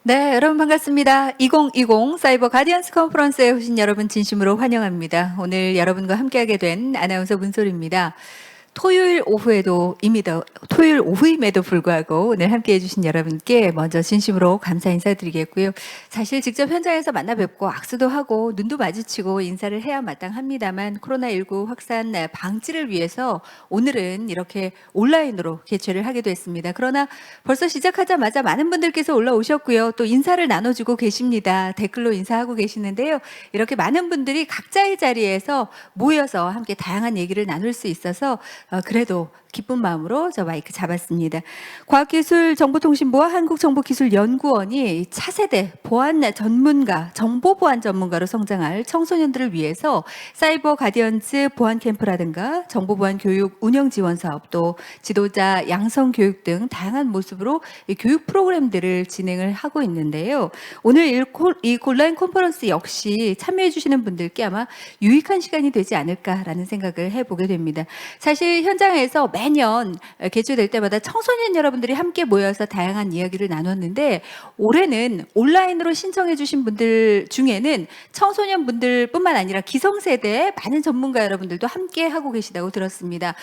네, 여러분 반갑습니다. 2020 사이버 가디언스 컨퍼런스에 오신 여러분 진심으로 환영합니다. 오늘 여러분과 함께하게 된 아나운서 문소리입니다. 토요일 오후임에도 불구하고 오늘 함께해 주신 여러분께 먼저 진심으로 감사 인사드리겠고요. 사실 직접 현장에서 만나 뵙고 악수도 하고 눈도 마주치고 인사를 해야 마땅합니다만 코로나19 확산 방지를 위해서 오늘은 이렇게 온라인으로 개최를 하게 됐습니다. 그러나 벌써 시작하자마자 많은 분들께서 올라오셨고요. 또 인사를 나눠주고 계십니다. 댓글로 인사하고 계시는데요. 이렇게 많은 분들이 각자의 자리에서 모여서 함께 다양한 얘기를 나눌 수 있어서 그래도 기쁜 마음으로 저 마이크 잡았습니다. 과학기술정보통신부와 한국정보기술연구원이 차세대 보안 전문가, 정보보안 전문가로 성장할 청소년들을 위해서 사이버 가디언즈 보안 캠프라든가 정보보안 교육 운영 지원 사업, 또 지도자 양성 교육 등 다양한 모습으로 이 교육 프로그램들을 진행을 하고 있는데요. 오늘 이 온라인 컨퍼런스 역시 참여해 주시는 분들께 아마 유익한 시간이 되지 않을까라는 생각을 해보게 됩니다. 사실 현장에서 매년 개최될 때마다 청소년 여러분들이 함께 모여서 다양한 이야기를 나눴는데 올해는 온라인으로 신청해 주신 분들 중에는 청소년 분들뿐만 아니라 기성세대 많은 전문가 여러분들도 함께 하고 계시다고 들었습니다.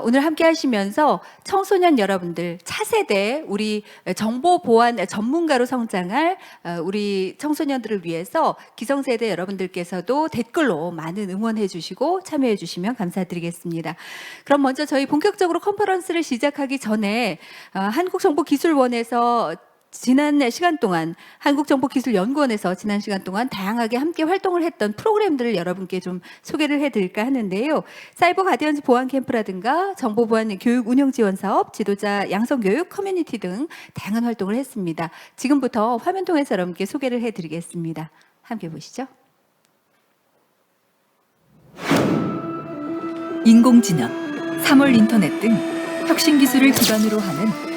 오늘 함께 하시면서 청소년 여러분들, 차세대 우리 정보보안 전문가로 성장할 우리 청소년들을 위해서 기성세대 여러분들께서도 댓글로 많은 응원해 주시고 참여해 주시면 감사드리겠습니다. 그럼 먼저 저희 본격적으로 컨퍼런스를 시작하기 전에 한국정보기술원에서 지난 시간 동안 한국정보기술연구원에서 지난 시간 동안 다양하게 함께 활동을 했던 프로그램들을 여러분께 좀 소개를 해드릴까 하는데요. 사이버 가디언즈 보안 캠프라든가 정보보안 교육 운영 지원 사업, 지도자 양성 교육, 커뮤니티 등 다양한 활동을 했습니다. 지금부터 화면 통해서 여러분께 소개를 해드리겠습니다. 함께 보시죠. 인공지능, 3월 인터넷 등 혁신 기술을 기반으로 하는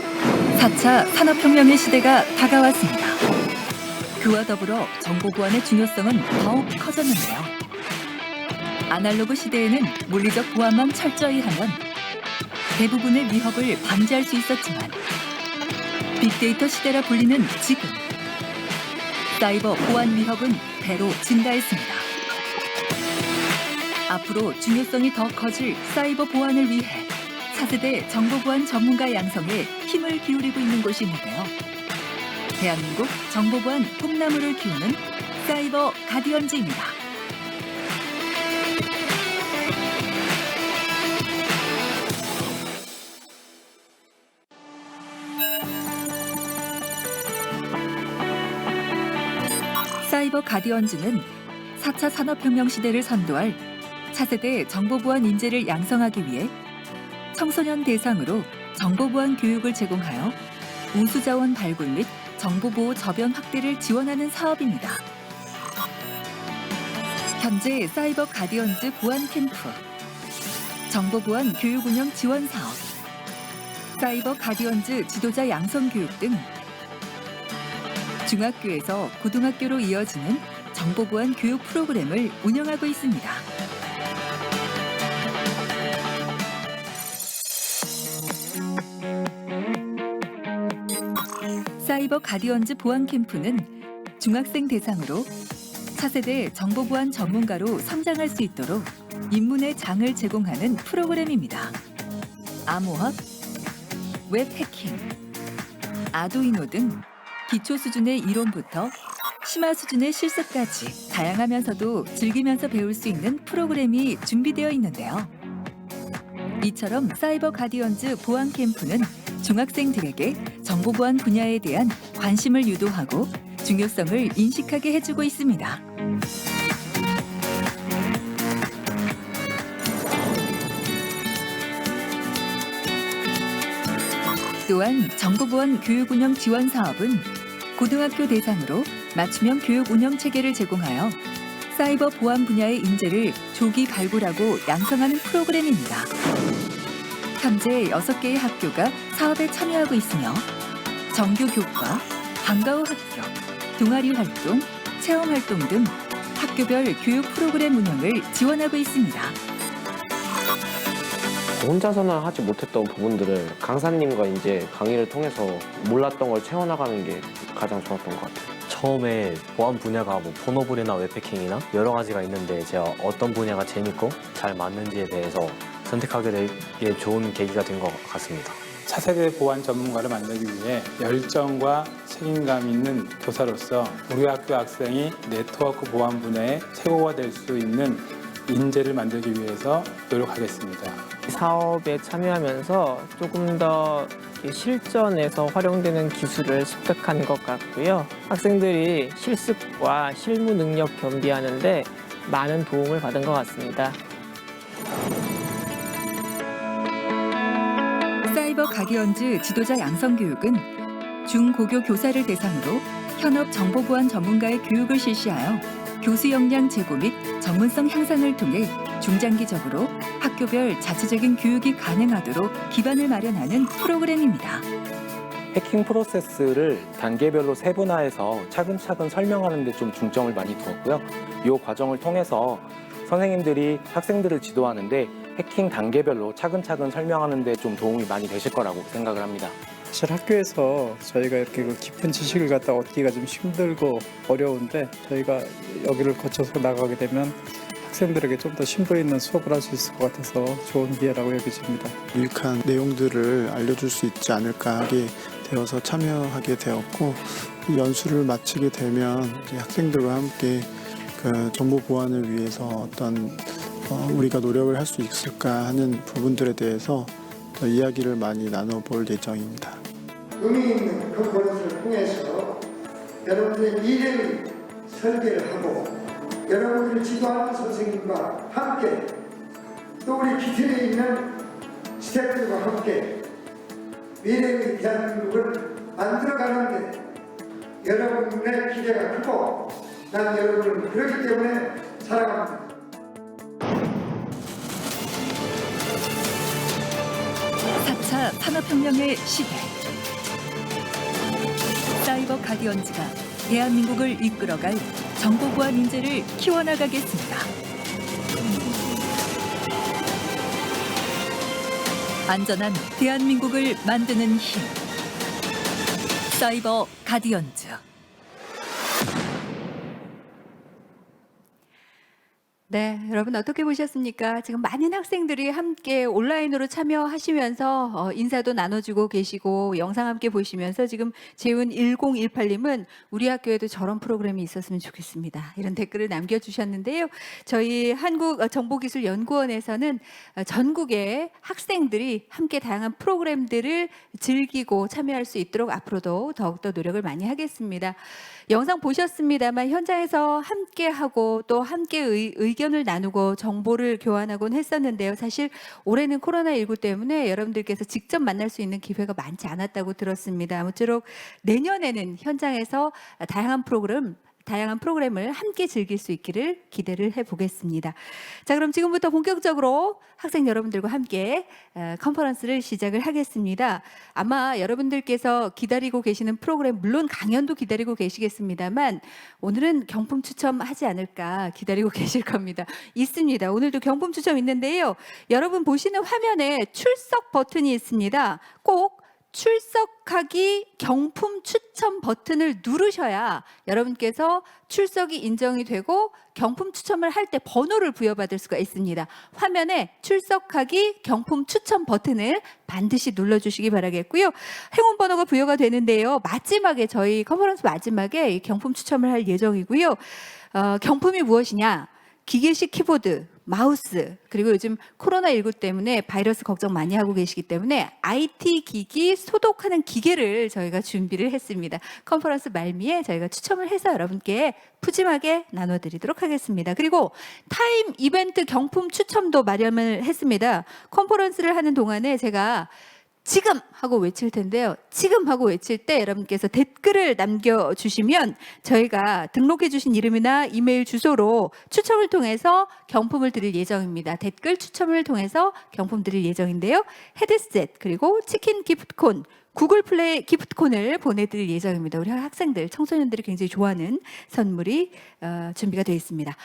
4차 산업혁명의 시대가 다가왔습니다. 그와 더불어 정보보안의 중요성은 더욱 커졌는데요. 아날로그 시대에는 물리적 보안만 철저히 하면 대부분의 위협을 방지할 수 있었지만 빅데이터 시대라 불리는 지금 사이버 보안 위협은 배로 증가했습니다. 앞으로 중요성이 더 커질 사이버 보안을 위해 차세대 정보보안 전문가 양성에 힘을 기울이고 있는 곳이 있는데요. 대한민국 정보보안 꿈나무를 키우는 사이버 가디언즈입니다. 사이버 가디언즈는 4차 산업혁명 시대를 선도할 차세대 정보보안 인재를 양성하기 위해 청소년 대상으로 정보보안 교육을 제공하여 우수자원 발굴 및 정보보호 저변 확대를 지원하는 사업입니다. 현재 사이버 가디언즈 보안 캠프, 정보보안 교육 운영 지원 사업, 사이버 가디언즈 지도자 양성 교육 등 중학교에서 고등학교로 이어지는 정보보안 교육 프로그램을 운영하고 있습니다. 사이버 가디언즈 보안 캠프는 중학생 대상으로 차세대 정보보안 전문가로 성장할 수 있도록 입문의 장을 제공하는 프로그램입니다. 암호학, 웹 해킹, 아두이노 등 기초 수준의 이론부터 심화 수준의 실습까지 다양하면서도 즐기면서 배울 수 있는 프로그램이 준비되어 있는데요. 이처럼 사이버 가디언즈 보안 캠프는 중학생들에게 정보보안 분야에 대한 관심을 유도하고 중요성을 인식하게 해주고 있습니다. 또한 정보보안 교육 운영 지원 사업은 고등학교 대상으로 맞춤형 교육 운영 체계를 제공하여 사이버 보안 분야의 인재를 조기 발굴하고 양성하는 프로그램입니다. 현재 6개의 학교가 사업에 참여하고 있으며 정규 교과, 방과 후 학교, 동아리 활동, 체험 활동 등 학교별 교육 프로그램 운영을 지원하고 있습니다. 혼자서는 하지 못했던 부분들을 강사님과 이제 강의를 통해서 몰랐던 걸 채워나가는 게 가장 좋았던 것 같아요. 처음에 보안 분야가 뭐 폰오블이나 웹해킹이나 여러 가지가 있는데 제가 어떤 분야가 재밌고 잘 맞는지에 대해서 선택하게 되게 좋은 계기가 된 것 같습니다. 차세대 보안 전문가를 만들기 위해 열정과 책임감 있는 교사로서 우리 학교 학생이 네트워크 보안 분야의 최고가 될 수 있는 인재를 만들기 위해서 노력하겠습니다. 사업에 참여하면서 조금 더 실전에서 활용되는 기술을 습득한 것 같고요. 학생들이 실습과 실무 능력 겸비하는데 많은 도움을 받은 것 같습니다. 사이버 가디언즈 지도자 양성 교육은 중고교 교사를 대상으로 현업 정보보안 전문가의 교육을 실시하여 교수 역량 제고 및 전문성 향상을 통해 중장기적으로 학교별 자체적인 교육이 가능하도록 기반을 마련하는 프로그램입니다. 해킹 프로세스를 단계별로 세분화해서 차근차근 설명하는 데 좀 중점을 많이 두었고요. 이 과정을 통해서 선생님들이 학생들을 지도하는데 해킹 단계별로 차근차근 설명하는 데 좀 도움이 많이 되실 거라고 생각을 합니다. 사실 학교에서 저희가 이렇게 그 깊은 지식을 갖다 얻기가 좀 힘들고 어려운데 저희가 여기를 거쳐서 나가게 되면 학생들에게 좀 더 심도 있는 수업을 할 수 있을 것 같아서 좋은 기회라고 여겨집니다. 유익한 내용들을 알려줄 수 있지 않을까 하게 되어서 참여하게 되었고, 연수를 마치게 되면 이제 학생들과 함께 그 정보 보안을 위해서 어떤 우리가 노력을 할 수 있을까 하는 부분들에 대해서 더 이야기를 많이 나눠볼 예정입니다. 의미 있는 컨퍼런스를 통해서 여러분들의 미래를 설계를 하고 여러분들을 지도하는 선생님과 함께 또 우리 기틀에 있는 스태프들과 함께 미래의 대한민국을 만들어가는데 여러분의 기대가 크고 난 여러분을 그렇기 때문에 사랑합니다. 차 산업혁명의 시대. 사이버 가디언즈가 대한민국을 이끌어갈 정보보안 인재를 키워나가겠습니다. 안전한 대한민국을 만드는 힘. 사이버 가디언즈. 네, 여러분 어떻게 보셨습니까? 지금 많은 학생들이 함께 온라인으로 참여하시면서 인사도 나눠주고 계시고 영상 함께 보시면서 지금 재훈 1018님은 우리 학교에도 저런 프로그램이 있었으면 좋겠습니다. 이런 댓글을 남겨주셨는데요. 저희 한국정보기술연구원에서는 전국의 학생들이 함께 다양한 프로그램들을 즐기고 참여할 수 있도록 앞으로도 더욱더 노력을 많이 하겠습니다. 영상 보셨습니다만 현장에서 함께하고 또 함께 의견을 나누고 정보를 교환하곤 했었는데요. 사실 올해는 코로나19 때문에 여러분들께서 직접 만날 수 있는 기회가 많지 않았다고 들었습니다. 아무쪼록 내년에는 현장에서 다양한 프로그램을 함께 즐길 수 있기를 기대를 해보겠습니다. 자, 그럼 지금부터 본격적으로 학생 여러분들과 함께 컨퍼런스를 시작을 하겠습니다. 아마 여러분들께서 기다리고 계시는 프로그램, 물론 강연도 기다리고 계시겠습니다만 오늘은 경품 추첨하지 않을까 기다리고 계실 겁니다. 있습니다. 오늘도 경품 추첨 있는데요. 여러분 보시는 화면에 출석 버튼이 있습니다. 꼭 출석하기 경품 추첨 버튼을 누르셔야 여러분께서 출석이 인정이 되고 경품 추첨을 할 때 번호를 부여받을 수가 있습니다. 화면에 출석하기 경품 추첨 버튼을 반드시 눌러주시기 바라겠고요. 행운 번호가 부여가 되는데요. 마지막에 저희 컨퍼런스 마지막에 이 경품 추첨을 할 예정이고요. 경품이 무엇이냐? 기계식 키보드, 마우스, 그리고 요즘 코로나19 때문에 바이러스 걱정 많이 하고 계시기 때문에 IT 기기 소독하는 기계를 저희가 준비를 했습니다. 컨퍼런스 말미에 저희가 추첨을 해서 여러분께 푸짐하게 나눠드리도록 하겠습니다. 그리고 타임 이벤트 경품 추첨도 마련을 했습니다. 컨퍼런스를 하는 동안에 제가 지금 하고 외칠 텐데요. 지금 하고 외칠 때 여러분께서 댓글을 남겨주시면 저희가 등록해 주신 이름이나 이메일 주소로 추첨을 통해서 경품을 드릴 예정입니다. 댓글 추첨을 통해서 경품 드릴 예정인데요. 헤드셋 그리고 치킨 기프트콘 구글 플레이 기프트콘을 보내드릴 예정입니다. 우리 학생들, 청소년들이 굉장히 좋아하는 선물이 준비가 되어 있습니다.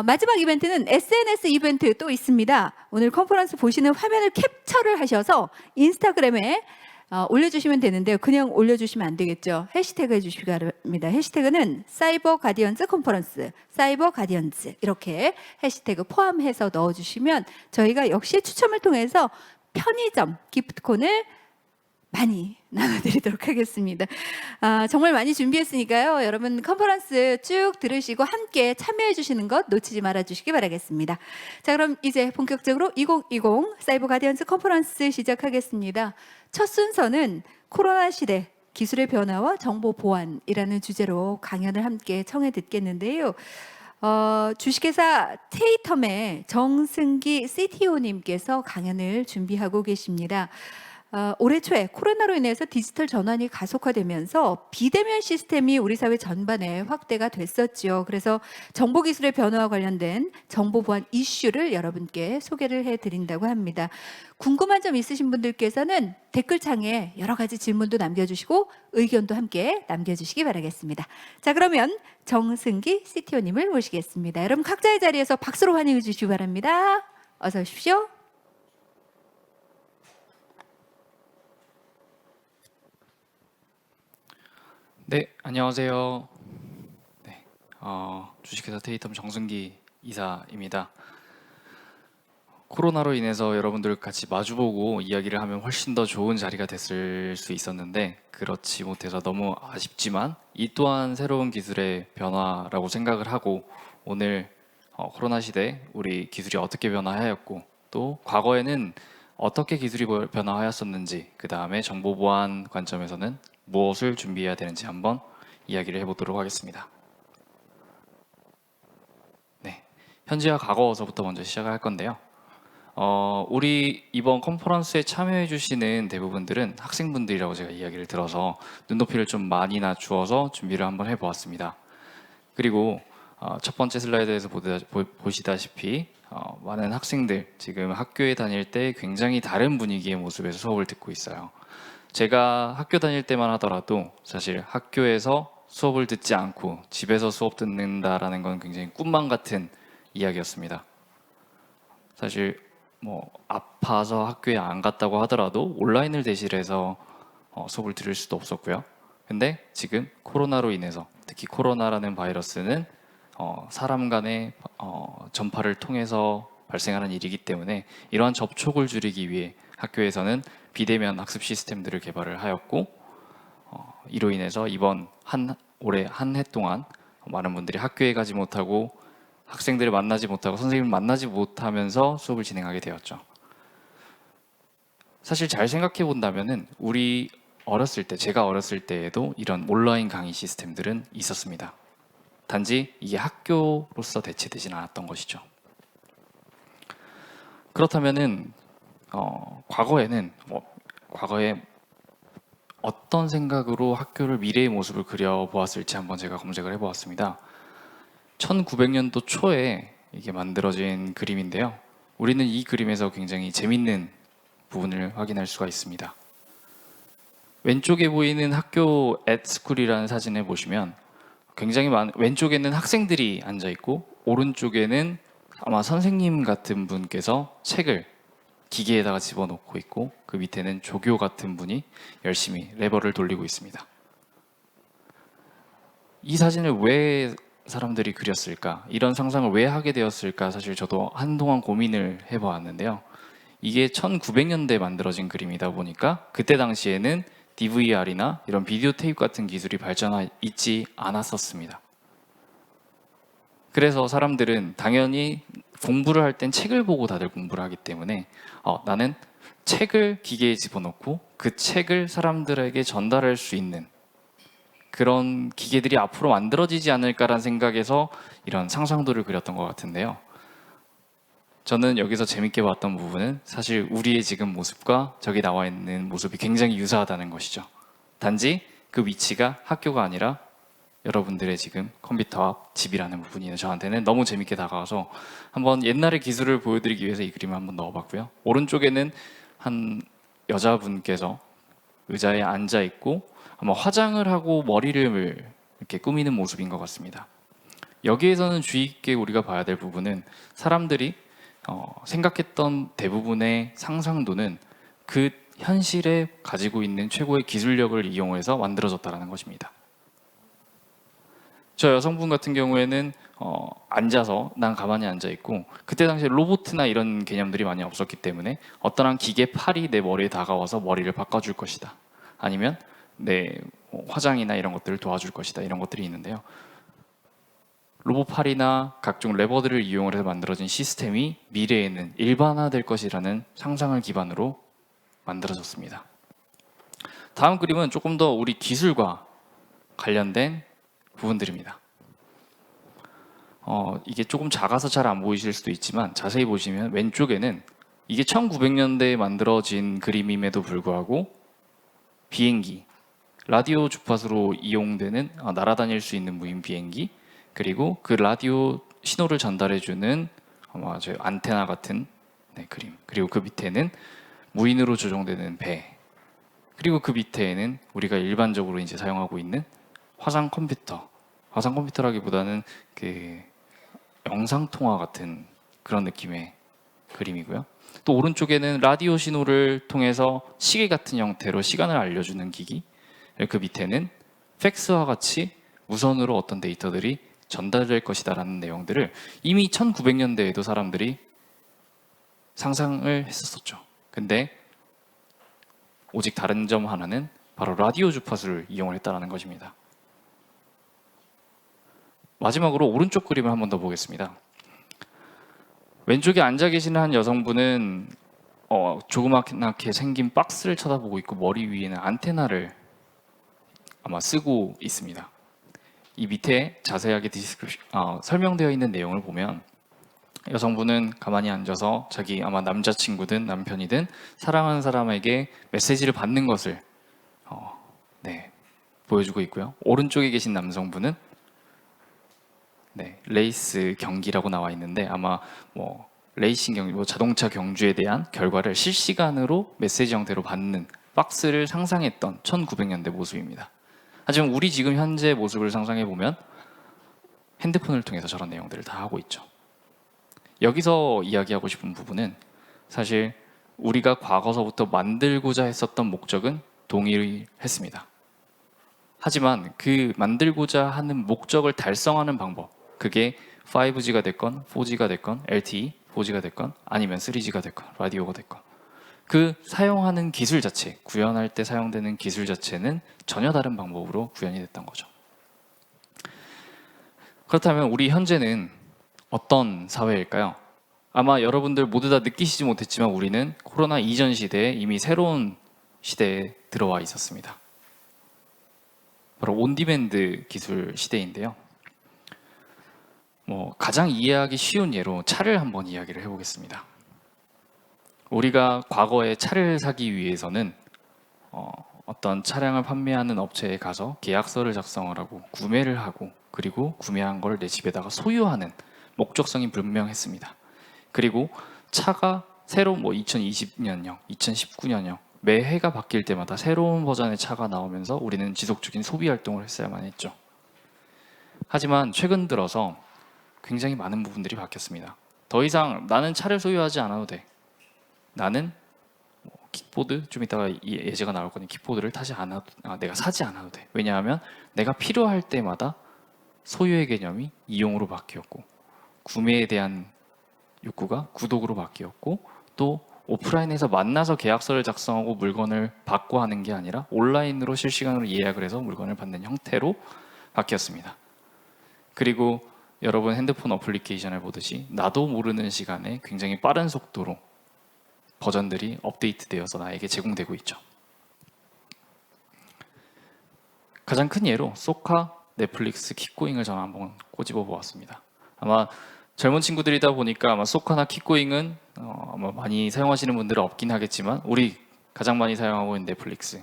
마지막 이벤트는 SNS 이벤트 또 있습니다. 오늘 컨퍼런스 보시는 화면을 캡처를 하셔서 인스타그램에 올려주시면 되는데요. 그냥 올려주시면 안 되겠죠. 해시태그 해주시기 바랍니다. 해시태그는 사이버 가디언즈 컨퍼런스, 사이버 가디언즈 이렇게 해시태그 포함해서 넣어주시면 저희가 역시 추첨을 통해서 편의점 기프트콘을 많이 나눠드리도록 하겠습니다. 정말 많이 준비했으니까요. 여러분 컨퍼런스 쭉 들으시고 함께 참여해 주시는 것 놓치지 말아 주시기 바라겠습니다. 자, 그럼 이제 본격적으로 2020 사이버 가디언즈 컨퍼런스 시작하겠습니다. 첫 순서는 코로나 시대 기술의 변화와 정보 보안이라는 주제로 강연을 함께 청해 듣겠는데요. 주식회사 테이텀의 정승기 CTO님께서 강연을 준비하고 계십니다. 올해 초에 코로나로 인해서 디지털 전환이 가속화되면서 비대면 시스템이 우리 사회 전반에 확대가 됐었죠. 그래서 정보기술의 변화와 관련된 정보보안 이슈를 여러분께 소개를 해드린다고 합니다. 궁금한 점 있으신 분들께서는 댓글창에 여러 가지 질문도 남겨주시고 의견도 함께 남겨주시기 바라겠습니다. 자, 그러면 정승기 CTO님을 모시겠습니다. 여러분 각자의 자리에서 박수로 환영해 주시기 바랍니다. 어서 오십시오. 네, 안녕하세요. 네, 주식회사 테이텀 정승기 이사입니다. 코로나로 인해서 여러분들 같이 마주보고 이야기를 하면 훨씬 더 좋은 자리가 됐을 수 있었는데 그렇지 못해서 너무 아쉽지만 이 또한 새로운 기술의 변화라고 생각을 하고 오늘 코로나 시대 우리 기술이 어떻게 변화하였고 또 과거에는 어떻게 기술이 변화하였었는지 그 다음에 정보보안 관점에서는 무엇을 준비해야 되는지 한번 이야기를 해보도록 하겠습니다. 네, 현재와 과거서부터 먼저 시작할 건데요. 우리 이번 컨퍼런스에 참여해 주시는 대부분들은 학생분들이라고 제가 이야기를 들어서 눈높이를 좀 많이 낮추어서 준비를 한번 해보았습니다. 그리고 첫 번째 슬라이드에서 보시다시피 많은 학생들 지금 학교에 다닐 때 굉장히 다른 분위기의 모습에서 수업을 듣고 있어요. 제가 학교 다닐 때만 하더라도 사실 학교에서 수업을 듣지 않고 집에서 수업 듣는다라는 건 굉장히 꿈만 같은 이야기였습니다. 사실 뭐 아파서 학교에 안 갔다고 하더라도 온라인을 대신해서 수업을 들을 수도 없었고요. 근데 지금 코로나로 인해서 특히 코로나라는 바이러스는 사람 간의 전파를 통해서 발생하는 일이기 때문에 이러한 접촉을 줄이기 위해 학교에서는 비대면 학습 시스템들을 개발을 하였고 이로 인해서 이번 올해 한 해 동안 많은 분들이 학교에 가지 못하고 학생들을 만나지 못하고 선생님을 만나지 못하면서 수업을 진행하게 되었죠. 사실 잘 생각해 본다면은 우리 어렸을 때, 제가 어렸을 때에도 이런 온라인 강의 시스템들은 있었습니다. 단지 이게 학교로서 대체되지는 않았던 것이죠. 그렇다면은 과거에 어떤 생각으로 학교를 미래의 모습을 그려보았을지 한번 제가 검색을 해보았습니다. 1900년도 초에 이게 만들어진 그림인데요. 우리는 이 그림에서 굉장히 재밌는 부분을 확인할 수가 있습니다. 왼쪽에 보이는 학교 @스쿨이라는 사진을 보시면 굉장히 왼쪽에는 학생들이 앉아 있고 오른쪽에는 아마 선생님 같은 분께서 책을 기계에다가 집어넣고 있고 그 밑에는 조교 같은 분이 열심히 레버를 돌리고 있습니다. 이 사진을 왜 사람들이 그렸을까? 이런 상상을 왜 하게 되었을까? 사실 저도 한동안 고민을 해보았는데요. 이게 1900년대에 만들어진 그림이다 보니까 그때 당시에는 DVR이나 이런 비디오 테이프 같은 기술이 발전해 있지 않았었습니다. 그래서 사람들은 당연히 공부를 할 땐 책을 보고 다들 공부를 하기 때문에 나는 책을 기계에 집어넣고 그 책을 사람들에게 전달할 수 있는 그런 기계들이 앞으로 만들어지지 않을까라는 생각에서 이런 상상도를 그렸던 것 같은데요. 저는 여기서 재밌게 봤던 부분은 사실 우리의 지금 모습과 저기 나와 있는 모습이 굉장히 유사하다는 것이죠. 단지 그 위치가 학교가 아니라 여러분들의 지금 컴퓨터와 집이라는 부분이 저한테는 너무 재밌게 다가와서 한번 옛날의 기술을 보여드리기 위해서 이 그림을 한번 넣어봤고요. 오른쪽에는 한 여자분께서 의자에 앉아 있고 아마 화장을 하고 머리를 이렇게 꾸미는 모습인 것 같습니다. 여기에서는 주의 깊게 우리가 봐야 될 부분은 사람들이 생각했던 대부분의 상상도는 그 현실에 가지고 있는 최고의 기술력을 이용해서 만들어졌다는 것입니다. 저 여성분 같은 경우에는 앉아서 난 가만히 앉아 있고, 그때 당시에 로봇이나 이런 개념들이 많이 없었기 때문에 어떤 한 기계 팔이 내 머리에 다가와서 머리를 바꿔줄 것이다, 아니면 내 화장이나 이런 것들을 도와줄 것이다, 이런 것들이 있는데요. 로봇 팔이나 각종 레버들을 이용해서 만들어진 시스템이 미래에는 일반화될 것이라는 상상을 기반으로 만들어졌습니다. 다음 그림은 조금 더 우리 기술과 관련된 부분들입니다. 이게 조금 작아서 잘 안 보이실 수도 있지만 자세히 보시면 왼쪽에는 이게 1900년대에 만들어진 그림임에도 불구하고 비행기, 라디오 주파수로 이용되는 날아다닐 수 있는 무인 비행기, 그리고 그 라디오 신호를 전달해주는 아마 저희 안테나 같은 그림, 그리고 그 밑에는 무인으로 조종되는 배, 그리고 그 밑에는 우리가 일반적으로 이제 사용하고 있는 화상 컴퓨터, 화상 컴퓨터라기보다는 그 영상 통화 같은 그런 느낌의 그림이고요. 또 오른쪽에는 라디오 신호를 통해서 시계 같은 형태로 시간을 알려주는 기기, 그 밑에는 팩스와 같이 무선으로 어떤 데이터들이 전달될 것이다라는 내용들을 이미 1900년대에도 사람들이 상상을 했었죠. 근데 오직 다른 점 하나는 바로 라디오 주파수를 이용을 했다는 것입니다. 마지막으로 오른쪽 그림을 한 번 더 보겠습니다. 왼쪽에 앉아 계시는 한 여성분은 조그맣게 생긴 박스를 쳐다보고 있고 머리 위에는 안테나를 아마 쓰고 있습니다. 이 밑에 자세하게 설명되어 있는 내용을 보면 여성분은 가만히 앉아서 자기 아마 남자친구든 남편이든 사랑하는 사람에게 메시지를 받는 것을 보여주고 있고요. 오른쪽에 계신 남성분은 레이스 경기라고 나와 있는데 아마 레이싱 경기, 자동차 경주에 대한 결과를 실시간으로 메시지 형태로 받는 박스를 상상했던 1900년대 모습입니다. 하지만 우리 지금 현재 모습을 상상해 보면 핸드폰을 통해서 저런 내용들을 다 하고 있죠. 여기서 이야기하고 싶은 부분은 사실 우리가 과거서부터 만들고자 했었던 목적은 동일했습니다. 하지만 그 만들고자 하는 목적을 달성하는 방법, 그게 5G가 됐건 4G가 됐건 LTE, 4G가 됐건 아니면 3G가 됐건 라디오가 됐건 그 사용하는 기술 자체, 구현할 때 사용되는 기술 자체는 전혀 다른 방법으로 구현이 됐던 거죠. 그렇다면 우리 현재는 어떤 사회일까요? 아마 여러분들 모두 다 느끼시지 못했지만 우리는 코로나 이전 시대에 이미 새로운 시대에 들어와 있었습니다. 바로 온디맨드 기술 시대인데요. 가장 이해하기 쉬운 예로 차를 한번 이야기를 해보겠습니다. 우리가 과거에 차를 사기 위해서는 어떤 차량을 판매하는 업체에 가서 계약서를 작성을 하고 구매를 하고 그리고 구매한 걸 내 집에다가 소유하는 목적성이 분명했습니다. 그리고 차가 새로운 2020년형, 2019년형 매해가 바뀔 때마다 새로운 버전의 차가 나오면서 우리는 지속적인 소비 활동을 했어야만 했죠. 하지만 최근 들어서 굉장히 많은 부분들이 바뀌었습니다. 더 이상 나는 차를 소유하지 않아도 돼. 나는 킥보드, 좀 이따가 예제가 나올 거니 킥보드를 타지 않아도, 내가 사지 않아도 돼. 왜냐하면 내가 필요할 때마다 소유의 개념이 이용으로 바뀌었고 구매에 대한 욕구가 구독으로 바뀌었고 또 오프라인에서 만나서 계약서를 작성하고 물건을 받고 하는 게 아니라 온라인으로 실시간으로 예약을 해서 물건을 받는 형태로 바뀌었습니다. 그리고 여러분 핸드폰 어플리케이션을 보듯이 나도 모르는 시간에 굉장히 빠른 속도로 버전들이 업데이트되어서 나에게 제공되고 있죠. 가장 큰 예로 소카, 넷플릭스, 킥고잉을 저는 한번 꼬집어 보았습니다. 아마 젊은 친구들이다 보니까 아마 소카나 킥고잉은 아마 많이 사용하시는 분들은 없긴 하겠지만 우리 가장 많이 사용하고 있는 넷플릭스.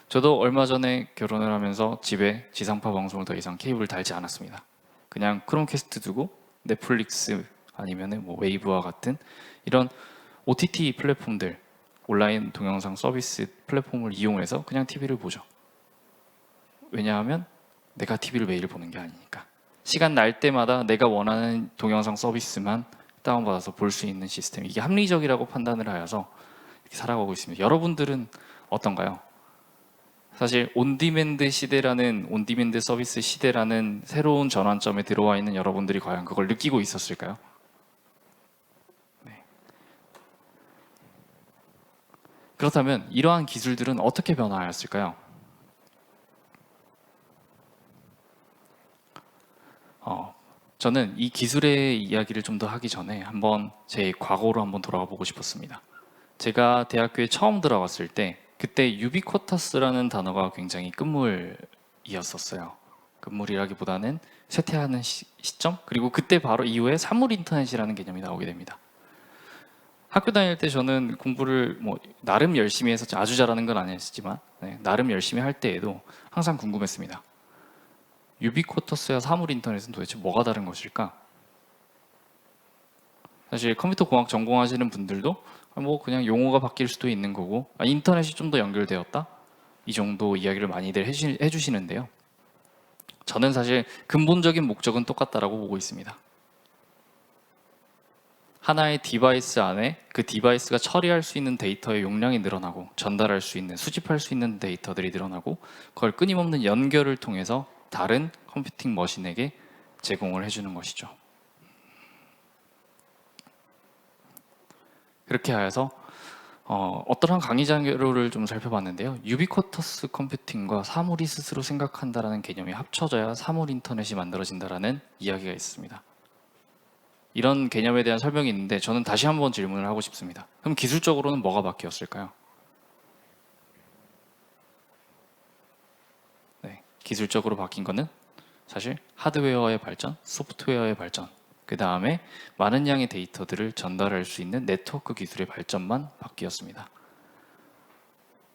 저도 얼마 전에 결혼을 하면서 집에 지상파 방송을 더 이상 케이블을 달지 않았습니다. 그냥 크롬캐스트 두고 넷플릭스 아니면 웨이브와 같은 이런 OTT 플랫폼들 온라인 동영상 서비스 플랫폼을 이용해서 그냥 TV를 보죠. 왜냐하면 내가 TV를 매일 보는 게 아니니까. 시간 날 때마다 내가 원하는 동영상 서비스만 다운받아서 볼 수 있는 시스템. 이게 합리적이라고 판단을 하여서 이렇게 살아가고 있습니다. 여러분들은 어떤가요? 사실 온디맨드 시대라는 온디맨드 서비스 시대라는 새로운 전환점에 들어와 있는 여러분들이 과연 그걸 느끼고 있었을까요? 네. 그렇다면 이러한 기술들은 어떻게 변화하였을까요? 저는 이 기술의 이야기를 좀 더 하기 전에 한번 제 과거로 한번 돌아가 보고 싶었습니다. 제가 대학교에 처음 들어갔을 때 그때 유비쿼터스라는 단어가 굉장히 끝물이었었어요. 끝물이라기보다는 쇠퇴하는 시점, 그리고 그때 바로 이후에 사물 인터넷이라는 개념이 나오게 됩니다. 학교 다닐 때 저는 공부를 뭐 나름 열심히 해서 아주 잘하는 건 아니었지만 나름 열심히 할 때에도 항상 궁금했습니다. 유비쿼터스와 사물 인터넷은 도대체 뭐가 다른 것일까? 사실 컴퓨터 공학 전공하시는 분들도 뭐 그냥 용어가 바뀔 수도 있는 거고 인터넷이 좀 더 연결되었다? 이 정도 이야기를 많이들 해주시는데요. 저는 사실 근본적인 목적은 똑같다라고 보고 있습니다. 하나의 디바이스 안에 그 디바이스가 처리할 수 있는 데이터의 용량이 늘어나고 전달할 수 있는, 수집할 수 있는 데이터들이 늘어나고 그걸 끊임없는 연결을 통해서 다른 컴퓨팅 머신에게 제공을 해주는 것이죠. 그렇게 하여서 어떠한 강의 자료를 좀 살펴봤는데요. 유비쿼터스 컴퓨팅과 사물이 스스로 생각한다라는 개념이 합쳐져야 사물 인터넷이 만들어진다라는 이야기가 있습니다. 이런 개념에 대한 설명이 있는데 저는 다시 한번 질문을 하고 싶습니다. 그럼 기술적으로는 뭐가 바뀌었을까요? 네, 기술적으로 바뀐 거는 사실 하드웨어의 발전, 소프트웨어의 발전, 그 다음에 많은 양의 데이터들을 전달할 수 있는 네트워크 기술의 발전만 바뀌었습니다.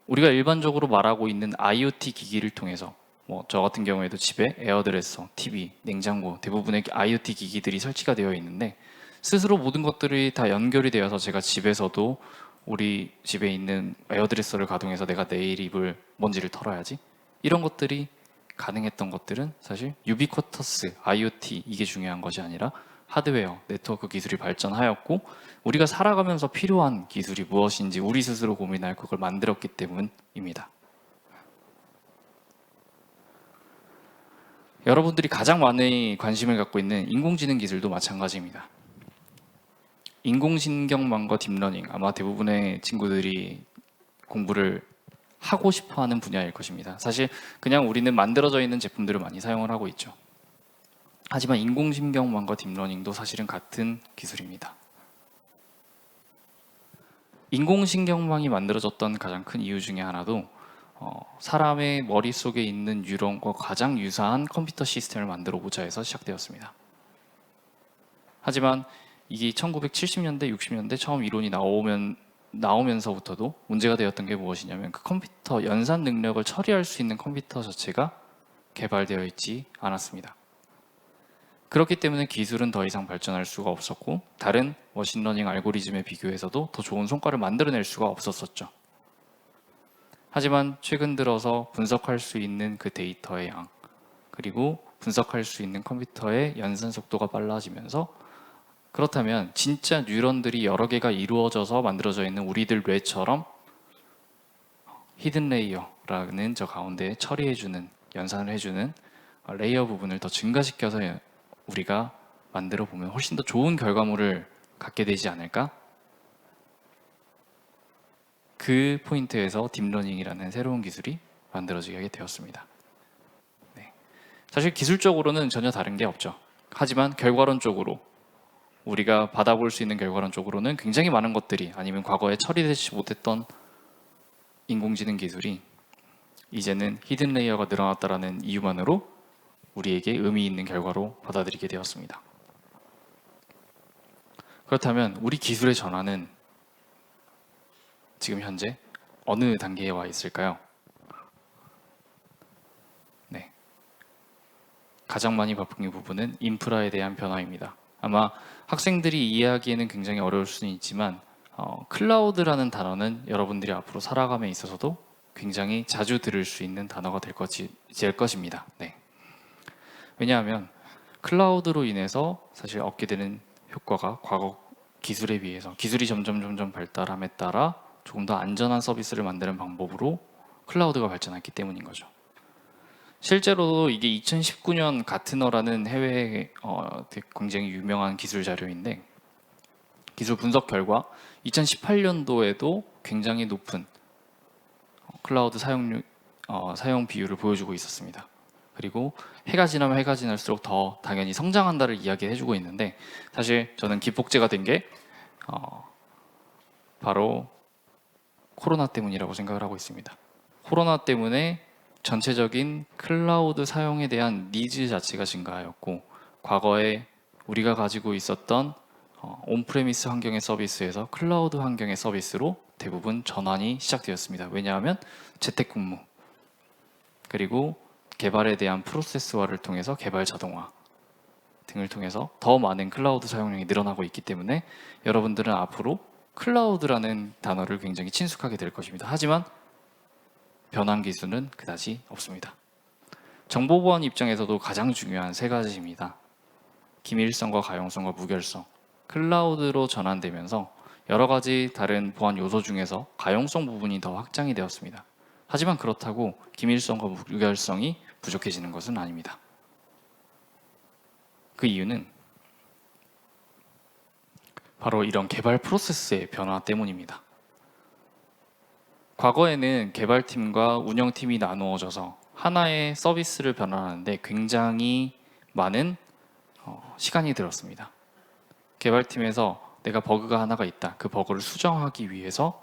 우리가 일반적으로 말하고 있는 IoT 기기를 통해서 뭐 저 같은 경우에도 집에 에어드레서, TV, 냉장고 대부분의 IoT 기기들이 설치가 되어 있는데 스스로 모든 것들이 다 연결이 되어서 제가 집에서도 우리 집에 있는 에어드레서를 가동해서 내가 내일 입을 먼지를 털어야지 이런 것들이 가능했던 것들은 사실 유비쿼터스, IoT 이게 중요한 것이 아니라 하드웨어, 네트워크 기술이 발전하였고 우리가 살아가면서 필요한 기술이 무엇인지 우리 스스로 고민할 그걸 만들었기 때문입니다. 여러분들이 가장 많은 관심을 갖고 있는 인공지능 기술도 마찬가지입니다. 인공신경망과 딥러닝 아마 대부분의 친구들이 공부를 하고 싶어하는 분야일 것입니다. 사실 그냥 우리는 만들어져 있는 제품들을 많이 사용을 하고 있죠. 하지만 인공신경망과 딥러닝도 사실은 같은 기술입니다. 인공신경망이 만들어졌던 가장 큰 이유 중에 하나도 사람의 머릿속에 있는 뉴런과 가장 유사한 컴퓨터 시스템을 만들어보자 해서 시작되었습니다. 하지만 이게 1970년대, 60년대 처음 이론이 나오면서부터도 문제가 되었던 게 무엇이냐면 그 컴퓨터 연산 능력을 처리할 수 있는 컴퓨터 자체가 개발되어 있지 않았습니다. 그렇기 때문에 기술은 더 이상 발전할 수가 없었고 다른 머신러닝 알고리즘에 비교해서도 더 좋은 성과를 만들어낼 수가 없었었죠. 하지만 최근 들어서 분석할 수 있는 그 데이터의 양 그리고 분석할 수 있는 컴퓨터의 연산 속도가 빨라지면서 그렇다면 진짜 뉴런들이 여러 개가 이루어져서 만들어져 있는 우리들 뇌처럼 히든 레이어라는 저 가운데 처리해주는 연산을 해주는 레이어 부분을 더 증가시켜서 우리가 만들어 보면 훨씬 더 좋은 결과물을 갖게 되지 않을까? 그 포인트에서 딥러닝이라는 새로운 기술이 만들어지게 되었습니다. 네. 사실 기술적으로는 전혀 다른 게 없죠. 하지만 결과론적으로 우리가 받아볼 수 있는 결과론적으로는 굉장히 많은 것들이 아니면 과거에 처리되지 못했던 인공지능 기술이 이제는 히든 레이어가 늘어났다는 이유만으로 우리에게 의미 있는 결과로 받아들이게 되었습니다. 그렇다면 우리 기술의 전환은 지금 현재 어느 단계에 와 있을까요? 네. 가장 많이 바뀐 부분은 인프라에 대한 변화입니다. 아마 학생들이 이해하기에는 굉장히 어려울 수는 있지만 클라우드라는 단어는 여러분들이 앞으로 살아감에 있어서도 굉장히 자주 들을 수 있는 단어가 될 것입니다. 네. 왜냐하면 클라우드로 인해서 사실 얻게 되는 효과가 과거 기술에 비해서 기술이 점점 발달함에 따라 조금 더 안전한 서비스를 만드는 방법으로 클라우드가 발전했기 때문인 거죠. 실제로 이게 2019년 가트너라는 해외 굉장히 유명한 기술 자료인데 기술 분석 결과 2018년도에도 굉장히 높은 클라우드 사용 비율을 보여주고 있었습니다. 그리고 해가 지나면 해가 지날수록 더 당연히 성장한다를 이야기해주고 있는데 사실 저는 기폭제가 된 게 바로 코로나 때문이라고 생각을 하고 있습니다. 코로나 때문에 전체적인 클라우드 사용에 대한 니즈 자체가 증가하였고 과거에 우리가 가지고 있었던 온프레미스 환경의 서비스에서 클라우드 환경의 서비스로 대부분 전환이 시작되었습니다. 왜냐하면 재택근무 그리고 개발에 대한 프로세스화를 통해서 개발 자동화 등을 통해서 더 많은 클라우드 사용량이 늘어나고 있기 때문에 여러분들은 앞으로 클라우드라는 단어를 굉장히 친숙하게 될 것입니다. 하지만 변환 기술은 그다지 없습니다. 정보보안 입장에서도 가장 중요한 세 가지입니다. 기밀성과 가용성과 무결성. 클라우드로 전환되면서 여러 가지 다른 보안 요소 중에서 가용성 부분이 더 확장이 되었습니다. 하지만 그렇다고 기밀성과 무결성이 부족해지는 것은 아닙니다. 그 이유는 바로 이런 개발 프로세스의 변화 때문입니다. 과거에는 개발팀과 운영팀이 나누어져서 하나의 서비스를 변환하는데 굉장히 많은 시간이 들었습니다. 개발팀에서 내가 버그가 하나가 있다. 그 버그를 수정하기 위해서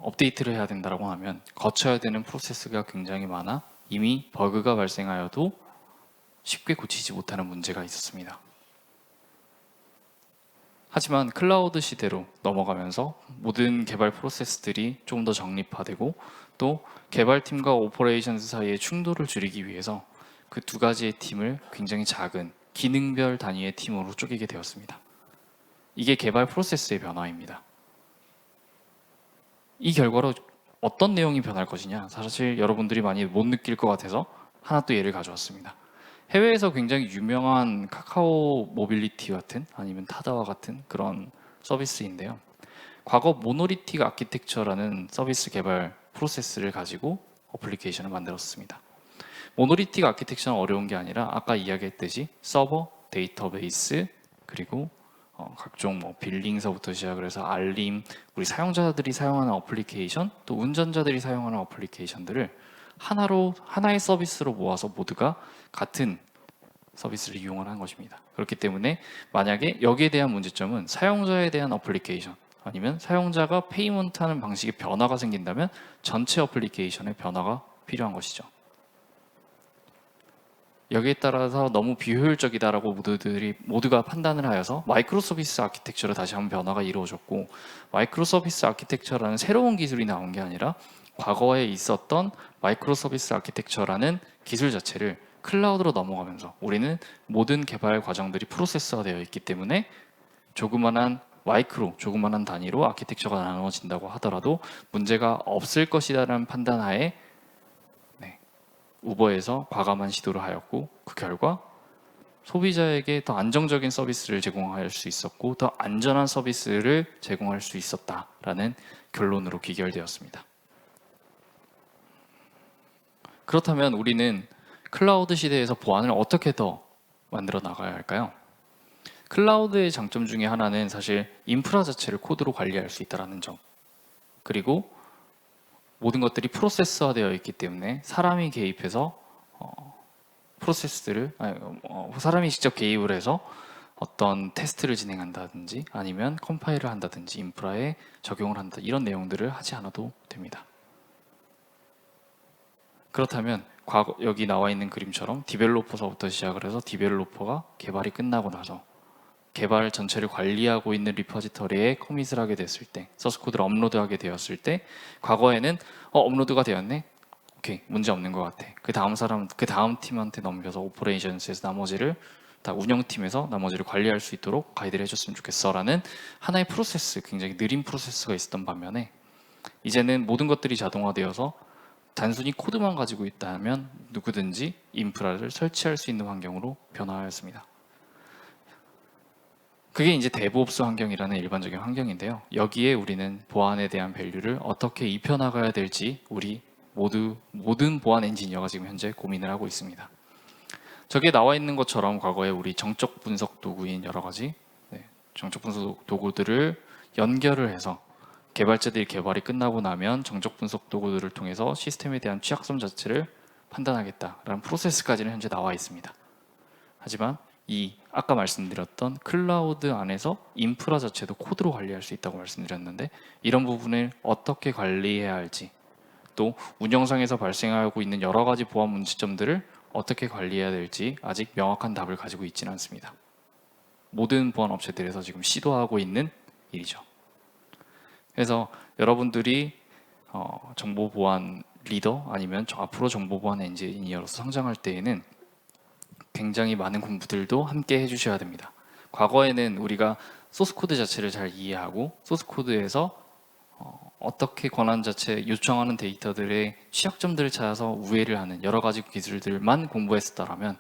업데이트를 해야 된다고 하면 거쳐야 되는 프로세스가 굉장히 많아 이미 버그가 발생하여도 쉽게 고치지 못하는 문제가 있었습니다. 하지만 클라우드 시대로 넘어가면서 모든 개발 프로세스들이 조금 더 정립화되고 또 개발팀과 오퍼레이션스 사이의 충돌을 줄이기 위해서 그 두 가지의 팀을 굉장히 작은 기능별 단위의 팀으로 쪼개게 되었습니다. 이게 개발 프로세스의 변화입니다. 이 결과로 어떤 내용이 변할 것이냐 사실 여러분들이 많이 못 느낄 것 같아서 하나 또 예를 가져왔습니다. 해외에서 굉장히 유명한 카카오 모빌리티 같은 아니면 타다와 같은 그런 서비스인데요. 과거 모노리틱 아키텍처라는 서비스 개발 프로세스를 가지고 어플리케이션을 만들었습니다. 모노리틱 아키텍처는 어려운 게 아니라 아까 이야기했듯이 서버, 데이터베이스 그리고 각종 빌링서부터 시작을 해서 알림, 우리 사용자들이 사용하는 어플리케이션 또 운전자들이 사용하는 어플리케이션들을 하나의 서비스로 모아서 모두가 같은 서비스를 이용을 한 것입니다. 그렇기 때문에 만약에 여기에 대한 문제점은 사용자에 대한 어플리케이션 아니면 사용자가 페이먼트하는 방식에 변화가 생긴다면 전체 어플리케이션에 변화가 필요한 것이죠. 여기에 따라서 너무 비효율적이다라고 모두가 판단을 하여서 마이크로 서비스 아키텍처로 다시 한번 변화가 이루어졌고 마이크로 서비스 아키텍처라는 새로운 기술이 나온 게 아니라 과거에 있었던 마이크로 서비스 아키텍처라는 기술 자체를 클라우드로 넘어가면서 우리는 모든 개발 과정들이 프로세스화 되어 있기 때문에 조그만한 단위로 아키텍처가 나눠진다고 하더라도 문제가 없을 것이라는 판단하에 우버에서 과감한 시도를 하였고 그 결과 소비자에게 더 안정적인 서비스를 제공할 수 있었고 더 안전한 서비스를 제공할 수 있었다라는 결론으로 귀결되었습니다. 그렇다면 우리는 클라우드 시대에서 보안을 어떻게 더 만들어 나가야 할까요? 클라우드의 장점 중에 하나는 사실 인프라 자체를 코드로 관리할 수 있다는 점 그리고 모든 것들이 프로세스화되어 있기 때문에 사람이 개입해서 사람이 직접 개입을 해서 어떤 테스트를 진행한다든지 아니면 컴파일을 한다든지 인프라에 적용을 한다 이런 내용들을 하지 않아도 됩니다. 그렇다면 여기 나와 있는 그림처럼 디벨로퍼서부터 시작을 해서 디벨로퍼가 개발이 끝나고 나서 개발 전체를 관리하고 있는 리포지터리에 커밋을 하게 됐을 때 소스 코드를 업로드하게 되었을 때 과거에는 업로드가 되었네? 오케이 문제 없는 것 같아. 그 다음 팀한테 넘겨서 오퍼레이션스에서 나머지를 다 운영팀에서 나머지를 관리할 수 있도록 가이드를 해줬으면 좋겠어라는 하나의 프로세스, 굉장히 느린 프로세스가 있었던 반면에 이제는 모든 것들이 자동화되어서 단순히 코드만 가지고 있다면 누구든지 인프라를 설치할 수 있는 환경으로 변화하였습니다. 그게 이제 데브옵스 환경이라는 일반적인 환경인데요. 여기에 우리는 보안에 대한 밸류를 어떻게 입혀나가야 될지 우리 모든 보안 엔지니어가 지금 현재 고민을 하고 있습니다. 저기에 나와 있는 것처럼 과거에 우리 정적 분석 도구인 여러 가지 정적 분석 도구들을 연결을 해서 개발자들이 개발이 끝나고 나면 정적 분석 도구들을 통해서 시스템에 대한 취약점 자체를 판단하겠다라는 프로세스까지는 현재 나와 있습니다. 하지만 이 아까 말씀드렸던 클라우드 안에서 인프라 자체도 코드로 관리할 수 있다고 말씀드렸는데 이런 부분을 어떻게 관리해야 할지 또 운영상에서 발생하고 있는 여러 가지 보안 문제점들을 어떻게 관리해야 될지 아직 명확한 답을 가지고 있지는 않습니다. 모든 보안 업체들에서 지금 시도하고 있는 일이죠. 그래서 여러분들이 정보보안 리더 아니면 앞으로 정보보안 엔지니어로서 성장할 때에는 굉장히 많은 공부들도 함께 해주셔야 됩니다. 과거에는 우리가 소스코드 자체를 잘 이해하고 소스코드에서 어떻게 권한 자체 요청하는 데이터들의 취약점들을 찾아서 우회를 하는 여러 가지 기술들만 공부했었다면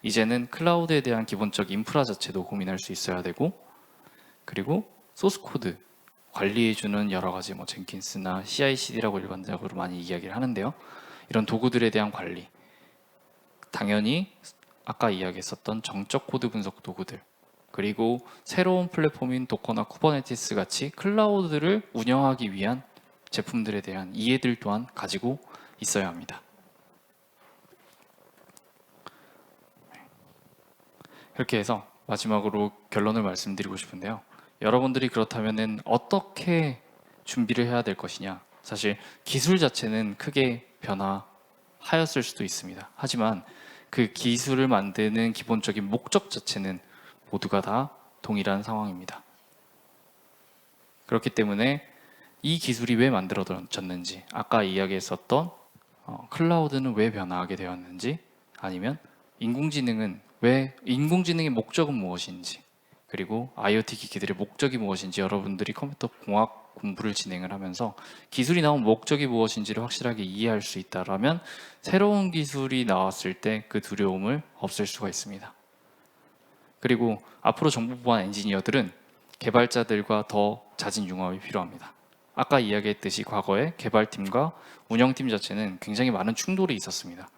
이제는 클라우드에 대한 기본적 인프라 자체도 고민할 수 있어야 되고 그리고 소스코드 관리해주는 여러 가지 젠킨스나 CI/CD라고 일반적으로 많이 이야기를 하는데요. 이런 도구들에 대한 관리 당연히 아까 이야기했었던 정적 코드 분석 도구들 그리고 새로운 플랫폼인 도커나 쿠버네티스 같이 클라우드를 운영하기 위한 제품들에 대한 이해들 또한 가지고 있어야 합니다. 이렇게 해서 마지막으로 결론을 말씀드리고 싶은데요. 여러분들이 그렇다면 어떻게 준비를 해야 될 것이냐. 사실 기술 자체는 크게 변화하였을 수도 있습니다. 하지만 그 기술을 만드는 기본적인 목적 자체는 모두가 다 동일한 상황입니다. 그렇기 때문에 이 기술이 왜 만들어졌는지 아까 이야기했었던 클라우드는 왜 변화하게 되었는지 아니면 인공지능의 목적은 무엇인지 그리고 IoT 기기들의 목적이 무엇인지 여러분들이 컴퓨터 공학 공부를 진행을 하면서 기술이 나온 목적이 무엇인지를 확실하게 이해할 수 있다면 새로운 기술이 나왔을 때 그 두려움을 없앨 수가 있습니다. 그리고 앞으로 정보보안 엔지니어들은 개발자들과 더 잦은 융합이 필요합니다. 아까 이야기했듯이 과거에 개발팀과 운영팀 자체는 굉장히 많은 충돌이 있었습니다.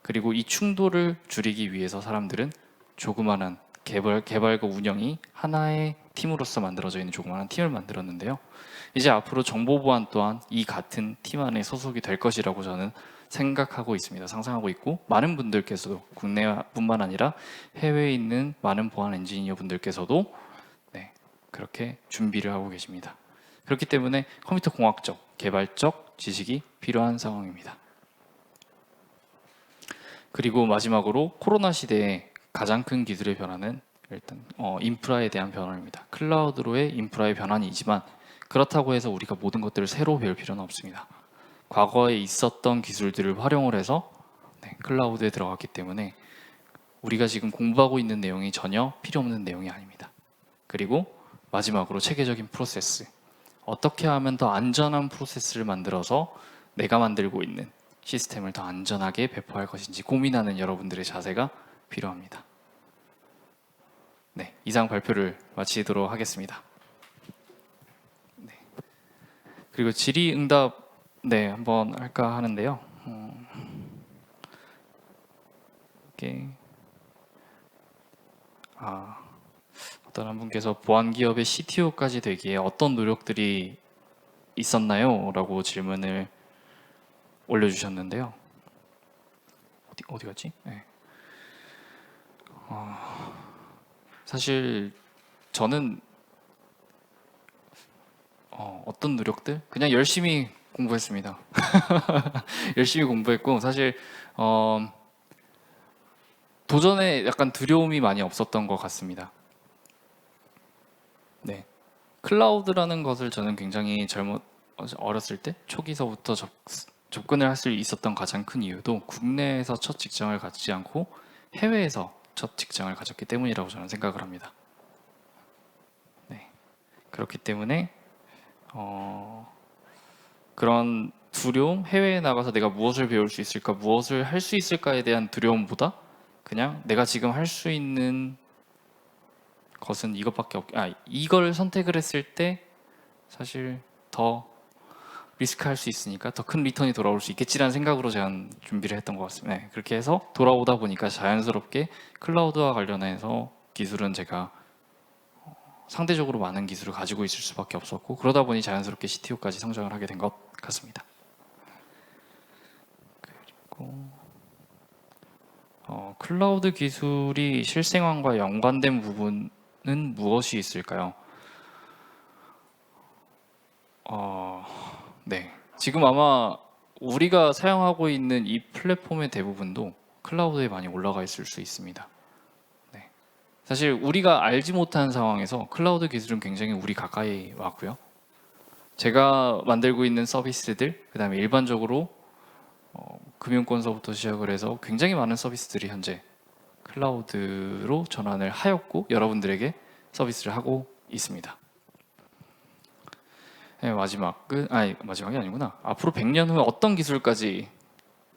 그리고 이 충돌을 줄이기 위해서 사람들은 조그마한 개발과 운영이 하나의 팀으로서 만들어져 있는 조그마한 팀을 만들었는데요. 이제 앞으로 정보보안 또한 이 같은 팀 안에 소속이 될 것이라고 저는 생각하고 있습니다. 상상하고 있고 많은 분들께서도 국내뿐만 아니라 해외에 있는 많은 보안 엔지니어 분들께서도 그렇게 준비를 하고 계십니다. 그렇기 때문에 컴퓨터 공학적, 개발적 지식이 필요한 상황입니다. 그리고 마지막으로 코로나 시대에 가장 큰 기술의 변화는 일단 인프라에 대한 변화입니다. 클라우드로의 인프라의 변화이지만 그렇다고 해서 우리가 모든 것들을 새로 배울 필요는 없습니다. 과거에 있었던 기술들을 활용을 해서 클라우드에 들어갔기 때문에 우리가 지금 공부하고 있는 내용이 전혀 필요 없는 내용이 아닙니다. 그리고 마지막으로 체계적인 프로세스, 어떻게 하면 더 안전한 프로세스를 만들어서 내가 만들고 있는 시스템을 더 안전하게 배포할 것인지 고민하는 여러분들의 자세가 필요합니다. 이상 발표를 마치도록 하겠습니다. 그리고 질의응답 한번 할까 하는데요. 어떤 한 분께서 보안 기업의 CTO까지 되기에 어떤 노력들이 있었나요? 라고 질문을 올려주셨는데요. 어디 갔지? 사실 저는 어떤 노력들? 그냥 열심히 공부했습니다. 열심히 공부했고 사실 도전에 약간 두려움이 많이 없었던 것 같습니다. 클라우드라는 것을 저는 굉장히 어렸을 때 초기서부터 접근을 할 수 있었던 가장 큰 이유도 국내에서 첫 직장을 갖지 않고 해외에서 첫 직장을 가졌기 때문이라고 저는 생각을 합니다. 네. 그렇기 때문에 그런 두려움, 해외에 나가서 내가 무엇을 배울 수 있을까, 무엇을 할 수 있을까에 대한 두려움보다 그냥 내가 지금 할 수 있는 것은 이것밖에 이걸 선택을 했을 때 사실 더 리스크할 수 있으니까 더 큰 리턴이 돌아올 수 있겠지라는 생각으로 제가 준비를 했던 것 같습니다. 네, 그렇게 해서 돌아오다 보니까 자연스럽게 클라우드와 관련해서 기술은 제가 상대적으로 많은 기술을 가지고 있을 수밖에 없었고, 그러다 보니 자연스럽게 CTO까지 성장을 하게 된 것 같습니다. 그리고 클라우드 기술이 실생활과 연관된 부분은 무엇이 있을까요? 네, 지금 아마 우리가 사용하고 있는 이 플랫폼의 대부분도 클라우드에 많이 올라가 있을 수 있습니다. 네. 사실 우리가 알지 못한 상황에서 클라우드 기술은 굉장히 우리 가까이 왔고요. 제가 만들고 있는 서비스들, 그 다음에 일반적으로 금융권서부터 시작을 해서 굉장히 많은 서비스들이 현재 클라우드로 전환을 하였고 여러분들에게 서비스를 하고 있습니다. 네, 마지막이 아니구나. 앞으로 100년 후에 어떤 기술까지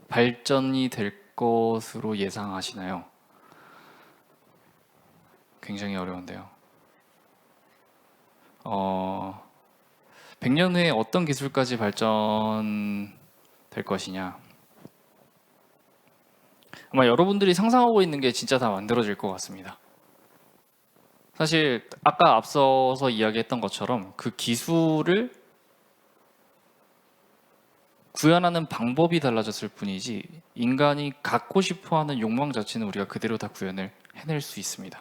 발전이 될 것으로 예상하시나요? 굉장히 어려운데요. 100년 후에 어떤 기술까지 발전될 것이냐. 아마 여러분들이 상상하고 있는 게 진짜 다 만들어질 것 같습니다. 사실 아까 앞서서 이야기했던 것처럼 그 기술을 구현하는 방법이 달라졌을 뿐이지 인간이 갖고 싶어하는 욕망 자체는 우리가 그대로 다 구현을 해낼 수 있습니다.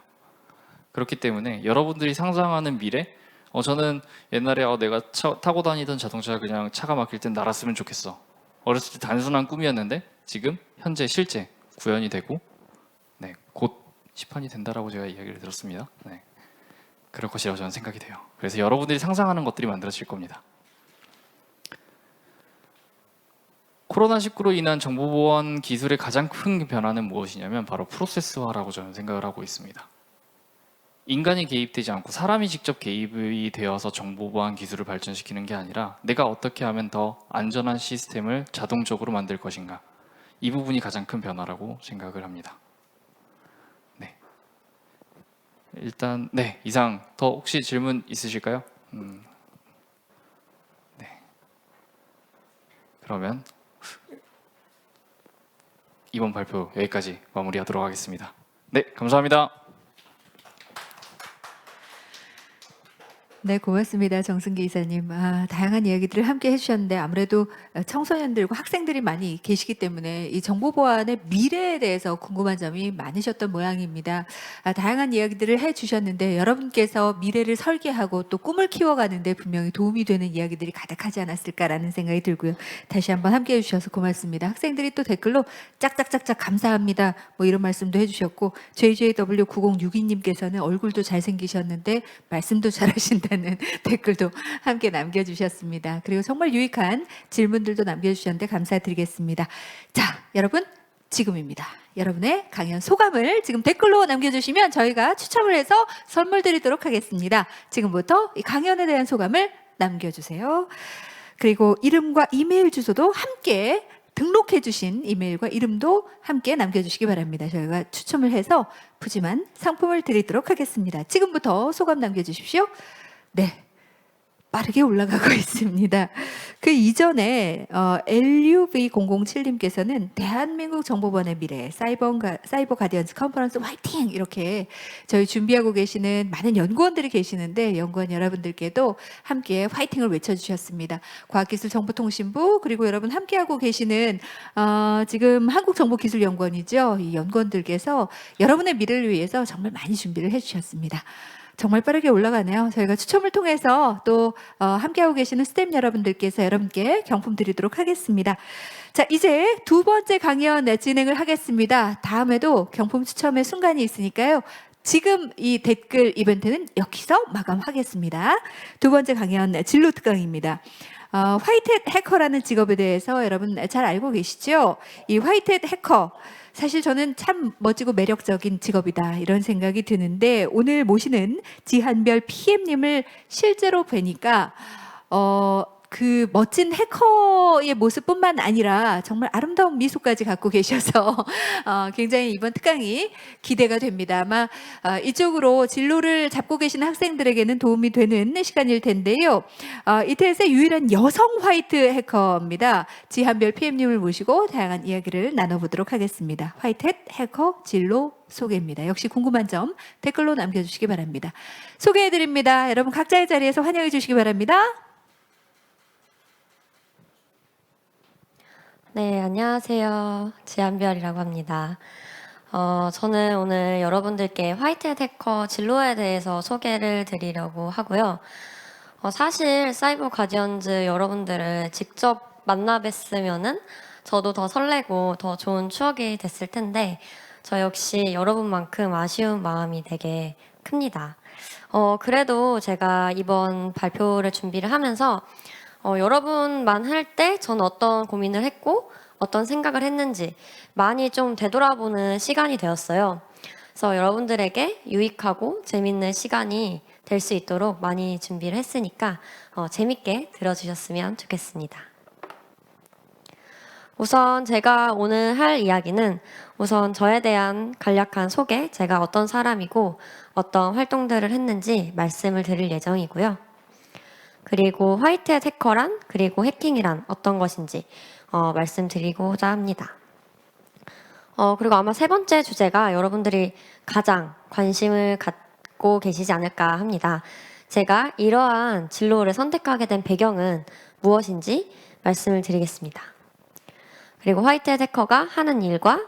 그렇기 때문에 여러분들이 상상하는 미래, 저는 옛날에 내가 타고 다니던 자동차가 그냥 차가 막힐 땐 날았으면 좋겠어. 어렸을 때 단순한 꿈이었는데 지금 현재 실제 구현이 되고 네, 곧 시판이 된다라고 제가 이야기를 들었습니다. 네, 그럴 것이라고 저는 생각이 돼요. 그래서 여러분들이 상상하는 것들이 만들어질 겁니다. 코로나19로 인한 정보보안 기술의 가장 큰 변화는 무엇이냐면 바로 프로세스화라고 저는 생각을 하고 있습니다. 인간이 개입되지 않고 사람이 직접 개입이 되어서 정보보안 기술을 발전시키는 게 아니라 내가 어떻게 하면 더 안전한 시스템을 자동적으로 만들 것인가, 이 부분이 가장 큰 변화라고 생각을 합니다. 네, 일단 네, 이상. 더 혹시 질문 있으실까요? 네, 그러면 이번 발표 여기까지 마무리하도록 하겠습니다. 네, 감사합니다. 네, 고맙습니다. 정승기 이사님. 다양한 이야기들을 함께 해주셨는데 아무래도 청소년들과 학생들이 많이 계시기 때문에 이 정보보안의 미래에 대해서 궁금한 점이 많으셨던 모양입니다. 다양한 이야기들을 해주셨는데 여러분께서 미래를 설계하고 또 꿈을 키워가는데 분명히 도움이 되는 이야기들이 가득하지 않았을까라는 생각이 들고요. 다시 한번 함께 해주셔서 고맙습니다. 학생들이 또 댓글로 짝짝짝짝 감사합니다. 뭐 이런 말씀도 해주셨고, JJW9062님께서는 얼굴도 잘생기셨는데 말씀도 잘하신다는 댓글도 함께 남겨주셨습니다. 그리고 정말 유익한 질문들도 남겨주셨는데 감사드리겠습니다. 자, 여러분 지금입니다. 여러분의 강연 소감을 지금 댓글로 남겨주시면 저희가 추첨을 해서 선물 드리도록 하겠습니다. 지금부터 이 강연에 대한 소감을 남겨주세요. 그리고 이름과 이메일 주소도 함께 등록해 주신 이메일과 이름도 함께 남겨주시기 바랍니다. 저희가 추첨을 해서 푸짐한 상품을 드리도록 하겠습니다. 지금부터 소감 남겨주십시오. 네, 빠르게 올라가고 있습니다. 그 이전에 LUV007님께서는 대한민국 정보보안의 미래 사이버 가디언스 컨퍼런스 화이팅! 이렇게 저희 준비하고 계시는 많은 연구원들이 계시는데 연구원 여러분들께도 함께 화이팅을 외쳐주셨습니다. 과학기술정보통신부 그리고 여러분 함께하고 계시는 지금 한국정보기술연구원이죠. 이 연구원들께서 여러분의 미래를 위해서 정말 많이 준비를 해주셨습니다. 정말 빠르게 올라가네요. 저희가 추첨을 통해서 또 함께하고 계시는 스태프 여러분들께서 여러분께 경품 드리도록 하겠습니다. 자, 이제 두 번째 강연 진행을 하겠습니다. 다음에도 경품 추첨의 순간이 있으니까요. 지금 이 댓글 이벤트는 여기서 마감하겠습니다. 두 번째 강연 진로 특강입니다. 화이트햇 해커라는 직업에 대해서 여러분 잘 알고 계시죠? 이 화이트햇 해커 사실 저는 참 멋지고 매력적인 직업이다 이런 생각이 드는데 오늘 모시는 지한별 PM님을 실제로 뵈니까 그 멋진 해커의 모습뿐만 아니라 정말 아름다운 미소까지 갖고 계셔서 굉장히 이번 특강이 기대가 됩니다. 아마 이쪽으로 진로를 잡고 계신 학생들에게는 도움이 되는 시간일 텐데요. 이태스의 유일한 여성 화이트 해커입니다. 지한별 PM님을 모시고 다양한 이야기를 나눠보도록 하겠습니다. 화이트햇 해커 진로 소개입니다. 역시 궁금한 점 댓글로 남겨주시기 바랍니다. 소개해드립니다. 여러분 각자의 자리에서 환영해 주시기 바랍니다. 네, 안녕하세요. 지한별이라고 합니다. 저는 오늘 여러분들께 화이트햇 해커 진로에 대해서 소개를 드리려고 하고요. 사실 사이버 가디언즈 여러분들을 직접 만나 뵀으면은 저도 더 설레고 더 좋은 추억이 됐을 텐데 저 역시 여러분만큼 아쉬운 마음이 되게 큽니다. 그래도 제가 이번 발표를 준비를 하면서 여러분만 할 때 저는 어떤 고민을 했고 어떤 생각을 했는지 많이 좀 되돌아보는 시간이 되었어요. 그래서 여러분들에게 유익하고 재밌는 시간이 될 수 있도록 많이 준비를 했으니까 재밌게 들어주셨으면 좋겠습니다. 우선 제가 오늘 할 이야기는 우선 저에 대한 간략한 소개, 제가 어떤 사람이고 어떤 활동들을 했는지 말씀을 드릴 예정이고요. 그리고 화이트햇 해커란 그리고 해킹이란 어떤 것인지 말씀드리고자 합니다. 그리고 아마 세 번째 주제가 여러분들이 가장 관심을 갖고 계시지 않을까 합니다. 제가 이러한 진로를 선택하게 된 배경은 무엇인지 말씀을 드리겠습니다. 그리고 화이트햇 해커가 하는 일과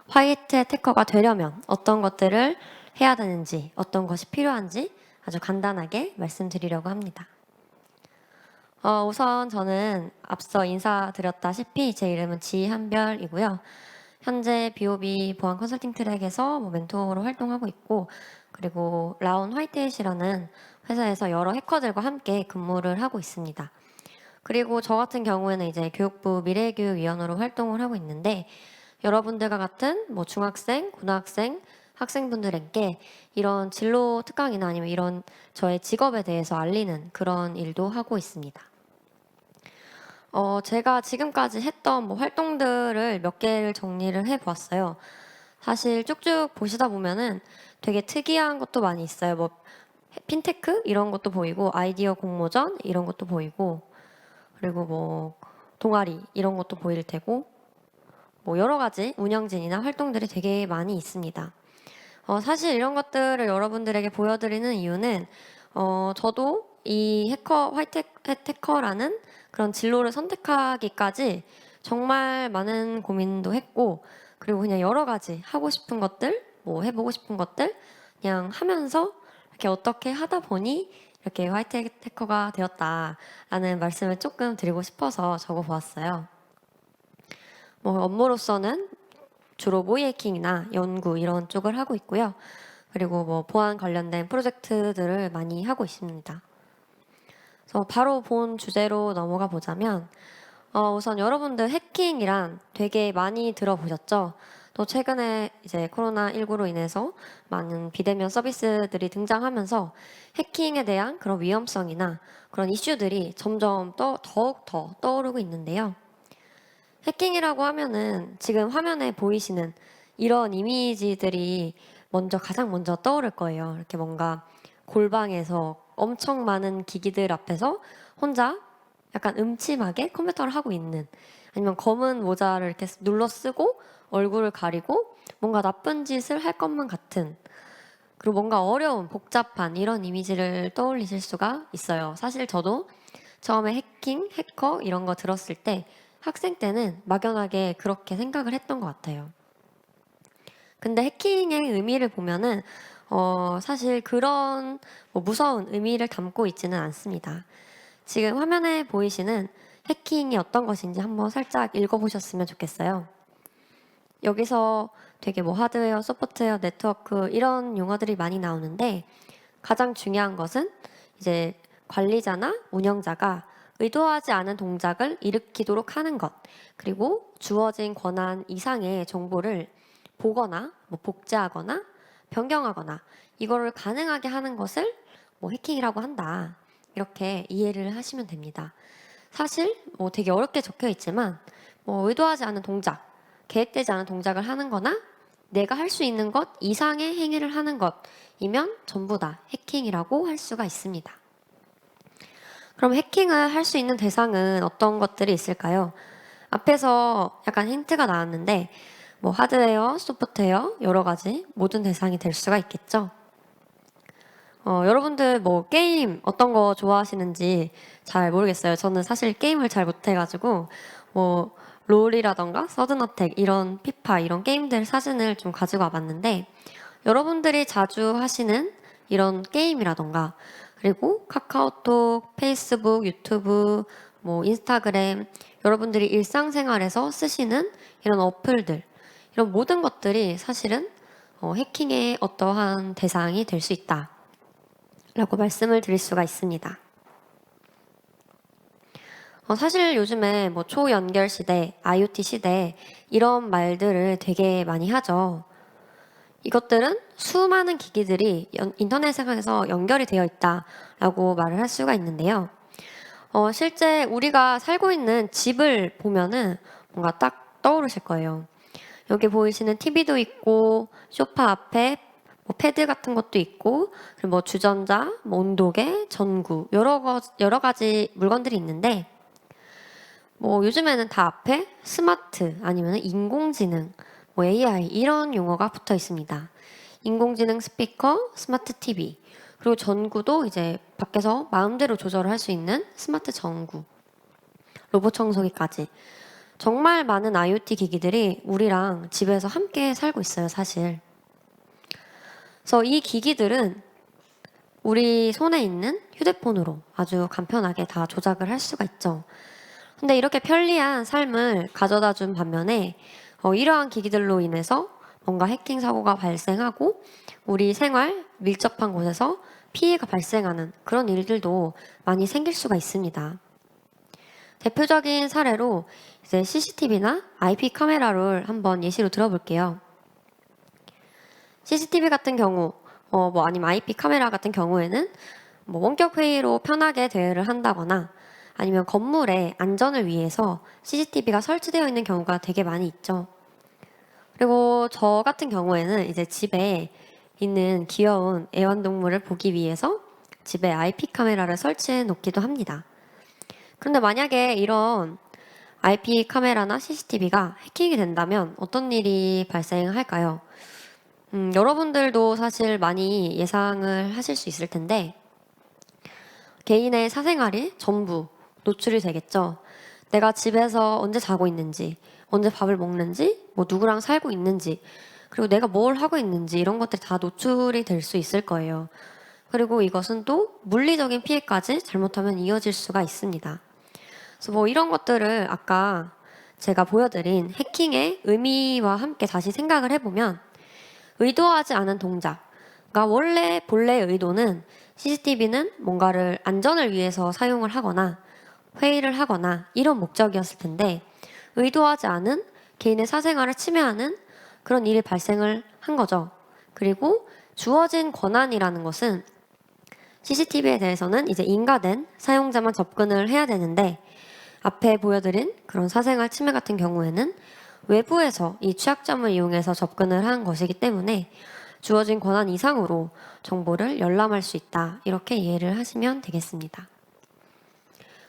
화이트햇 해커가 되려면 어떤 것들을 해야 되는지 어떤 것이 필요한지 아주 간단하게 말씀드리려고 합니다. 우선 저는 앞서 인사드렸다시피 제 이름은 지한별이고요. 현재 BOB 보안 컨설팅 트랙에서 멘토로 활동하고 있고 그리고 라운 화이트햇이라는 회사에서 여러 해커들과 함께 근무를 하고 있습니다. 그리고 저 같은 경우에는 이제 교육부 미래교육위원으로 활동을 하고 있는데 여러분들과 같은 중학생, 고등학생, 학생분들에게 이런 진로 특강이나 아니면 이런 저의 직업에 대해서 알리는 그런 일도 하고 있습니다. 제가 지금까지 했던 활동들을 몇 개를 정리를 해보았어요. 사실 쭉쭉 보시다 보면은 되게 특이한 것도 많이 있어요. 핀테크 이런 것도 보이고 아이디어 공모전 이런 것도 보이고 그리고 동아리 이런 것도 보일 테고 여러 가지 운영진이나 활동들이 되게 많이 있습니다. 사실 이런 것들을 여러분들에게 보여드리는 이유는 저도 이 화이트햇 해커라는 그런 진로를 선택하기까지 정말 많은 고민도 했고 그리고 그냥 여러 가지 하고 싶은 것들, 해보고 싶은 것들 그냥 하면서 이렇게 어떻게 하다 보니 이렇게 화이트햇 해커가 되었다라는 말씀을 조금 드리고 싶어서 적어보았어요. 업무로서는 주로 모의 해킹이나 연구 이런 쪽을 하고 있고요. 그리고 보안 관련된 프로젝트들을 많이 하고 있습니다. 그래서 바로 본 주제로 넘어가 보자면 우선 여러분들 해킹이란 되게 많이 들어보셨죠? 또 최근에 이제 코로나19로 인해서 많은 비대면 서비스들이 등장하면서 해킹에 대한 그런 위험성이나 그런 이슈들이 점점 더욱 더 떠오르고 있는데요. 해킹이라고 하면은 지금 화면에 보이시는 이런 이미지들이 가장 먼저 떠오를 거예요. 이렇게 뭔가 골방에서 엄청 많은 기기들 앞에서 혼자 약간 음침하게 컴퓨터를 하고 있는 아니면 검은 모자를 이렇게 눌러 쓰고 얼굴을 가리고 뭔가 나쁜 짓을 할 것만 같은 그리고 뭔가 어려운 복잡한 이런 이미지를 떠올리실 수가 있어요. 사실 저도 처음에 해킹, 해커 이런 거 들었을 때 학생 때는 막연하게 그렇게 생각을 했던 것 같아요. 근데 해킹의 의미를 보면은 사실 그런 무서운 의미를 담고 있지는 않습니다. 지금 화면에 보이시는 해킹이 어떤 것인지 한번 살짝 읽어보셨으면 좋겠어요. 여기서 되게 하드웨어, 소프트웨어, 네트워크 이런 용어들이 많이 나오는데 가장 중요한 것은 이제 관리자나 운영자가 의도하지 않은 동작을 일으키도록 하는 것, 그리고 주어진 권한 이상의 정보를 보거나 뭐 복제하거나 변경하거나 이거를 가능하게 하는 것을 뭐 해킹이라고 한다. 이렇게 이해를 하시면 됩니다. 사실 뭐 되게 어렵게 적혀 있지만 뭐 의도하지 않은 동작, 계획되지 않은 동작을 하는 거나 내가 할 수 있는 것 이상의 행위를 하는 것이면 전부 다 해킹이라고 할 수가 있습니다. 그럼 해킹을 할 수 있는 대상은 어떤 것들이 있을까요? 앞에서 약간 힌트가 나왔는데 뭐 하드웨어, 소프트웨어 여러 가지 모든 대상이 될 수가 있겠죠. 여러분들 뭐 게임 어떤 거 좋아하시는지 잘 모르겠어요. 저는 사실 게임을 잘 못해가지고 뭐 롤이라던가 서든어택 이런 피파 이런 게임들 사진을 좀 가지고 와봤는데 여러분들이 자주 하시는 이런 게임이라던가 그리고 카카오톡, 페이스북, 유튜브, 뭐 인스타그램 여러분들이 일상생활에서 쓰시는 이런 어플들 이런 모든 것들이 사실은 해킹의 어떠한 대상이 될 수 있다 라고 말씀을 드릴 수가 있습니다. 사실 요즘에 뭐 초연결 시대, IoT 시대 이런 말들을 되게 많이 하죠. 이것들은 수많은 기기들이 인터넷상에서 연결이 되어 있다라고 말을 할 수가 있는데요. 실제 우리가 살고 있는 집을 보면은 뭔가 딱 떠오르실 거예요. 여기 보이시는 TV도 있고 소파 앞에 뭐 패드 같은 것도 있고 그리고 뭐 주전자, 뭐 온도계, 전구 여러 가지 물건들이 있는데 뭐 요즘에는 다 앞에 스마트 아니면 인공지능, 뭐 AI 이런 용어가 붙어 있습니다. 인공지능 스피커, 스마트 TV 그리고 전구도 이제 밖에서 마음대로 조절을 할 수 있는 스마트 전구, 로봇 청소기까지 정말 많은 IoT 기기들이 우리랑 집에서 함께 살고 있어요, 사실. 그래서 이 기기들은 우리 손에 있는 휴대폰으로 아주 간편하게 다 조작을 할 수가 있죠. 근데 이렇게 편리한 삶을 가져다 준 반면에 이러한 기기들로 인해서 뭔가 해킹 사고가 발생하고 우리 생활 밀접한 곳에서 피해가 발생하는 그런 일들도 많이 생길 수가 있습니다. 대표적인 사례로 이제 CCTV나 IP 카메라를 한번 예시로 들어볼게요. CCTV 같은 경우, 뭐 아니면 IP 카메라 같은 경우에는 뭐 원격 회의로 편하게 대응을 한다거나 아니면 건물의 안전을 위해서 CCTV가 설치되어 있는 경우가 되게 많이 있죠. 그리고 저 같은 경우에는 이제 집에 있는 귀여운 애완동물을 보기 위해서 집에 IP 카메라를 설치해 놓기도 합니다. 그런데 만약에 이런 IP 카메라나 CCTV가 해킹이 된다면 어떤 일이 발생할까요? 여러분들도 사실 많이 예상을 하실 수 있을 텐데 개인의 사생활이 전부 노출이 되겠죠. 내가 집에서 언제 자고 있는지, 언제 밥을 먹는지, 뭐 누구랑 살고 있는지, 그리고 내가 뭘 하고 있는지 이런 것들이 다 노출이 될 수 있을 거예요. 그리고 이것은 또 물리적인 피해까지 잘못하면 이어질 수가 있습니다. 그래서 뭐 이런 것들을 아까 제가 보여드린 해킹의 의미와 함께 다시 생각을 해보면 의도하지 않은 동작, 그러니까 원래 본래의 의도는 CCTV는 뭔가를 안전을 위해서 사용을 하거나 회의를 하거나 이런 목적이었을 텐데 의도하지 않은 개인의 사생활을 침해하는 그런 일이 발생을 한 거죠. 그리고 주어진 권한이라는 것은 CCTV에 대해서는 이제 인가된 사용자만 접근을 해야 되는데 앞에 보여드린 그런 사생활 침해 같은 경우에는 외부에서 이 취약점을 이용해서 접근을 한 것이기 때문에 주어진 권한 이상으로 정보를 열람할 수 있다. 이렇게 이해를 하시면 되겠습니다.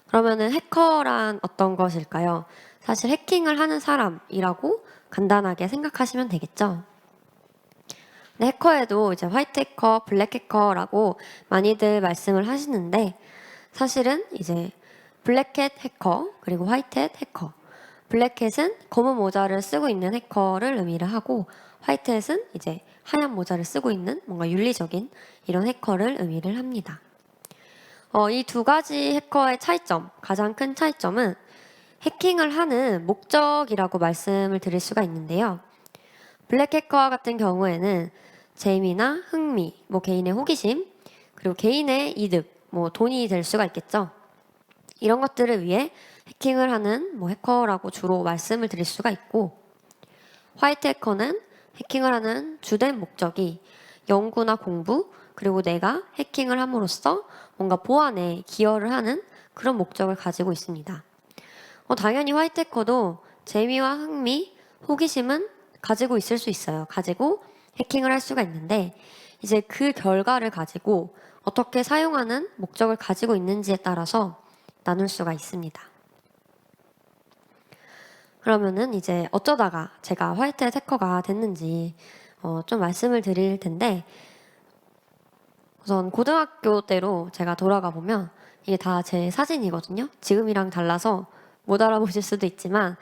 그러면은 해커란 어떤 것일까요? 사실 해킹을 하는 사람이라고 간단하게 생각하시면 되겠죠. 근데 해커에도 이제 화이트 해커, 블랙 해커라고 많이들 말씀을 하시는데 사실은 이제 블랙햇 해커 그리고 화이트햇 해커. 블랙햇은 검은 모자를 쓰고 있는 해커를 의미를 하고 화이트햇은 이제 하얀 모자를 쓰고 있는 뭔가 윤리적인 이런 해커를 의미를 합니다. 이 두 가지 해커의 차이점, 가장 큰 차이점은 해킹을 하는 목적이라고 말씀을 드릴 수가 있는데요. 블랙 해커 같은 경우에는 재미나 흥미, 뭐 개인의 호기심, 그리고 개인의 이득, 뭐 돈이 될 수가 있겠죠. 이런 것들을 위해 해킹을 하는 해커라고 주로 말씀을 드릴 수가 있고, 화이트 해커는 해킹을 하는 주된 목적이 연구나 공부, 그리고 내가 해킹을 함으로써 뭔가 보안에 기여를 하는 그런 목적을 가지고 있습니다. 당연히 화이트 해커도 재미와 흥미, 호기심은 가지고 있을 수 있어요. 가지고 해킹을 할 수가 있는데, 이제 그 결과를 가지고 어떻게 사용하는 목적을 가지고 있는지에 따라서 나눌 수가 있습니다. 그러면은 이제 어쩌다가 제가 화이트 해커가 됐는지 좀 말씀을 드릴 텐데, 우선 고등학교 때로 제가 돌아가 보면 이게 다 제 사진이거든요. 지금이랑 달라서 못 알아보실 수도 있지만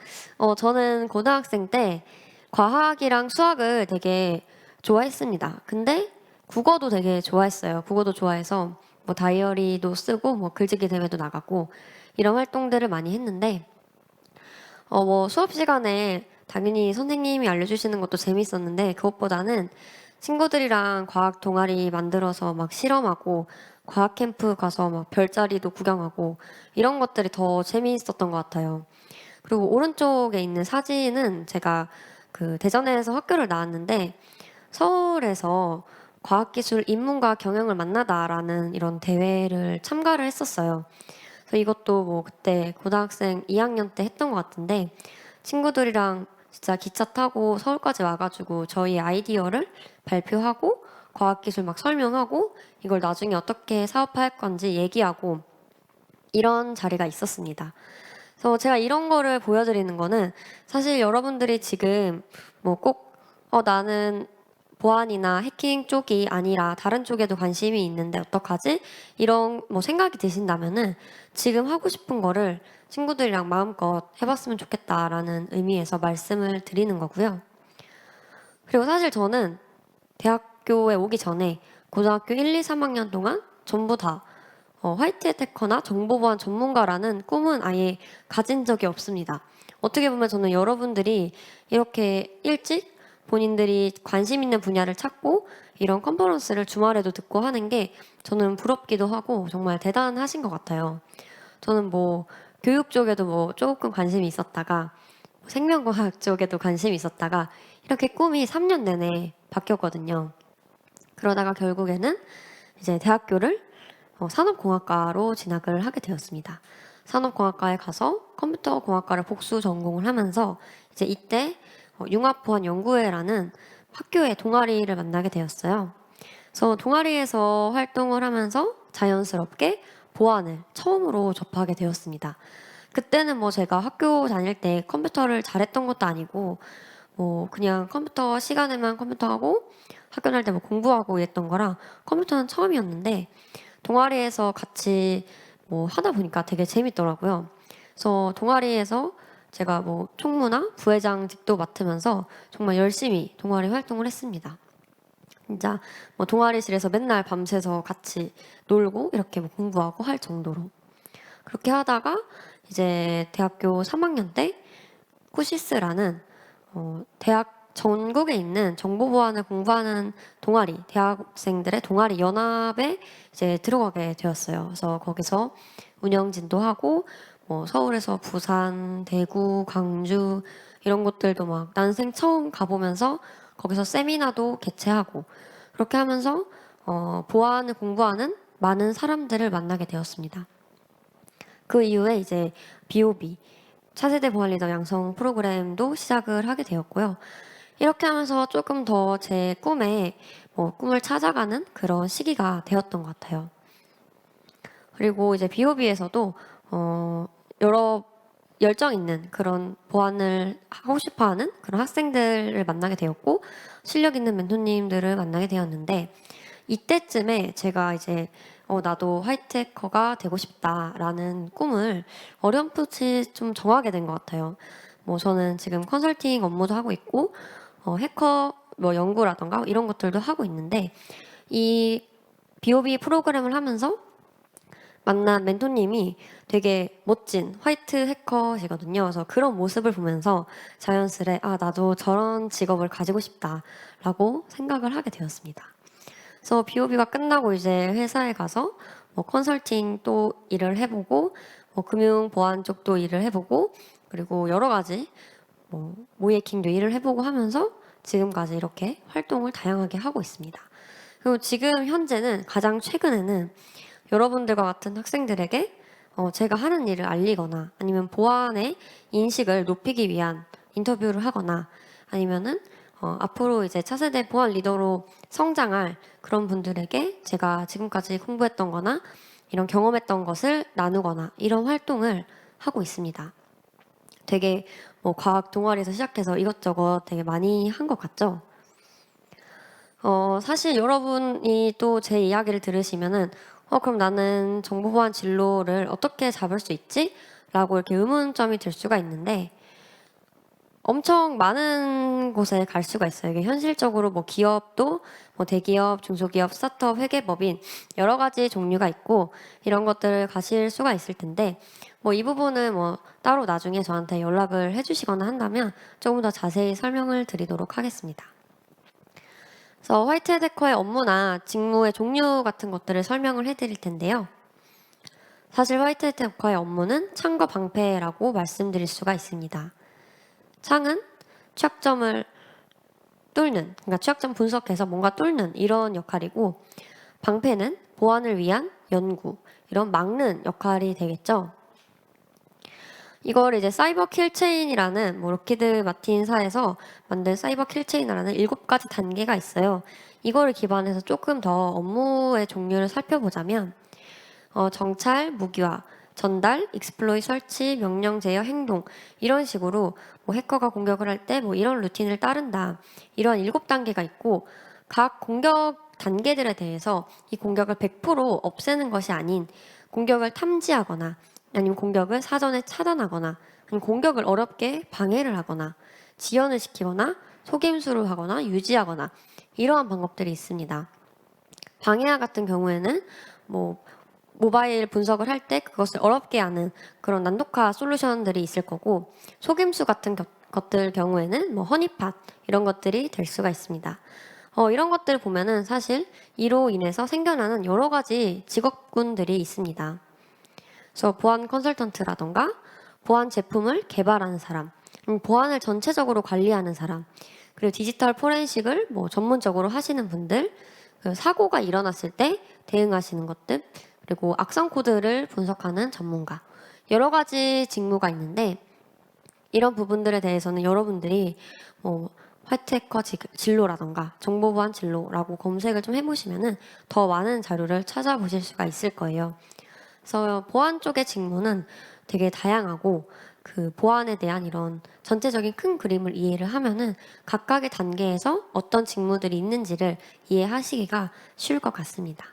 저는 고등학생 때 과학이랑 수학을 되게 좋아했습니다. 근데 국어도 되게 좋아했어요. 국어도 좋아해서 다이어리도 쓰고 글짓기 대회도 나가고 이런 활동들을 많이 했는데 수업 시간에 당연히 선생님이 알려주시는 것도 재밌었는데 그것보다는 친구들이랑 과학 동아리 만들어서 실험하고 과학 캠프 가서 별자리도 구경하고 이런 것들이 더 재미있었던 것 같아요. 그리고 오른쪽에 있는 사진은 제가 대전에서 학교를 나왔는데 서울에서 과학기술 인문과 경영을 만나다라는 이런 대회를 참가를 했었어요. 그래서 이것도 그때 고등학생 2학년 때 했던 것 같은데 친구들이랑 진짜 기차 타고 서울까지 와가지고 저희 아이디어를 발표하고 과학기술 설명하고 이걸 나중에 어떻게 사업화할 건지 얘기하고 이런 자리가 있었습니다. 그래서 제가 이런 거를 보여드리는 거는 사실 여러분들이 지금 꼭 나는 보안이나 해킹 쪽이 아니라 다른 쪽에도 관심이 있는데 어떡하지? 이런 생각이 드신다면은 지금 하고 싶은 거를 친구들이랑 마음껏 해봤으면 좋겠다라는 의미에서 말씀을 드리는 거고요. 그리고 사실 저는 대학교에 오기 전에 고등학교 1, 2, 3학년 동안 전부 다 화이트 해커나 정보보안 전문가라는 꿈은 아예 가진 적이 없습니다. 어떻게 보면 저는 여러분들이 이렇게 일찍 본인들이 관심 있는 분야를 찾고 이런 컨퍼런스를 주말에도 듣고 하는 게 저는 부럽기도 하고 정말 대단하신 것 같아요. 저는 교육 쪽에도 조금 관심이 있었다가 생명과학 쪽에도 관심이 있었다가 이렇게 꿈이 3년 내내 바뀌었거든요. 그러다가 결국에는 이제 대학교를 산업공학과로 진학을 하게 되었습니다. 산업공학과에 가서 컴퓨터공학과를 복수 전공을 하면서 이제 이때 융합보안연구회라는 학교의 동아리를 만나게 되었어요. 그래서 동아리에서 활동을 하면서 자연스럽게 보안을 처음으로 접하게 되었습니다. 그때는 제가 학교 다닐 때 컴퓨터를 잘했던 것도 아니고 그냥 컴퓨터 시간에만 컴퓨터하고 학교 다닐 때 공부하고 이랬던 거라 컴퓨터는 처음이었는데 동아리에서 같이 하다 보니까 되게 재밌더라고요. 그래서 동아리에서 제가 총무나 부회장직도 맡으면서 정말 열심히 동아리 활동을 했습니다. 진짜 동아리실에서 맨날 밤새서 같이 놀고 이렇게 공부하고 할 정도로 그렇게 하다가 이제 대학교 3학년 때 쿠시스라는 대학 전국에 있는 정보보안을 공부하는 동아리, 대학생들의 동아리 연합에 이제 들어가게 되었어요. 그래서 거기서 운영진도 하고 서울에서 부산, 대구, 광주 이런 곳들도 난생 처음 가보면서 거기서 세미나도 개최하고 그렇게 하면서 보안을 공부하는 많은 사람들을 만나게 되었습니다. 그 이후에 이제 BOB 차세대 보안 리더 양성 프로그램도 시작을 하게 되었고요. 이렇게 하면서 조금 더 제 꿈을 찾아가는 그런 시기가 되었던 것 같아요. 그리고 이제 BOB에서도 여러 열정 있는 그런 보안을 하고 싶어하는 그런 학생들을 만나게 되었고 실력 있는 멘토님들을 만나게 되었는데 이때쯤에 제가 이제 나도 화이트 해커가 되고 싶다라는 꿈을 어렴풋이 좀 정하게 된 것 같아요. 저는 지금 컨설팅 업무도 하고 있고 해커 연구라던가 이런 것들도 하고 있는데 이 BOB 프로그램을 하면서 만난 멘토님이 되게 멋진 화이트 해커시거든요. 그래서 그런 모습을 보면서 자연스레 나도 저런 직업을 가지고 싶다라고 생각을 하게 되었습니다. 그래서 BOB가 끝나고 이제 회사에 가서 컨설팅 또 일을 해보고 뭐 금융 보안 쪽도 일을 해보고 그리고 여러 가지 뭐 모이해킹도 일을 해보고 하면서 지금까지 이렇게 활동을 다양하게 하고 있습니다. 그리고 지금 현재는 가장 최근에는 여러분들과 같은 학생들에게 제가 하는 일을 알리거나 아니면 보안의 인식을 높이기 위한 인터뷰를 하거나 아니면은 앞으로 이제 차세대 보안 리더로 성장할 그런 분들에게 제가 지금까지 공부했던 거나 이런 경험했던 것을 나누거나 이런 활동을 하고 있습니다. 되게 뭐 과학 동아리에서 시작해서 이것저것 되게 많이 한 것 같죠? 사실 여러분이 또 제 이야기를 들으시면은 그럼 나는 정보보안 진로를 어떻게 잡을 수 있지? 라고 이렇게 의문점이 들 수가 있는데 엄청 많은 곳에 갈 수가 있어요. 이게 현실적으로 뭐 기업도 뭐 대기업, 중소기업, 스타트업, 회계법인 여러 가지 종류가 있고 이런 것들을 가실 수가 있을 텐데 뭐 이 부분은 뭐 따로 나중에 저한테 연락을 해주시거나 한다면 조금 더 자세히 설명을 드리도록 하겠습니다. 그래서 화이트헤드 해커의 업무나 직무의 종류 같은 것들을 설명을 해드릴 텐데요. 사실 화이트헤드 해커의 업무는 창과 방패라고 말씀드릴 수가 있습니다. 창은 취약점을 뚫는, 그러니까 취약점 분석해서 뭔가 뚫는 이런 역할이고 방패는 보안을 위한 연구, 이런 막는 역할이 되겠죠. 이걸 이제 사이버 킬체인이라는 뭐 로키드 마틴사에서 만든 사이버 킬체인이라는 7가지 단계가 있어요. 이거를 기반해서 조금 더 업무의 종류를 살펴보자면 정찰, 무기화, 전달, 익스플로이 설치, 명령 제어, 행동 이런 식으로 뭐 해커가 공격을 할 때 뭐 이런 루틴을 따른다. 이런 7단계가 있고 각 공격 단계들에 대해서 이 공격을 100% 없애는 것이 아닌 공격을 탐지하거나 아니면 공격을 사전에 차단하거나 아니면 공격을 어렵게 방해를 하거나 지연을 시키거나 속임수를 하거나 유지하거나 이러한 방법들이 있습니다. 방해와 같은 경우에는 뭐 모바일 분석을 할 때 그것을 어렵게 하는 그런 난독화 솔루션들이 있을 거고 속임수 같은 것들 경우에는 뭐 허니팟 이런 것들이 될 수가 있습니다. 이런 것들을 보면은 사실 이로 인해서 생겨나는 여러 가지 직업군들이 있습니다. 그래서 보안 컨설턴트라던가 보안 제품을 개발하는 사람, 보안을 전체적으로 관리하는 사람, 그리고 디지털 포렌식을 뭐 전문적으로 하시는 분들, 사고가 일어났을 때 대응하시는 것들, 그리고 악성 코드를 분석하는 전문가, 여러 가지 직무가 있는데 이런 부분들에 대해서는 여러분들이 뭐 화이트 해커 진로라던가 정보보안 진로라고 검색을 좀 해보시면은 더 많은 자료를 찾아보실 수가 있을 거예요. 그래서 보안 쪽의 직무는 되게 다양하고 그 보안에 대한 이런 전체적인 큰 그림을 이해를 하면은 각각의 단계에서 어떤 직무들이 있는지를 이해하시기가 쉬울 것 같습니다.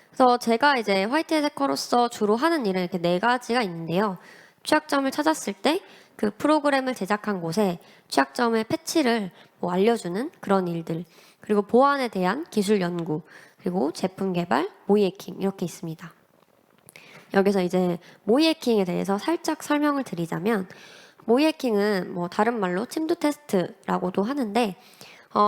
그래서 제가 이제 화이트헤드 해커로서 주로 하는 일은 이렇게 4가지가 있는데요. 취약점을 찾았을 때 그 프로그램을 제작한 곳에 취약점의 패치를 뭐 알려주는 그런 일들, 그리고 보안에 대한 기술 연구, 그리고 제품 개발, 모이해킹 이렇게 있습니다. 여기서 이제 모이해킹에 대해서 살짝 설명을 드리자면 모이해킹은 뭐 다른 말로 침투 테스트라고도 하는데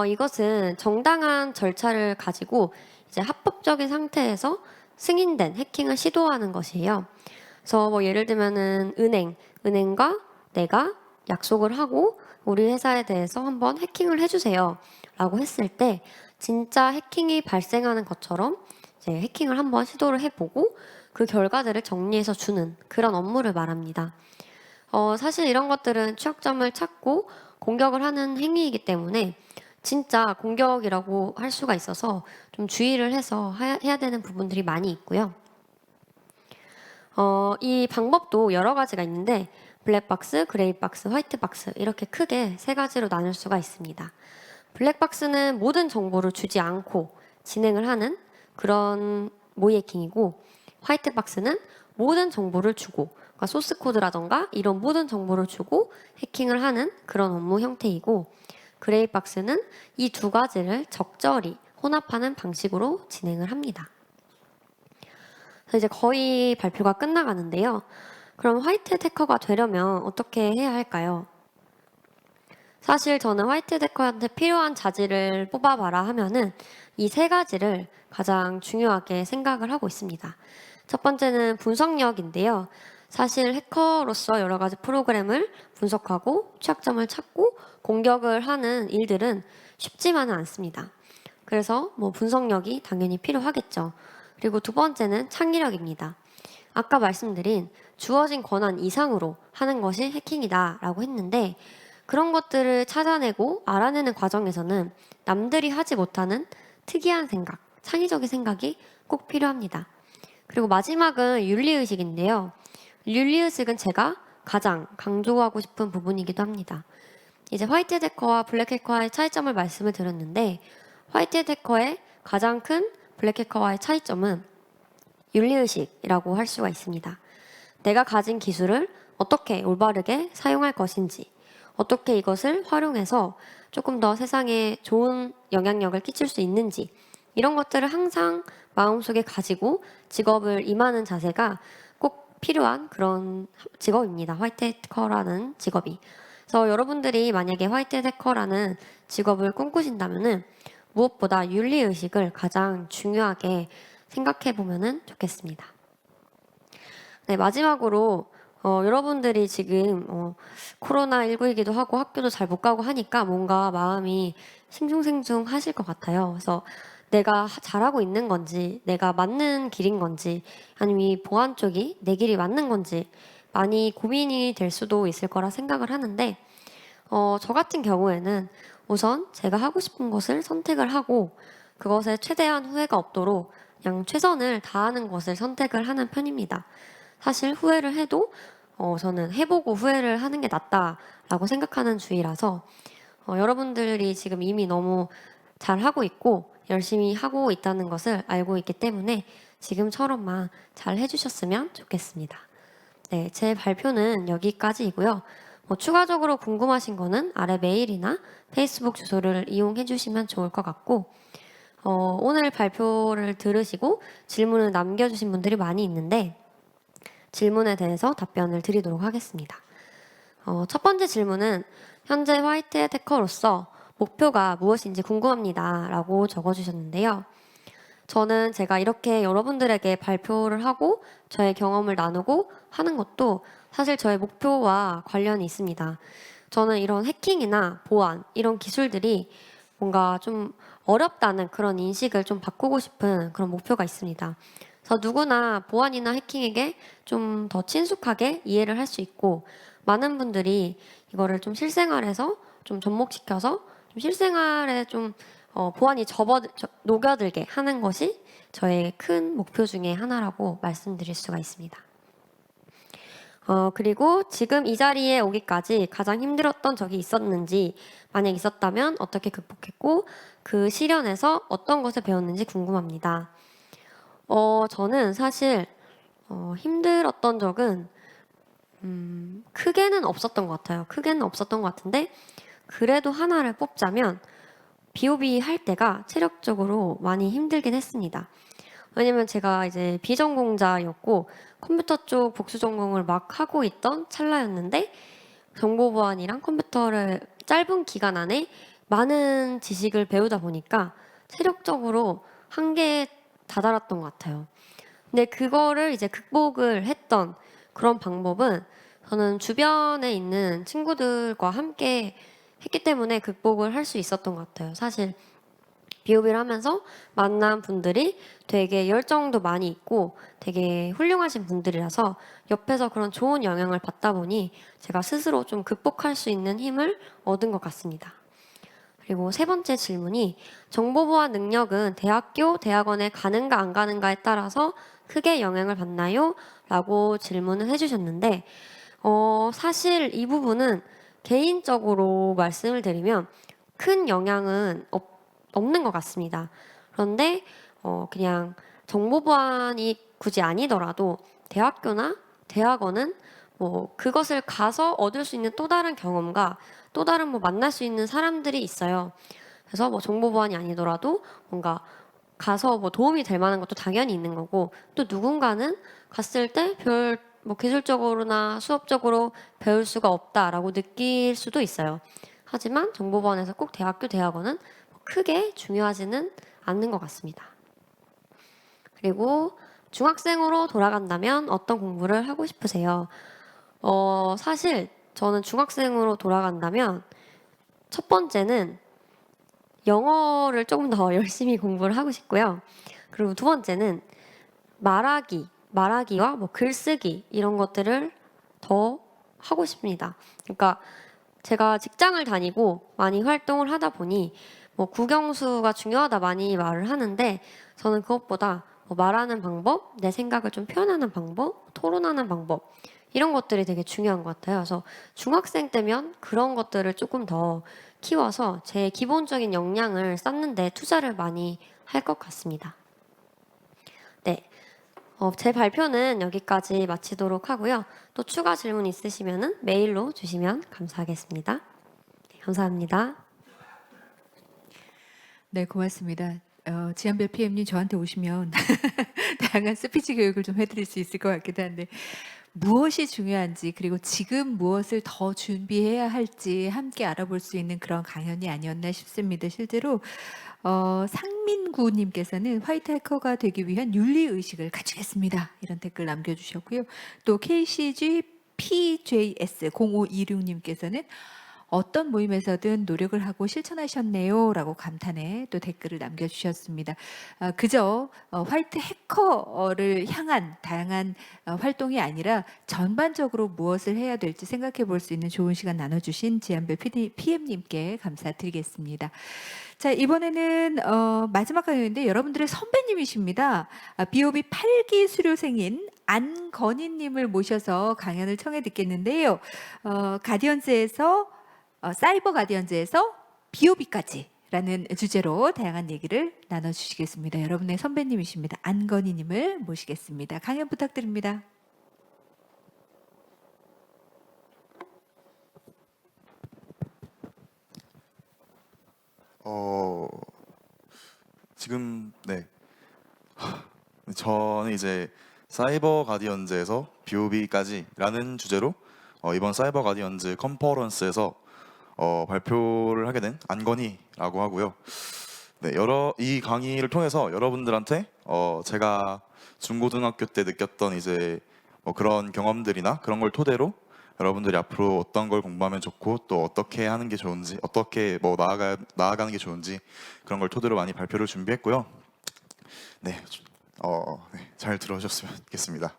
이것은 정당한 절차를 가지고 이제 합법적인 상태에서 승인된 해킹을 시도하는 것이에요. 그래서 뭐 예를 들면은 은행과 내가 약속을 하고 우리 회사에 대해서 한번 해킹을 해주세요 라고 했을 때 진짜 해킹이 발생하는 것처럼 이제 해킹을 한번 시도를 해보고 그 결과들을 정리해서 주는 그런 업무를 말합니다. 사실 이런 것들은 취약점을 찾고 공격을 하는 행위이기 때문에 진짜 공격이라고 할 수가 있어서 좀 주의를 해서 해야 되는 부분들이 많이 있고요. 이 방법도 여러 가지가 있는데 블랙박스, 그레이박스, 화이트박스 이렇게 크게 3가지로 나눌 수가 있습니다. 블랙박스는 모든 정보를 주지 않고 진행을 하는 그런 모이해킹이고 화이트박스는 모든 정보를 주고 그러니까 소스코드라던가 이런 모든 정보를 주고 해킹을 하는 그런 업무 형태이고 그레이박스는 이 2가지를 적절히 혼합하는 방식으로 진행을 합니다. 그래서 이제 거의 발표가 끝나가는데요. 그럼 화이트헤드 해커가 되려면 어떻게 해야 할까요? 사실 저는 화이트 데커한테 필요한 자질을 뽑아봐라 하면은 이 세 가지를 가장 중요하게 생각을 하고 있습니다. 첫 번째는 분석력인데요. 사실 해커로서 여러 가지 프로그램을 분석하고 취약점을 찾고 공격을 하는 일들은 쉽지만은 않습니다. 그래서 뭐 분석력이 당연히 필요하겠죠. 그리고 두 번째는 창의력입니다. 아까 말씀드린 주어진 권한 이상으로 하는 것이 해킹이다라고 했는데 그런 것들을 찾아내고 알아내는 과정에서는 남들이 하지 못하는 특이한 생각, 창의적인 생각이 꼭 필요합니다. 그리고 마지막은 윤리의식인데요. 윤리의식은 제가 가장 강조하고 싶은 부분이기도 합니다. 이제 화이트 데커와 블랙 해커와의 차이점을 말씀을 드렸는데 화이트 데커의 가장 큰 블랙 해커와의 차이점은 윤리의식이라고 할 수가 있습니다. 내가 가진 기술을 어떻게 올바르게 사용할 것인지, 어떻게 이것을 활용해서 조금 더 세상에 좋은 영향력을 끼칠 수 있는지 이런 것들을 항상 마음속에 가지고 직업을 임하는 자세가 꼭 필요한 그런 직업입니다. 화이트 해커라는 직업이. 그래서 여러분들이 만약에 화이트 해커라는 직업을 꿈꾸신다면은 무엇보다 윤리의식을 가장 중요하게 생각해 보면 좋겠습니다. 네, 마지막으로 여러분들이 지금 코로나19이기도 하고 학교도 잘 못 가고 하니까 뭔가 마음이 싱숭생숭 하실 것 같아요. 그래서 내가 잘하고 있는 건지, 내가 맞는 길인 건지, 아니면 이 보안 쪽이 내 길이 맞는 건지 많이 고민이 될 수도 있을 거라 생각을 하는데 저 같은 경우에는 우선 제가 하고 싶은 것을 선택을 하고 그것에 최대한 후회가 없도록 그냥 최선을 다하는 것을 선택을 하는 편입니다. 사실 후회를 해도 저는 해보고 후회를 하는 게 낫다라고 생각하는 주의라서 여러분들이 지금 이미 너무 잘하고 있고 열심히 하고 있다는 것을 알고 있기 때문에 지금처럼만 잘 해주셨으면 좋겠습니다. 네, 제 발표는 여기까지이고요. 추가적으로 궁금하신 거는 아래 메일이나 페이스북 주소를 이용해 주시면 좋을 것 같고 오늘 발표를 들으시고 질문을 남겨주신 분들이 많이 있는데 질문에 대해서 답변을 드리도록 하겠습니다. 첫 번째 질문은 현재 화이트 해커로서 목표가 무엇인지 궁금합니다 라고 적어주셨는데요. 저는 제가 이렇게 여러분들에게 발표를 하고 저의 경험을 나누고 하는 것도 사실 저의 목표와 관련이 있습니다. 저는 이런 해킹이나 보안 이런 기술들이 뭔가 좀 어렵다는 그런 인식을 좀 바꾸고 싶은 그런 목표가 있습니다. 그래서 누구나 보안이나 해킹에게 좀 더 친숙하게 이해를 할 수 있고 많은 분들이 이거를 좀 실생활에서 좀 접목시켜서 좀 실생활에 좀 보안이 녹여들게 하는 것이 저의 큰 목표 중에 하나라고 말씀드릴 수가 있습니다. 그리고 지금 이 자리에 오기까지 가장 힘들었던 적이 있었는지, 만약 있었다면 어떻게 극복했고 그 시련에서 어떤 것을 배웠는지 궁금합니다. 저는 사실 힘들었던 적은 크게는 없었던 것 같아요. 크게는 없었던 것 같은데 그래도 하나를 뽑자면 BOB 할 때가 체력적으로 많이 힘들긴 했습니다. 왜냐면 제가 이제 비전공자였고 컴퓨터 쪽 복수 전공을 막 하고 있던 찰나였는데 정보보안이랑 컴퓨터를 짧은 기간 안에 많은 지식을 배우다 보니까 체력적으로 한계에 다다랐던 것 같아요. 근데 그거를 이제 극복을 했던 그런 방법은 저는 주변에 있는 친구들과 함께 했기 때문에 극복을 할 수 있었던 것 같아요. 사실 BOB를 하면서 만난 분들이 되게 열정도 많이 있고 되게 훌륭하신 분들이라서 옆에서 그런 좋은 영향을 받다 보니 제가 스스로 좀 극복할 수 있는 힘을 얻은 것 같습니다. 그리고 세 번째 질문이 정보보안 능력은 대학교, 대학원에 가는가 안 가는가에 따라서 크게 영향을 받나요? 라고 질문을 해주셨는데 사실 이 부분은 개인적으로 말씀을 드리면 큰 영향은 없는 것 같습니다. 그런데 그냥 정보보안이 굳이 아니더라도 대학교나 대학원은 그것을 가서 얻을 수 있는 또 다른 경험과 또 다른 만날 수 있는 사람들이 있어요. 그래서 정보보안이 아니더라도 뭔가 가서 도움이 될 만한 것도 당연히 있는 거고 또 누군가는 갔을 때 기술적으로나 수업적으로 배울 수가 없다라고 느낄 수도 있어요. 하지만 정보보안에서 꼭 대학교, 대학원은 크게 중요하지는 않는 것 같습니다. 그리고 중학생으로 돌아간다면 어떤 공부를 하고 싶으세요? 사실 저는 중학생으로 돌아간다면 첫 번째는 영어를 조금 더 열심히 공부를 하고 싶고요. 그리고 두 번째는 말하기와 뭐 글쓰기 이런 것들을 더 하고 싶습니다. 그러니까 제가 직장을 다니고 많이 활동을 하다 보니 뭐 국영수가 중요하다 많이 말을 하는데 저는 그것보다 뭐 말하는 방법, 내 생각을 좀 표현하는 방법, 토론하는 방법 이런 것들이 되게 중요한 것 같아요. 그래서 중학생 때면 그런 것들을 조금 더 키워서 제 기본적인 역량을 쌓는 데 투자를 많이 할 것 같습니다. 네, 제 발표는 여기까지 마치도록 하고요. 또 추가 질문 있으시면 메일로 주시면 감사하겠습니다. 네, 감사합니다. 네, 고맙습니다. 지한별 PM님 저한테 오시면 다양한 스피치 교육을 좀 해드릴 수 있을 것 같기도 한데 무엇이 중요한지 그리고 지금 무엇을 더 준비해야 할지 함께 알아볼 수 있는 그런 강연이 아니었나 싶습니다. 실제로 상민구님께서는 화이트 해커가 되기 위한 윤리의식을 갖추겠습니다. 이런 댓글 남겨주셨고요. 또 KCG PJS0526님께서는 어떤 모임에서든 노력을 하고 실천하셨네요 라고 감탄에 또 댓글을 남겨주셨습니다. 그저 화이트 해커를 향한 다양한 활동이 아니라 전반적으로 무엇을 해야 될지 생각해 볼 수 있는 좋은 시간 나눠주신 지한별 PM님께 감사드리겠습니다. 자, 이번에는 마지막 강연인데 여러분들의 선배님이십니다. BOB 8기 수료생인 안건희님을 모셔서 강연을 청해 듣겠는데요. 가디언즈에서 사이버 가디언즈에서 BOB까지 라는 주제로 다양한 얘기를 나눠주시겠습니다. 여러분의 선배님이십니다. 안건희님을 모시겠습니다. 강연 부탁드립니다. 지금 저는 이제 사이버 가디언즈에서 BOB까지라는 주제로 이번 사이버 가디언즈 컨퍼런스에서 발표를 하게 된 안건희라고 하고요. 네, 이 강의를 통해서 여러분들한테 제가 중고등학교 때 느꼈던 이제 그런 경험들이나 그런 걸 토대로 여러분들이 앞으로 어떤 걸 공부하면 좋고 또 어떻게 하는 게 좋은지 어떻게 나아가는 게 좋은지 그런 걸 토대로 많이 발표를 준비했고요. 네, 잘 들어주셨으면 좋겠습니다.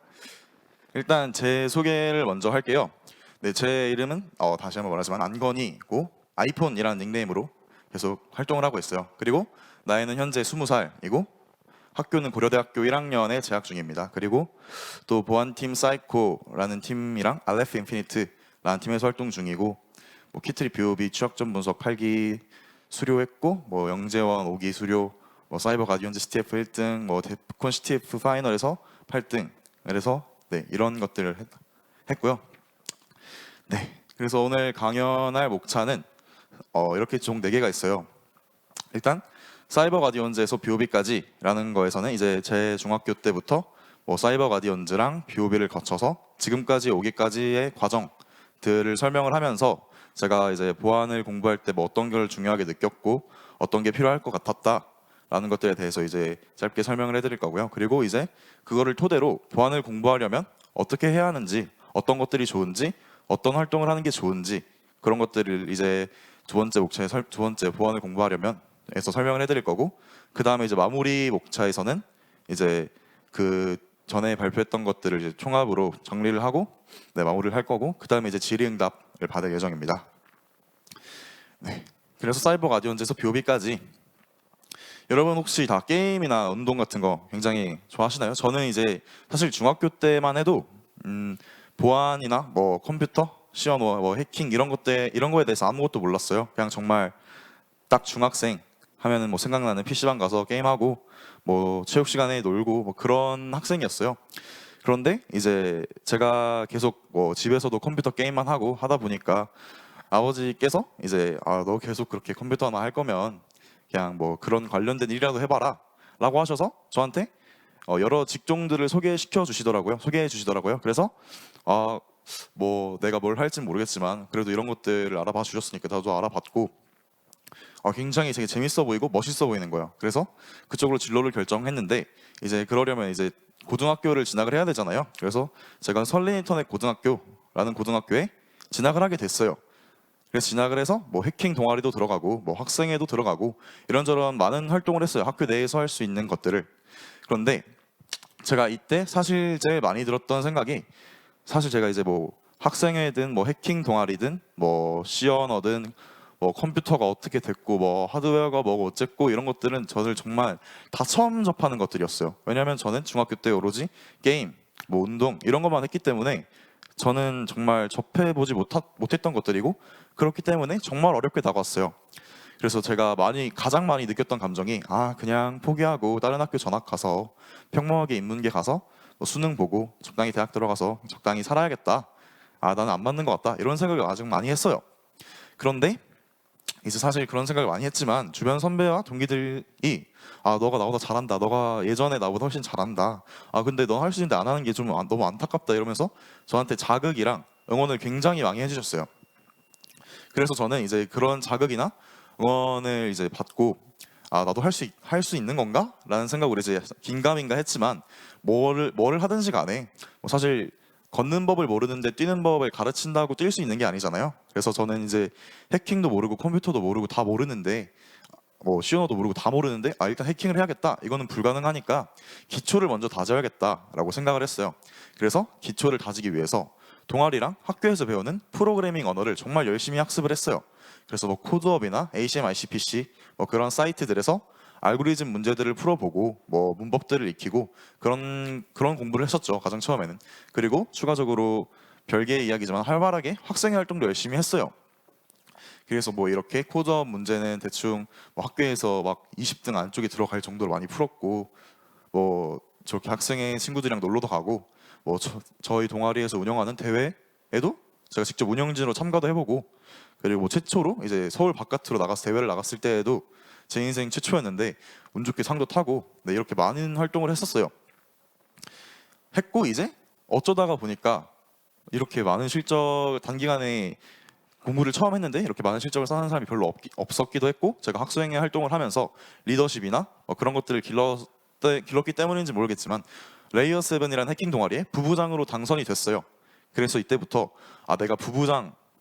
일단 제 소개를 먼저 할게요. 네, 제 이름은 다시 한번 말하지만 안건희고 아이폰이라는 닉네임으로 계속 활동을 하고 있어요. 그리고 나이는 현재 20살이고 학교는 고려대학교 1학년에 재학 중입니다. 그리고 또 보안팀 사이코라는 팀이랑 알레프 인피니트라는 팀에서 활동 중이고 키트리 BOB 취약점 분석 8기 수료했고 영재원 5기 수료 사이버 가디언즈 CTF 1등 데프콘 CTF 파이널에서 8등 그래서 네, 이런 것들을 했고요. 네, 그래서 오늘 강연할 목차는 이렇게 총 4개가 있어요. 일단 사이버 가디언즈에서 BOB까지라는 거에서는 이제 제 중학교 때부터 사이버 가디언즈랑 BOB를 거쳐서 지금까지 오기까지의 과정들을 설명을 하면서 제가 이제 보안을 공부할 때 어떤 걸 중요하게 느꼈고 어떤 게 필요할 것 같았다라는 것들에 대해서 이제 짧게 설명을 해드릴 거고요. 그리고 이제 그거를 토대로 보안을 공부하려면 어떻게 해야 하는지, 어떤 것들이 좋은지, 어떤 활동을 하는 게 좋은지 그런 것들을 이제 두 번째 목차에 두 번째 보안을 공부하려면 에서 설명을 해드릴 거고 그 다음에 이제 마무리 목차에서는 이제 그 전에 발표했던 것들을 이제 총합으로 정리를 하고 네, 마무리를 할 거고 그 다음에 이제 질의응답을 받을 예정입니다. 네, 그래서 사이버 가디언즈에서 BOB까지 여러분 혹시 다 게임이나 운동 같은 거 굉장히 좋아하시나요? 저는 이제 사실 중학교 때만 해도 보안이나 컴퓨터 시험 해킹 이런 거에 대해서 아무것도 몰랐어요. 그냥 정말 딱 중학생 하면은 생각나는 PC방 가서 게임하고 체육 시간에 놀고 그런 학생이었어요. 그런데 이제 제가 계속 집에서도 컴퓨터 게임만 하고 하다 보니까 아버지께서 이제 너 계속 그렇게 컴퓨터나 할 거면 그냥 그런 관련된 일이라도 해봐라 라고 하셔서 저한테 여러 직종들을 소개해 주시더라고요. 그래서 뭐 내가 뭘 할진 모르겠지만 그래도 이런 것들을 알아봐 주셨으니까 나도 알아봤고 굉장히 되게 재밌어 보이고 멋있어 보이는 거예요. 그래서 그쪽으로 진로를 결정했는데 이제 그러려면 이제 고등학교를 진학을 해야 되잖아요. 그래서 제가 설린인터넷 고등학교라는 고등학교에 진학을 하게 됐어요. 그래서 진학을 해서 뭐 해킹 동아리도 들어가고 뭐 학생회도 들어가고 이런저런 많은 활동을 했어요. 학교 내에서 할 수 있는 것들을. 그런데 제가 이때 사실 제일 많이 들었던 생각이 사실 제가 이제 뭐 학생회든 뭐 해킹 동아리든 뭐 시언어든 뭐 컴퓨터가 어떻게 됐고 뭐 하드웨어가 뭐고 어쨌고 이런 것들은 저를 정말 다 처음 접하는 것들이었어요. 왜냐하면 저는 중학교 때 오로지 게임, 뭐 운동 이런 것만 했기 때문에 저는 정말 접해보지 못했던 것들이고 그렇기 때문에 정말 어렵게 다가왔어요. 그래서 제가 가장 많이 느꼈던 감정이 그냥 포기하고 다른 학교 전학 가서 평범하게 인문계 가서 뭐 수능 보고 적당히 대학 들어가서 적당히 살아야겠다. 나는 안 맞는 것 같다. 이런 생각을 아주 많이 했어요. 그런데 이제 사실 그런 생각을 많이 했지만 주변 선배와 동기들이 너가 나보다 잘한다. 너가 예전에 나보다 훨씬 잘한다. 근데 너 할 수 있는데 안 하는 게 좀 너무 안타깝다. 이러면서 저한테 자극이랑 응원을 굉장히 많이 해주셨어요. 그래서 저는 이제 그런 자극이나 응원을 이제 받고 나도 할 수 있는 건가? 라는 생각으로 이제 긴가민가 했지만 뭐를 하든지 간에 뭐 사실 걷는 법을 모르는데 뛰는 법을 가르친다고 뛸 수 있는 게 아니잖아요. 그래서 저는 이제 해킹도 모르고 컴퓨터도 모르고 다 모르는데 뭐 시언어도 모르고 다 모르는데 일단 해킹을 해야겠다. 이거는 불가능하니까 기초를 먼저 다져야겠다라고 생각을 했어요. 그래서 기초를 다지기 위해서 동아리랑 학교에서 배우는 프로그래밍 언어를 정말 열심히 학습을 했어요. 그래서 뭐 코드업이나 ACM, ICPC 뭐 그런 사이트들에서 알고리즘 문제들을 풀어보고 뭐 문법들을 익히고 그런 공부를 했었죠. 가장 처음에는. 그리고 추가적으로 별개의 이야기지만 활발하게 학생회 활동도 열심히 했어요. 그래서 뭐 이렇게 코드업 문제는 대충 뭐 학교에서 막 20등 안쪽에 들어갈 정도로 많이 풀었고 뭐 저렇게 학생회 친구들이랑 놀러도 가고 뭐 저희 동아리에서 운영하는 대회에도 제가 직접 운영진으로 참가도 해보고 그리고 뭐 최초로 이제 서울 바깥으로 나가서 대회를 나갔을 때에도 제 인생 최초였는데 운 좋게 상도 타고 이렇게 많은 활동을 했었어요. 했고 이제 어쩌다가 보니까 이렇게 많은 실적 단기간에 공부를 처음 했는데 이렇게 많은 실적을 쌓는 사람이 별로 없었기도 했고 제가 학생회 활동을 하면서 리더십이나 그런 것들을 길렀기 때문인지 모르겠지만 레이어 7이라는 해킹 동아리에 부부장으로 당선이 됐어요. 그래서 이때부터 내가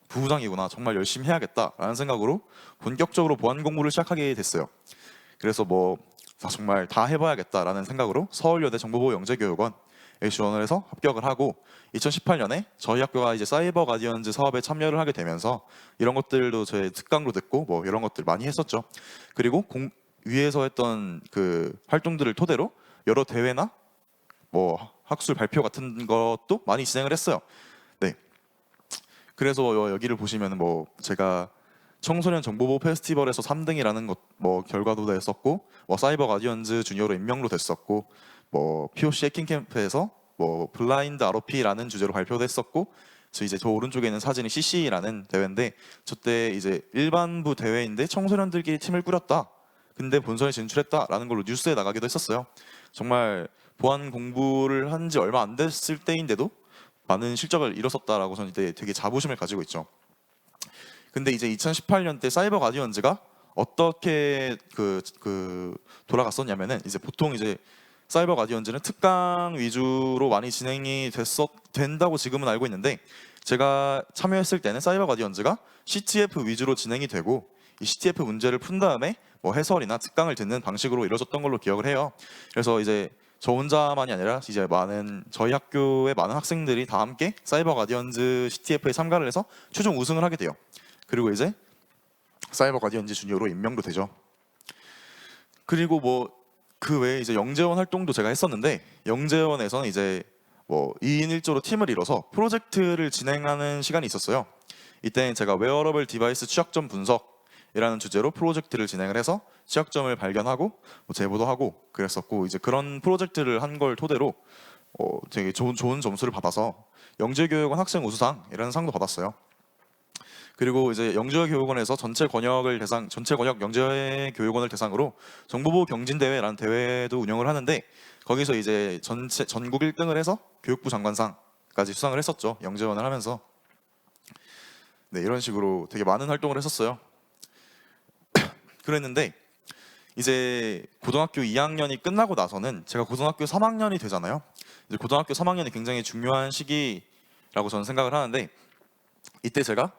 부부장이구나. 정말 열심히 해야겠다라는 생각으로 본격적으로 보안 공부를 시작하게 됐어요. 그래서 뭐 정말 다 해봐야겠다라는 생각으로 서울여대 정보보호 영재교육원에 지원을 해서 합격을 하고 2018년에 저희 학교가 이제 사이버 가디언즈 사업에 참여를 하게 되면서 이런 것들도 저의 특강으로 듣고 뭐 이런 것들 많이 했었죠. 그리고 위에서 했던 그 활동들을 토대로 여러 대회나 뭐 학술 발표 같은 것도 많이 진행을 했어요. 네. 그래서 여기를 보시면 뭐 제가 청소년 정보보호 페스티벌에서 3등이라는 것 뭐 결과도 냈었고 뭐 사이버 가디언즈 주니어로 임명도 됐었고 뭐 POC 해킹 캠프에서 뭐 블라인드 ROP라는 주제로 발표도 했었고 저 오른쪽에 있는 사진이 CC라는 대회인데 저때 이제 일반부 대회인데 청소년들끼리 팀을 꾸렸다. 근데 본선에 진출했다라는 걸로 뉴스에 나가기도 했었어요. 정말 보안 공부를 한 지 얼마 안 됐을 때인데도 많은 실적을 이뤘었다라고 저는 이때 되게 자부심을 가지고 있죠. 근데 이제 2018년 때 사이버 가디언즈가 어떻게 돌아갔었냐면은 이제 보통 이제 사이버 가디언즈는 특강 위주로 많이 진행이 된다고 지금은 알고 있는데 제가 참여했을 때는 사이버 가디언즈가 CTF 위주로 진행이 되고 이 CTF 문제를 푼 다음에 뭐 해설이나 특강을 듣는 방식으로 이루어졌던 걸로 기억을 해요. 그래서 이제 저 혼자만이 아니라 이제 저희 학교의 많은 학생들이 다 함께 사이버 가디언즈 CTF에 참가를 해서 최종 우승을 하게 돼요. 그리고 이제 사이버 가디언즈 주니어로 임명도 되죠. 그리고 뭐 그 외에 이제 영재원 활동도 제가 했었는데 영재원에서는 이제 뭐 2인 1조로 팀을 이뤄서 프로젝트를 진행하는 시간이 있었어요. 이때는 제가 웨어러블 디바이스 취약점 분석이라는 주제로 프로젝트를 진행을 해서 취약점을 발견하고 뭐 제보도 하고 그랬었고 이제 그런 프로젝트를 한 걸 토대로 되게 좋은 점수를 받아서 영재교육원 학생 우수상이라는 상도 받았어요. 그리고 이제 영재교육원에서 전체 권역 영재교육원을 대상으로 정보보호 경진대회라는 대회도 운영을 하는데 거기서 이제 전국 1등을 해서 교육부 장관상까지 까지 수상을 했었죠. 영재원을 하면서. 네, 이런 식으로 되게 많은 활동을 했었어요. 그랬는데 이제 고등학교 2학년이 끝나고 나서는 제가 고등학교 3학년이 되잖아요. 이제 고등학교 3학년이 굉장히 중요한 시기라고 저는 생각을 하는데, 이때 제가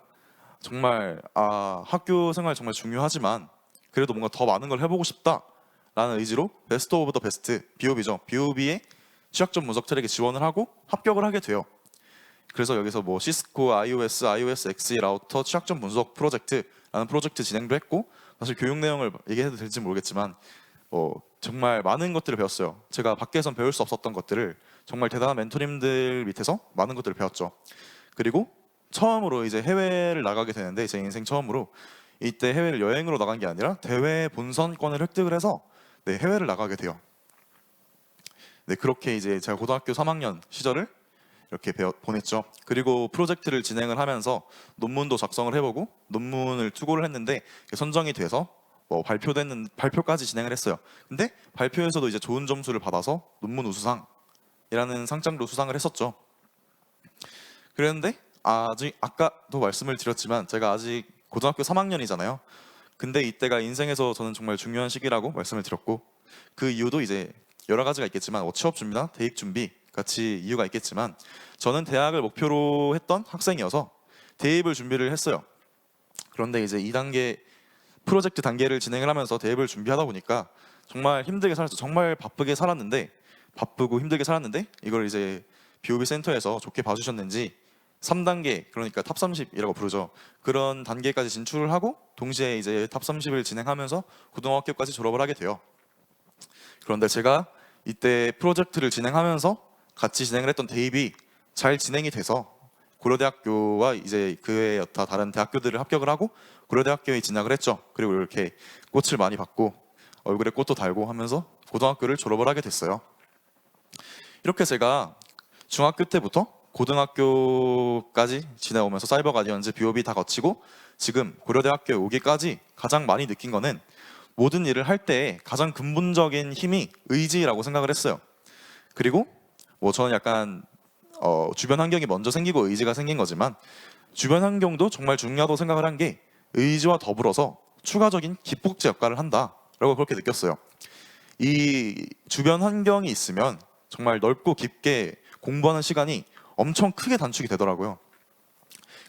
정말 학교 생활 정말 중요하지만 그래도 뭔가 더 많은 걸 해보고 싶다라는 의지로 베스트 오브 더 베스트, BOB죠. BOB의 취약점 분석 트랙에 지원을 하고 합격을 하게 돼요. 그래서 여기서 뭐 시스코, iOS XE 라우터 취약점 분석 프로젝트라는 프로젝트 진행도 했고, 사실 교육 내용을 얘기해도 될지 모르겠지만 정말 많은 것들을 배웠어요. 제가 밖에선 배울 수 없었던 것들을 정말 대단한 멘토님들 밑에서 많은 것들을 배웠죠. 그리고 처음으로 이제 해외를 나가게 되는데, 제 인생 처음으로 이때 해외를 여행으로 나간 게 아니라 대회 본선권을 획득을 해서 네, 해외를 나가게 돼요. 네, 그렇게 이제 제가 고등학교 3학년 시절을 이렇게 보냈죠. 그리고 프로젝트를 진행을 하면서 논문도 작성을 해보고 논문을 투고를 했는데 선정이 돼서 발표까지 진행을 했어요. 근데 발표에서도 이제 좋은 점수를 받아서 논문 우수상이라는 상장도 수상을 했었죠. 그랬는데 아까도 말씀을 드렸지만 제가 아직 고등학교 3학년이잖아요. 근데 이때가 인생에서 저는 정말 중요한 시기라고 말씀을 드렸고, 그 이유도 이제 여러 가지가 있겠지만 취업 준비나 대입 준비 같이 이유가 있겠지만 저는 대학을 목표로 했던 학생이어서 대입을 준비를 했어요. 그런데 이제 2단계 프로젝트 단계를 진행을 하면서 대입을 준비하다 보니까 정말 힘들게 살았죠. 정말 바쁘고 힘들게 살았는데 이걸 이제 BOB 센터에서 좋게 봐주셨는지 3단계, 그러니까 탑 30이라고 부르죠. 그런 단계까지 진출을 하고 동시에 이제 탑 30을 진행하면서 고등학교까지 졸업을 하게 돼요. 그런데 제가 이때 프로젝트를 진행하면서 같이 진행을 했던 대입이 잘 진행이 돼서 고려대학교와 이제 그 외의 여타 다른 대학교들을 합격을 하고 고려대학교에 진학을 했죠. 그리고 이렇게 꽃을 많이 받고 얼굴에 꽃도 달고 하면서 고등학교를 졸업을 하게 됐어요. 이렇게 제가 중학교 때부터 고등학교까지 지내오면서 사이버 가디언즈, BOB 다 거치고 지금 고려대학교에 오기까지 가장 많이 느낀 거는 모든 일을 할 때 가장 근본적인 힘이 의지라고 생각을 했어요. 그리고 저는 약간 주변 환경이 먼저 생기고 의지가 생긴 거지만 주변 환경도 정말 중요하다고 생각을 한 게 의지와 더불어서 추가적인 기폭제 역할을 한다라고 그렇게 느꼈어요. 이 주변 환경이 있으면 정말 넓고 깊게 공부하는 시간이 엄청 크게 단축이 되더라고요.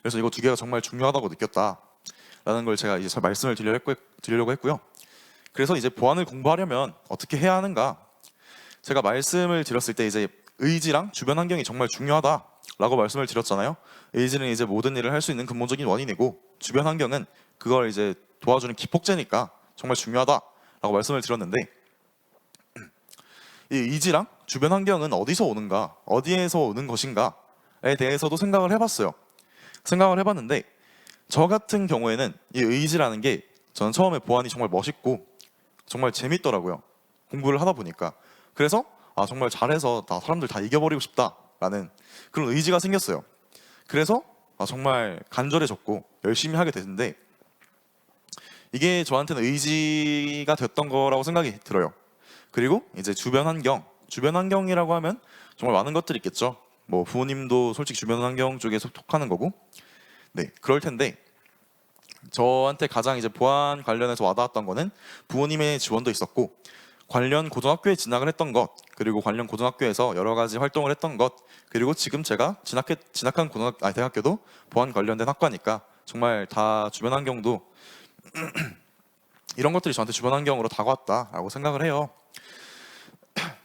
그래서 이거 두 개가 정말 중요하다고 느꼈다라는 걸 제가 이제 말씀을 드리려고 했고요. 그래서 이제 보안을 공부하려면 어떻게 해야 하는가? 제가 말씀을 드렸을 때 이제 의지랑 주변 환경이 정말 중요하다라고 말씀을 드렸잖아요. 의지는 이제 모든 일을 할 수 있는 근본적인 원인이고 주변 환경은 그걸 이제 도와주는 기폭제니까 정말 중요하다라고 말씀을 드렸는데, 이 의지랑 주변 환경은 어디서 오는가, 어디에서 오는 것인가에 대해서도 생각을 해봤어요. 생각을 해봤는데 저 같은 경우에는 이 의지라는 게 저는 처음에 보안이 정말 멋있고 정말 재밌더라고요. 공부를 하다 보니까. 그래서 정말 잘해서 사람들 다 이겨버리고 싶다라는 그런 의지가 생겼어요. 그래서 정말 간절해졌고 열심히 하게 됐는데 이게 저한테는 의지가 됐던 거라고 생각이 들어요. 그리고 이제 주변 환경이라고 하면 정말 많은 것들이 있겠죠. 부모님도 솔직히 주변 환경 쪽에 속하는 거고, 네, 그럴 텐데 저한테 가장 이제 보안 관련해서 와닿았던 거는 부모님의 지원도 있었고 관련 고등학교에 진학을 했던 것, 그리고 관련 고등학교에서 여러 가지 활동을 했던 것, 그리고 지금 제가 진학한 대학교도 보안 관련된 학과니까 정말 다 주변 환경도 이런 것들이 저한테 주변 환경으로 다가왔다라고 생각을 해요.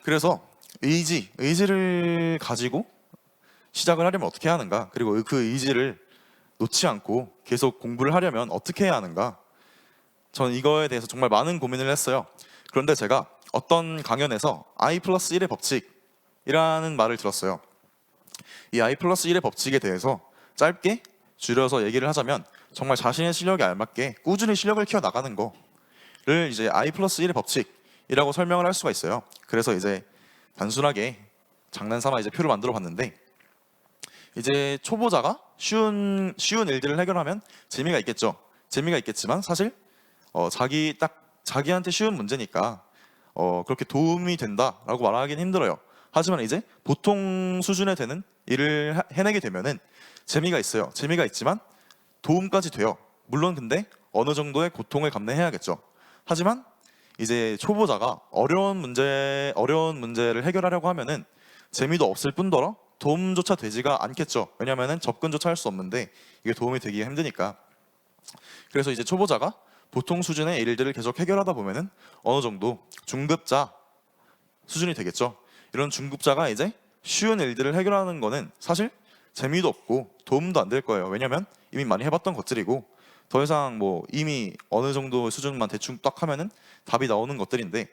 그래서 의지를 가지고 시작을 하려면 어떻게 해야 하는가, 그리고 그 의지를 놓지 않고 계속 공부를 하려면 어떻게 해야 하는가, 저는 이거에 대해서 정말 많은 고민을 했어요. 그런데 제가 어떤 강연에서 I+1의 법칙이라는 말을 들었어요. 이 I+1의 법칙에 대해서 짧게 줄여서 얘기를 하자면 정말 자신의 실력에 알맞게 꾸준히 실력을 키워나가는 거를 이제 I+1의 법칙이라고 설명을 할 수가 있어요. 그래서 이제 단순하게 장난삼아 이제 표를 만들어 봤는데, 이제 초보자가 쉬운 일들을 해결하면 재미가 있겠죠. 재미가 있겠지만 사실 자기한테 쉬운 문제니까 그렇게 도움이 된다라고 말하기는 힘들어요. 하지만 이제 보통 수준에 되는 일을 해내게 되면은 재미가 있어요. 재미가 있지만 도움까지 돼요. 물론 근데 어느 정도의 고통을 감내해야겠죠. 하지만 이제 초보자가 어려운 문제를 해결하려고 하면은 재미도 없을 뿐더러 도움조차 되지가 않겠죠. 왜냐하면은 접근조차 할 수 없는데 이게 도움이 되기가 힘드니까. 그래서 이제 초보자가 보통 수준의 일들을 계속 해결하다 보면은 어느 정도 중급자 수준이 되겠죠. 이런 중급자가 이제 쉬운 일들을 해결하는 거는 사실 재미도 없고 도움도 안 될 거예요. 왜냐면 이미 많이 해봤던 것들이고 더 이상 뭐 이미 어느 정도 수준만 대충 딱 하면은 답이 나오는 것들인데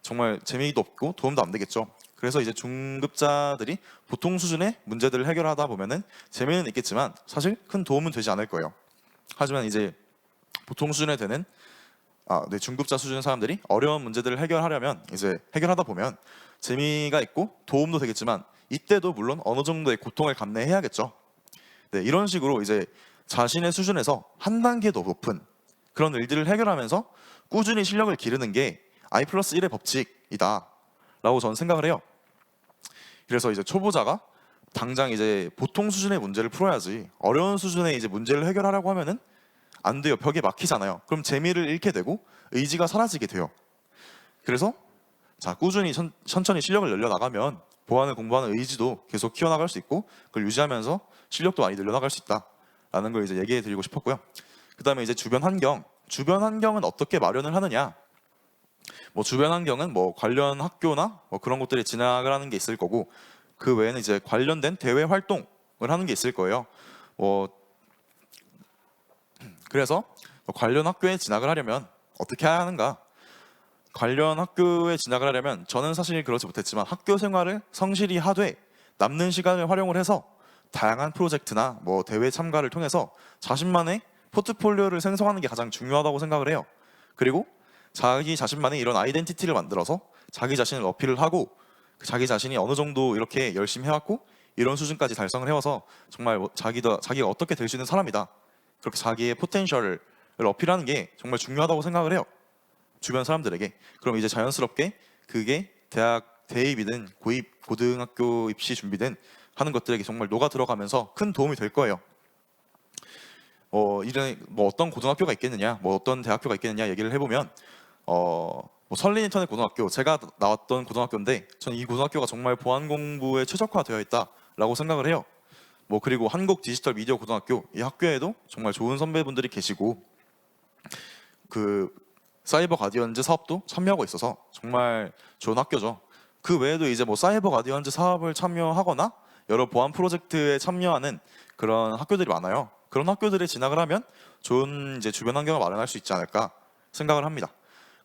정말 재미도 없고 도움도 안 되겠죠. 그래서 이제 중급자들이 보통 수준의 문제들을 해결하다 보면은 재미는 있겠지만 사실 큰 도움은 되지 않을 거예요. 하지만 이제 보통 수준에 되는 중급자 수준의 사람들이 어려운 문제들을 해결하려면 이제 해결하다 보면 재미가 있고 도움도 되겠지만 이때도 물론 어느 정도의 고통을 감내해야겠죠. 네, 이런 식으로 이제 자신의 수준에서 한 단계 더 높은 그런 일들을 해결하면서 꾸준히 실력을 기르는 게 I+1의 법칙이다 라고 저는 생각을 해요. 그래서 이제 초보자가 당장 이제 보통 수준의 문제를 풀어야지 어려운 수준의 이제 문제를 해결하려고 하면은 안 돼요. 벽에 막히잖아요. 그럼 재미를 잃게 되고 의지가 사라지게 돼요. 그래서 자, 꾸준히 천천히 실력을 늘려나가면 보안을 공부하는 의지도 계속 키워나갈 수 있고 그걸 유지하면서 실력도 많이 늘려나갈 수 있다라는 걸 이제 얘기해 드리고 싶었고요. 그 다음에 이제 주변 환경은 어떻게 마련을 하느냐. 뭐 주변 환경은 뭐 관련 학교나 뭐 그런 곳들에 진학을 하는 게 있을 거고 그 외에는 이제 관련된 대외 활동을 하는 게 있을 거예요. 그래서 관련 학교에 진학을 하려면 어떻게 해야 하는가? 관련 학교에 진학을 하려면 저는 사실 그렇지 못했지만 학교 생활을 성실히 하되 남는 시간을 활용을 해서 다양한 프로젝트나 뭐 대회 참가를 통해서 자신만의 포트폴리오를 생성하는 게 가장 중요하다고 생각을 해요. 그리고 자기 자신만의 이런 아이덴티티를 만들어서 자기 자신을 어필을 하고 자기 자신이 어느 정도 이렇게 열심히 해왔고 이런 수준까지 달성을 해와서 정말 자기가 어떻게 될 수 있는 사람이다. 그렇게 자기의 포텐셜을 어필하는 게 정말 중요하다고 생각을 해요. 주변 사람들에게. 그럼 이제 자연스럽게 그게 대학 대입이든 고등학교 입시 준비든 하는 것들에게 정말 녹아 들어가면서 큰 도움이 될 거예요. 어떤 고등학교가 있겠느냐, 뭐 어떤 대학교가 있겠느냐 얘기를 해보면 뭐 설린 인터넷 고등학교, 제가 나왔던 고등학교인데 저는 이 고등학교가 정말 보안 공부에 최적화되어 있다라고 생각을 해요. 뭐 그리고 한국 디지털 미디어 고등학교, 이 학교에도 정말 좋은 선배분들이 계시고 그 사이버 가디언즈 사업도 참여하고 있어서 정말 좋은 학교죠. 그 외에도 이제 뭐 사이버 가디언즈 사업을 참여하거나 여러 보안 프로젝트에 참여하는 그런 학교들이 많아요. 그런 학교들에 진학을 하면 좋은 이제 주변 환경을 마련할 수 있지 않을까 생각을 합니다.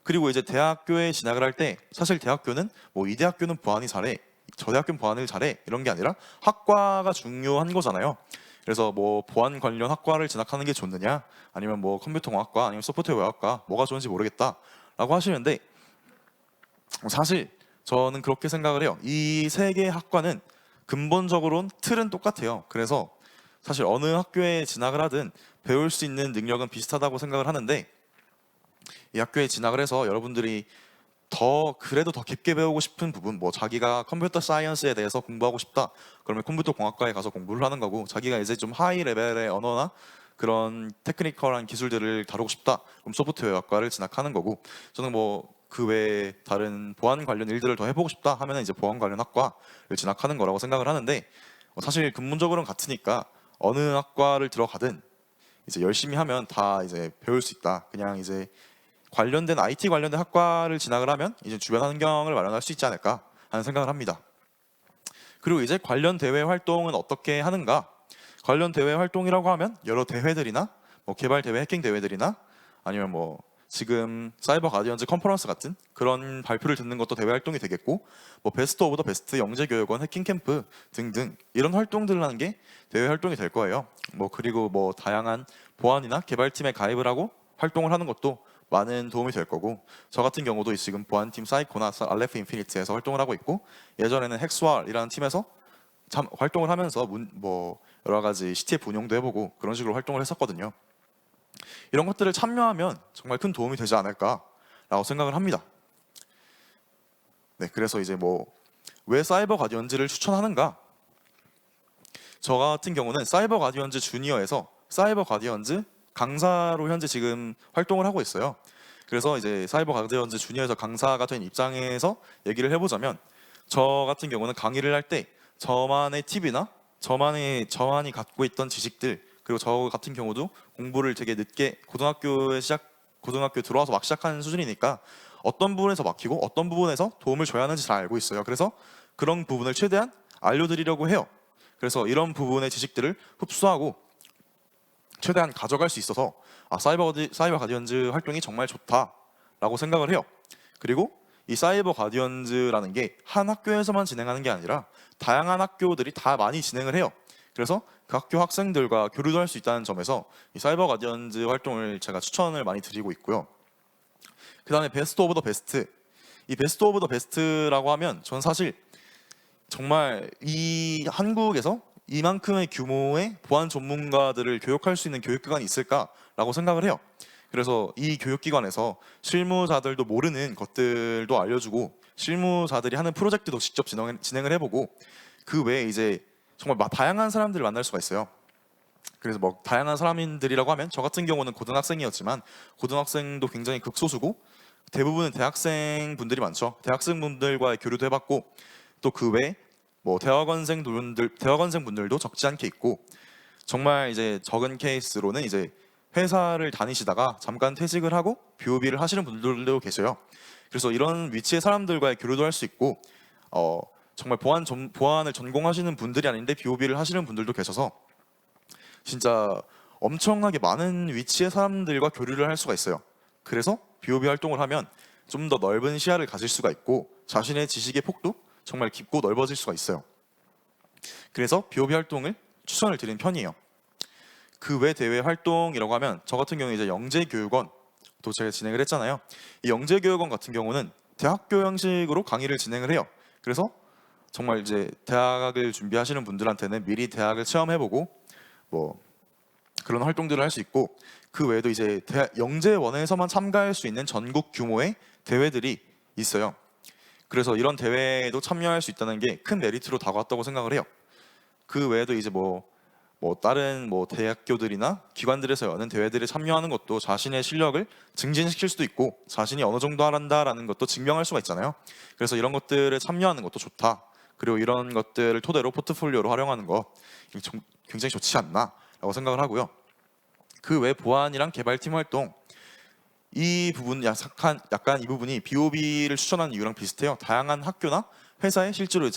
그리고 이제 대학교에 진학을 할 때 사실 대학교는 뭐 이 대학교는 보안이 잘해, 저 대학교는 보안을 잘해 이런 게 아니라 학과가 중요한 거잖아요. 그래서 뭐 보안 관련 학과를 진학하는 게 좋느냐 아니면 뭐 컴퓨터공학과 아니면 소프트웨어학과 뭐가 좋은지 모르겠다라고 하시는데 사실 저는 그렇게 생각을 해요. 이 세 개의 학과는 근본적으로는 틀은 똑같아요. 그래서 사실 어느 학교에 진학을 하든 배울 수 있는 능력은 비슷하다고 생각을 하는데 이 학교에 진학을 해서 여러분들이 그래도 더 깊게 배우고 싶은 부분, 뭐 자기가 컴퓨터 사이언스에 대해서 공부하고 싶다 그러면 컴퓨터 공학과에 가서 공부를 하는 거고, 자기가 이제 좀 하이 레벨의 언어나 그런 테크니컬한 기술들을 다루고 싶다 그럼 소프트웨어학과를 진학하는 거고, 저는 뭐 그 외에 다른 보안 관련 일들을 더 해보고 싶다 하면 이제 보안 관련 학과를 진학하는 거라고 생각을 하는데 사실 근본적으로는 같으니까 어느 학과를 들어가든 이제 열심히 하면 다 이제 배울 수 있다. 그냥 이제 관련된 IT 관련된 학과를 진학을 하면 이제 주변 환경을 마련할 수 있지 않을까 하는 생각을 합니다. 그리고 이제 관련 대외 활동은 어떻게 하는가? 관련 대외 활동이라고 하면 여러 대회들이나 뭐 개발 대회, 해킹 대회들이나 아니면 뭐 지금 사이버 가디언즈 컨퍼런스 같은 그런 발표를 듣는 것도 대외 활동이 되겠고, 뭐 베스트 오브 더 베스트 영재교육원 해킹 캠프 등등 이런 활동들을 하는 게 대외 활동이 될 거예요. 뭐 그리고 뭐 다양한 보안이나 개발팀에 가입을 하고 활동을 하는 것도 많은 도움이 될 거고, 저 같은 경우도 지금 보안팀 사이코나 알레프 인피니트에서 활동을 하고 있고, 예전에는 헥스왈이라는 팀에서 활동을 하면서 뭐 여러 가지 CTF 운영도 해보고 그런 식으로 활동을 했었거든요. 이런 것들을 참여하면 정말 큰 도움이 되지 않을까라고 생각을 합니다. 네, 그래서 이제 뭐 왜 사이버 가디언즈를 추천하는가? 저 같은 경우는 사이버 가디언즈 주니어에서 사이버 가디언즈 강사로 현재 지금 활동을 하고 있어요. 그래서 이제 사이버 가디언즈 주니어에서 강사가 된 입장에서 얘기를 해보자면, 저 같은 경우는 강의를 할 때 저만의 팁이나 저만이 갖고 있던 지식들, 그리고 저 같은 경우도 공부를 되게 늦게 고등학교 들어와서 막 시작하는 수준이니까 어떤 부분에서 막히고 어떤 부분에서 도움을 줘야 하는지 잘 알고 있어요. 그래서 그런 부분을 최대한 알려드리려고 해요. 그래서 이런 부분의 지식들을 흡수하고 최대한 가져갈 수 있어서 사이버 가디언즈 활동이 정말 좋다라고 생각을 해요. 그리고 이 사이버 가디언즈라는 게 한 학교에서만 진행하는 게 아니라 다양한 학교들이 다 많이 진행을 해요. 그래서 그 학교 학생들과 교류도 할 수 있다는 점에서 이 사이버 가디언즈 활동을 제가 추천을 많이 드리고 있고요. 그 다음에 베스트 오브 더 베스트. 이 베스트 오브 더 베스트라고 하면 전 사실 정말 이 한국에서 이만큼의 규모의 보안 전문가들을 교육할 수 있는 교육기관이 있을까라고 생각을 해요. 그래서 이 교육기관에서 실무자들도 모르는 것들도 알려주고 실무자들이 하는 프로젝트도 직접 진행을 해보고 그 외에 이제 정말 다양한 사람들을 만날 수가 있어요. 그래서 뭐 다양한 사람들이라고 하면 저 같은 경우는 고등학생이었지만 고등학생도 굉장히 극소수고 대부분은 대학생 분들이 많죠. 대학생 분들과의 교류도 해봤고 또 그 외에 뭐 대학원생 분들도 적지 않게 있고 정말 이제 적은 케이스로는 이제 회사를 다니시다가 잠깐 퇴직을 하고 BOB를 하시는 분들도 계세요. 그래서 이런 위치의 사람들과의 교류도 할 수 있고 정말 보안을 전공하시는 분들이 아닌데 BOB를 하시는 분들도 계셔서 진짜 엄청나게 많은 위치의 사람들과 교류를 할 수가 있어요. 그래서 BOB 활동을 하면 좀 더 넓은 시야를 가질 수가 있고 자신의 지식의 폭도 정말 깊고 넓어질 수가 있어요. 그래서 BOB 활동을 추천을 드리는 편이에요. 그 외 대외 활동이라고 하면 저 같은 경우는 이제 영재교육원 또 제가 진행을 했잖아요. 이 영재교육원 같은 경우는 대학교 형식으로 강의를 진행을 해요. 그래서 정말 이제 대학을 준비하시는 분들한테는 미리 대학을 체험해보고 뭐 그런 활동들을 할 수 있고 그 외에도 이제 영재원에서만 참가할 수 있는 전국 규모의 대회들이 있어요. 그래서 이런 대회에도 참여할 수 있다는 게 큰 메리트로 다가왔다고 생각을 해요. 그 외에도 이제 뭐 다른 대학교들이나 기관들에서 여는 대회들에 참여하는 것도 자신의 실력을 증진시킬 수도 있고 자신이 어느 정도 한다라는 것도 증명할 수가 있잖아요. 그래서 이런 것들에 참여하는 것도 좋다. 그리고 이런 것들을 토대로 포트폴리오로 활용하는 거 굉장히 좋지 않나라고 생각을 하고요. 그 외 보안이랑 개발팀 활동 이 부분 약간 이 부분이 BOB를 추천하는 이유랑 비슷해요. 다양한 학교나 회사에 실제로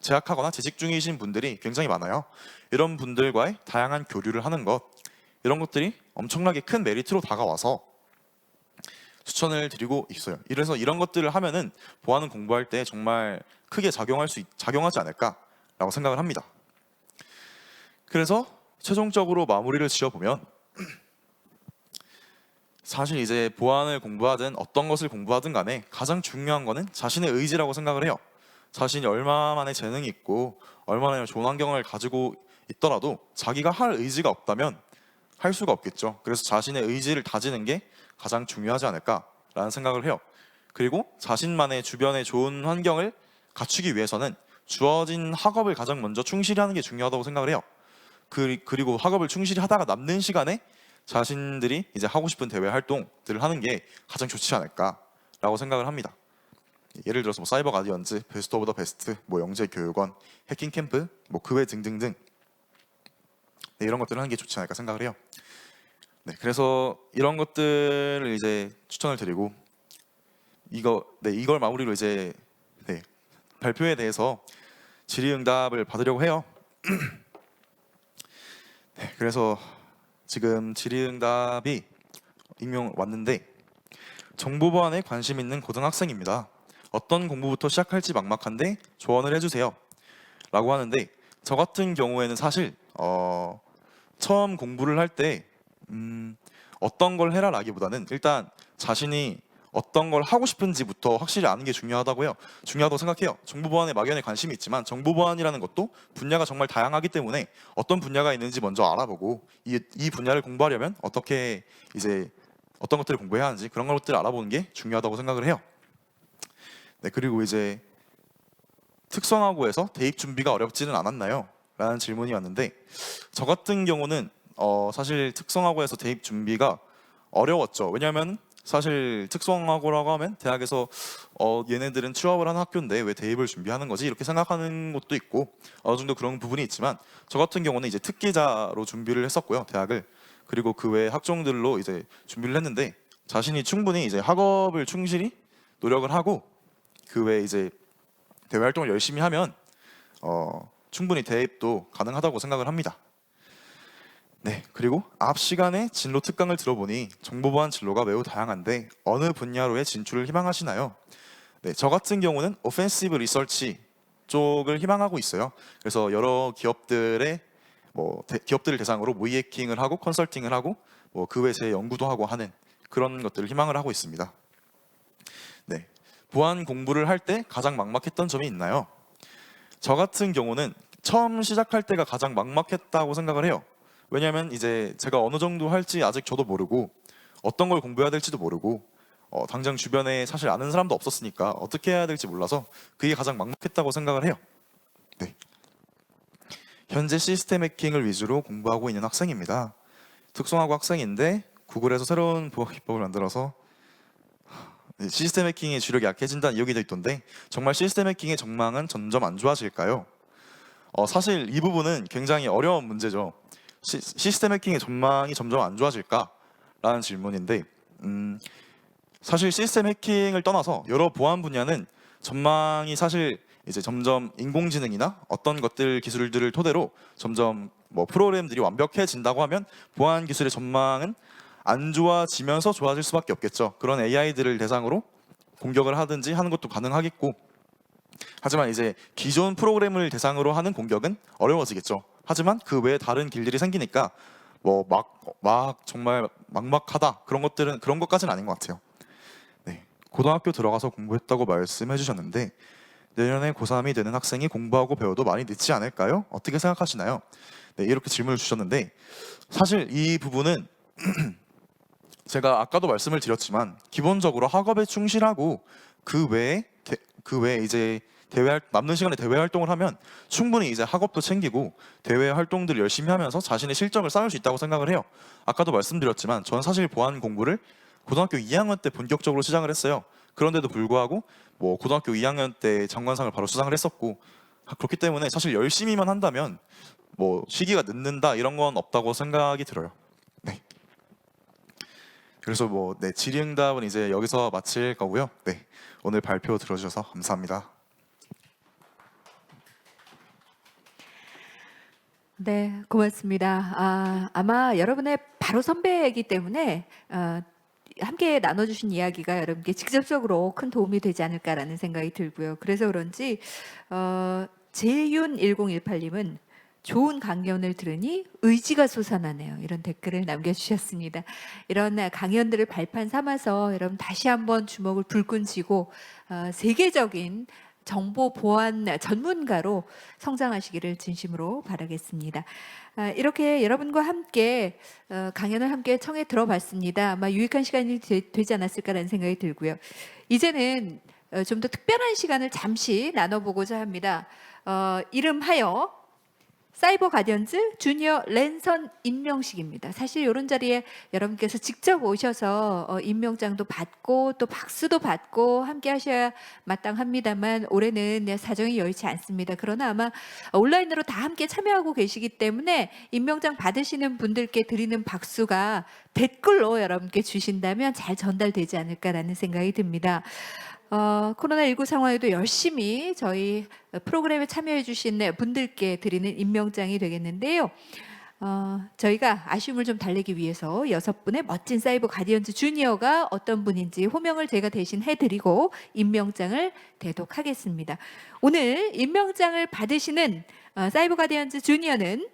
재학하거나 재직 중이신 분들이 굉장히 많아요. 이런 분들과의 다양한 교류를 하는 것 이런 것들이 엄청나게 큰 메리트로 다가와서 추천을 드리고 있어요. 그래서 이런 것들을 하면은 보안을 공부할 때 정말 크게 작용하지 않을까라고 생각을 합니다. 그래서 최종적으로 마무리를 지어보면 사실 이제 보안을 공부하든 어떤 것을 공부하든 간에 가장 중요한 거는 자신의 의지라고 생각을 해요. 자신이 얼마만의 재능이 있고 얼마나 좋은 환경을 가지고 있더라도 자기가 할 의지가 없다면 할 수가 없겠죠. 그래서 자신의 의지를 다지는 게 가장 중요하지 않을까라는 생각을 해요. 그리고 자신만의 주변에 좋은 환경을 갖추기 위해서는 주어진 학업을 가장 먼저 충실히 하는 게 중요하다고 생각을 해요. 그리고 학업을 충실히 하다가 남는 시간에 자신들이 이제 하고 싶은 대외 활동들을 하는 게 가장 좋지 않을까라고 생각을 합니다. 예를 들어서 사이버 가디언즈, 베스트 오브 더 베스트, 영재교육원, 해킹 캠프, 그 외 등등등 이런 것들을 하는 게 좋지 않을까 생각을 해요. 그래서 이런 것들을 이제 추천을 드리고 이걸 마무리로 이제 발표에 대해서 질의응답을 받으려고 해요. 그래서 지금 질의응답이 익명 왔는데 정보보안에 관심 있는 고등학생입니다. 어떤 공부부터 시작할지 막막한데 조언을 해주세요 라고 하는데 저 같은 경우에는 사실 처음 공부를 할 때 어떤 걸 해라 라기보다는 일단 자신이 어떤 걸 하고 싶은지부터 확실히 아는 게 중요하다고 생각해요. 정보보안에 막연히 관심이 있지만 정보보안이라는 것도 분야가 정말 다양하기 때문에 어떤 분야가 있는지 먼저 알아보고 이 분야를 공부하려면 어떻게 이제 어떤 것들을 공부해야 하는지 그런 것들을 알아보는 게 중요하다고 생각을 해요. 그리고 이제 특성화고에서 대입 준비가 어렵지는 않았나요? 라는 질문이 왔는데 저 같은 경우는 사실 특성화고에서 대입 준비가 어려웠죠. 왜냐하면 사실 특성화고라고 하면 대학에서 얘네들은 취업을 하는 학교인데 왜 대입을 준비하는 거지? 이렇게 생각하는 것도 있고 어느 정도 그런 부분이 있지만 저 같은 경우는 이제 특기자로 준비를 했었고요. 대학을. 그리고 그 외 학종들로 이제 준비를 했는데 자신이 충분히 이제 학업을 충실히 노력을 하고 그 외에 이제 대외 활동을 열심히 하면 충분히 대입도 가능하다고 생각을 합니다. 네, 그리고 앞 시간에 진로 특강을 들어보니 정보보안 진로가 매우 다양한데 어느 분야로의 진출을 희망하시나요? 네, 저 같은 경우는 오펜시브 리서치 쪽을 희망하고 있어요. 그래서 여러 기업들의 기업들을 대상으로 모의 해킹을 하고 컨설팅을 하고 그 외에 제 연구도 하고 하는 그런 것들을 희망을 하고 있습니다. 네, 보안 공부를 할 때 가장 막막했던 점이 있나요? 저 같은 경우는 처음 시작할 때가 가장 막막했다고 생각을 해요. 왜냐하면 이제 제가 어느 정도 할지 아직 저도 모르고 어떤 걸 공부해야 될지도 모르고 당장 주변에 사실 아는 사람도 없었으니까 어떻게 해야 될지 몰라서 그게 가장 막막했다고 생각을 해요. 네. 현재 시스템 해킹을 위주로 공부하고 있는 학생입니다. 특성화고 학생인데 구글에서 새로운 보안 기법을 만들어서 시스템 해킹의 주력이 약해진다는 이야기도 있던데 정말 시스템 해킹의 전망은 점점 안 좋아질까요? 사실 이 부분은 굉장히 어려운 문제죠. 시스템 해킹의 전망이 점점 안 좋아질까라는 질문인데 사실 시스템 해킹을 떠나서 여러 보안 분야는 전망이 사실 이제 점점 인공지능이나 어떤 것들 기술들을 토대로 점점 프로그램들이 완벽해진다고 하면 보안 기술의 전망은 안 좋아지면서 좋아질 수밖에 없겠죠. 그런 AI들을 대상으로 공격을 하든지 하는 것도 가능하겠고 하지만 이제 기존 프로그램을 대상으로 하는 공격은 어려워지겠죠. 하지만 그 외에 다른 길들이 생기니까 정말 막막하다 그런 것까지는 아닌 것 같아요. 네, 고등학교 들어가서 공부했다고 말씀해 주셨는데 내년에 고3이 되는 학생이 공부하고 배워도 많이 늦지 않을까요? 어떻게 생각하시나요? 네, 이렇게 질문을 주셨는데 사실 이 부분은 제가 아까도 말씀을 드렸지만 기본적으로 학업에 충실하고 그 외에 이제 남는 시간에 대외 활동을 하면 충분히 이제 학업도 챙기고 대외 활동들을 열심히 하면서 자신의 실적을 쌓을 수 있다고 생각을 해요. 아까도 말씀드렸지만 저는 사실 보안 공부를 고등학교 2학년 때 본격적으로 시작을 했어요. 그런데도 불구하고 고등학교 2학년 때 장관상을 바로 수상을 했었고 그렇기 때문에 사실 열심히만 한다면 시기가 늦는다 이런 건 없다고 생각이 들어요. 네. 그래서 네, 질의응답은 이제 여기서 마칠 거고요. 네, 오늘 발표 들어주셔서 감사합니다. 네, 고맙습니다. 아마 여러분의 바로 선배이기 때문에 함께 나눠주신 이야기가 여러분께 직접적으로 큰 도움이 되지 않을까라는 생각이 들고요. 그래서 그런지 재윤1018님은 좋은 강연을 들으니 의지가 솟아나네요. 이런 댓글을 남겨주셨습니다. 이런 강연들을 발판 삼아서 여러분 다시 한번 주먹을 불끈 쥐고 세계적인 정보 보안 전문가로 성장하시기를 진심으로 바라겠습니다. 이렇게 여러분과 함께 강연을 함께 청해 들어봤습니다. 아마 유익한 시간이 되지 않았을까라는 생각이 들고요. 이제는 좀 더 특별한 시간을 잠시 나눠보고자 합니다. 이름하여 사이버 가디언즈 주니어 랜선 임명식입니다. 사실 이런 자리에 여러분께서 직접 오셔서 임명장도 받고 또 박수도 받고 함께 하셔야 마땅합니다만 올해는 사정이 여의치 않습니다. 그러나 아마 온라인으로 다 함께 참여하고 계시기 때문에 임명장 받으시는 분들께 드리는 박수가 댓글로 여러분께 주신다면 잘 전달되지 않을까라는 생각이 듭니다. 코로나19 상황에도 열심히 저희 프로그램에 참여해 주신 분들께 드리는 임명장이 되겠는데요. 저희가 아쉬움을 좀 달래기 위해서 6분의 멋진 사이버 가디언즈 주니어가 어떤 분인지 호명을 제가 대신 해드리고 임명장을 대독하겠습니다. 오늘 임명장을 받으시는 사이버 가디언즈 주니어는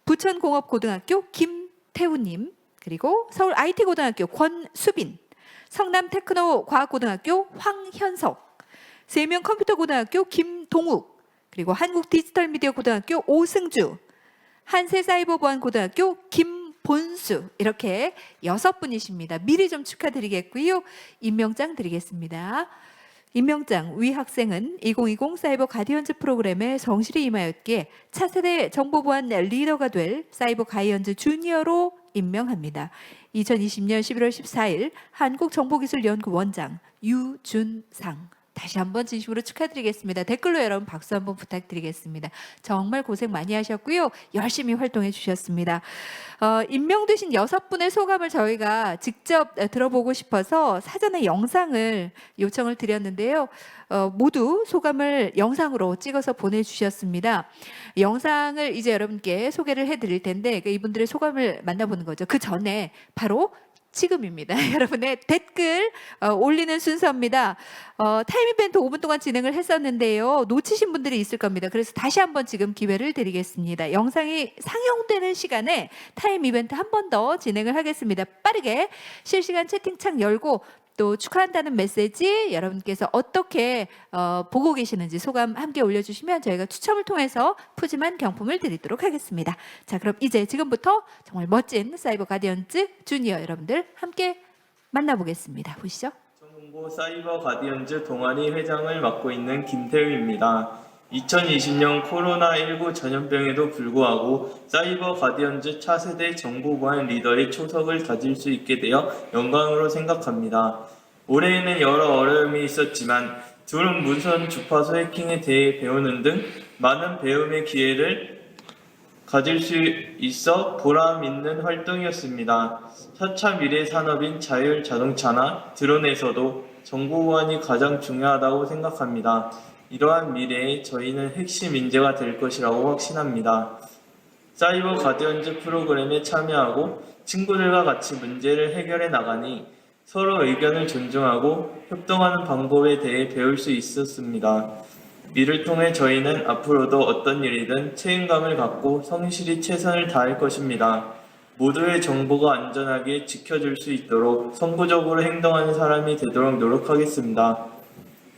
부천공업고등학교 김태우님, 그리고 서울 IT고등학교 권수빈, 성남테크노과학고등학교 황현석, 세명컴퓨터고등학교 김동욱, 그리고 한국디지털미디어고등학교 오승주, 한세사이버보안고등학교 김본수, 이렇게 6분이십니다. 미리 좀 축하드리겠고요. 임명장 드리겠습니다. 임명장 위 학생은 2020 사이버 가디언즈 프로그램에 성실히 임하였기에 차세대 정보보안 리더가 될 사이버 가디언즈 주니어로 임명합니다. 2020년 11월 14일 한국정보기술연구 원장 유준상. 다시 한번 진심으로 축하드리겠습니다. 댓글로 여러분 박수 한번 부탁드리겠습니다. 정말 고생 많이 하셨고요. 열심히 활동해 주셨습니다. 임명되신 6분의 소감을 저희가 직접 들어보고 싶어서 사전에 영상을 요청을 드렸는데요. 모두 소감을 영상으로 찍어서 보내주셨습니다. 영상을 이제 여러분께 소개를 해드릴 텐데 이분들의 소감을 만나보는 거죠. 그 전에 바로 지금입니다. 여러분의 댓글 올리는 순서입니다. 타임 이벤트 5분 동안 진행을 했었는데요. 놓치신 분들이 있을 겁니다. 그래서 다시 한번 지금 기회를 드리겠습니다. 영상이 상영되는 시간에 타임 이벤트 한 번 더 진행을 하겠습니다. 빠르게 실시간 채팅창 열고 또 축하한다는 메시지 여러분께서 어떻게 보고 계시는지 소감 함께 올려주시면 저희가 추첨을 통해서 푸짐한 경품을 드리도록 하겠습니다. 자, 그럼 이제 지금부터 정말 멋진 사이버 가디언즈 주니어 여러분들 함께 만나보겠습니다. 보시죠. 정보 사이버 가디언즈 동아리 회장을 맡고 있는 김태우입니다. 2020년 코로나19 전염병에도 불구하고 사이버 가디언즈 차세대 정보보안 리더의 초석을 다질 수 있게 되어 영광으로 생각합니다. 올해에는 여러 어려움이 있었지만 둘은 무선 주파수 해킹에 대해 배우는 등 많은 배움의 기회를 가질 수 있어 보람 있는 활동이었습니다. 4차 미래 산업인 자율 자동차나 드론에서도 정보보안이 가장 중요하다고 생각합니다. 이러한 미래에 저희는 핵심 인재가 될 것이라고 확신합니다. 사이버 가디언즈 프로그램에 참여하고 친구들과 같이 문제를 해결해 나가니 서로 의견을 존중하고 협동하는 방법에 대해 배울 수 있었습니다. 이를 통해 저희는 앞으로도 어떤 일이든 책임감을 갖고 성실히 최선을 다할 것입니다. 모두의 정보가 안전하게 지켜줄 수 있도록 선구적으로 행동하는 사람이 되도록 노력하겠습니다.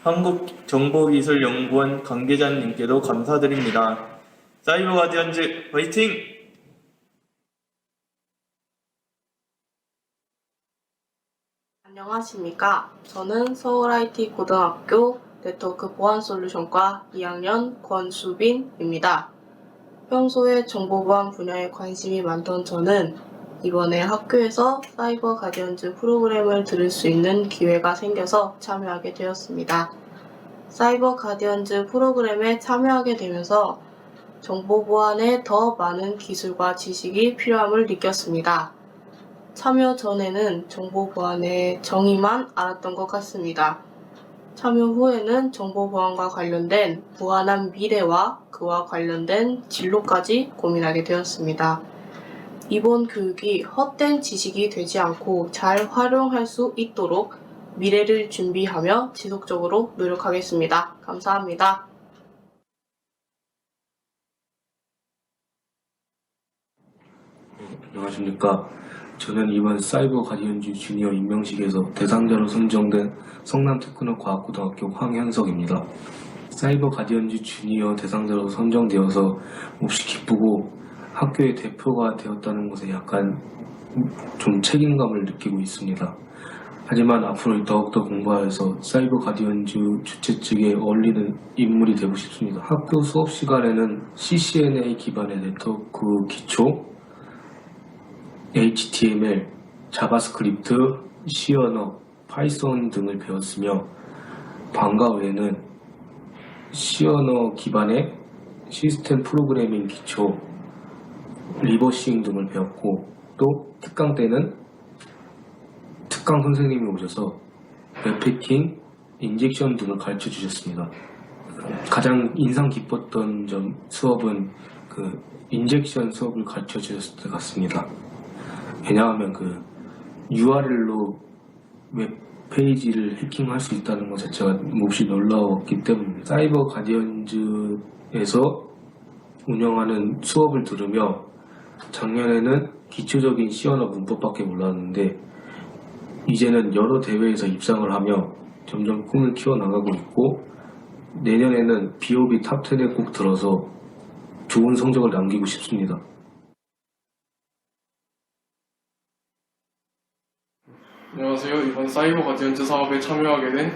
한국정보기술연구원 관계자님께도 감사드립니다. 사이버 가디언즈 화이팅! 안녕하십니까. 저는 서울 IT 고등학교 네트워크 보안 솔루션과 2학년 권수빈입니다. 평소에 정보보안 분야에 관심이 많던 저는 이번에 학교에서 사이버 가디언즈 프로그램을 들을 수 있는 기회가 생겨서 참여하게 되었습니다. 사이버 가디언즈 프로그램에 참여하게 되면서 정보보안에 더 많은 기술과 지식이 필요함을 느꼈습니다. 참여 전에는 정보보안의 정의만 알았던 것 같습니다. 참여 후에는 정보보안과 관련된 무한한 미래와 그와 관련된 진로까지 고민하게 되었습니다. 이번 교육이 헛된 지식이 되지 않고 잘 활용할 수 있도록 미래를 준비하며 지속적으로 노력하겠습니다. 감사합니다. 안녕하십니까. 저는 이번 사이버 가디언즈 주니어 임명식에서 대상자로 선정된 성남테크노과학고등학교 황현석입니다. 사이버 가디언즈 주니어 대상자로 선정되어서 몹시 기쁘고 학교의 대표가 되었다는 것에 약간 좀 책임감을 느끼고 있습니다. 하지만 앞으로 더욱더 공부하여서 사이버 가디언즈 주최 측에 어울리는 인물이 되고 싶습니다. 학교 수업 시간에는 CCNA 기반의 네트워크 기초, HTML, 자바스크립트, C 언어, 파이썬 등을 배웠으며 방과 후에는 C 언어 기반의 시스템 프로그래밍 기초, 리버싱 등을 배웠고 또 특강 때는 특강 선생님이 오셔서 웹패킹, 인젝션 등을 가르쳐 주셨습니다. 가장 인상 깊었던 수업은 그 인젝션 수업을 가르쳐 주셨을 것 같습니다. 왜냐하면 그 URL로 웹페이지를 해킹할 수 있다는 것 자체가 몹시 놀라웠기 때문에 사이버 가디언즈에서 운영하는 수업을 들으며 작년에는 기초적인 C 언어 문법밖에 몰랐는데 이제는 여러 대회에서 입상을 하며 점점 꿈을 키워나가고 있고 내년에는 BOB 탑10에 꼭 들어서 좋은 성적을 남기고 싶습니다. 안녕하세요. 이번 사이버 가디언즈 사업에 참여하게 된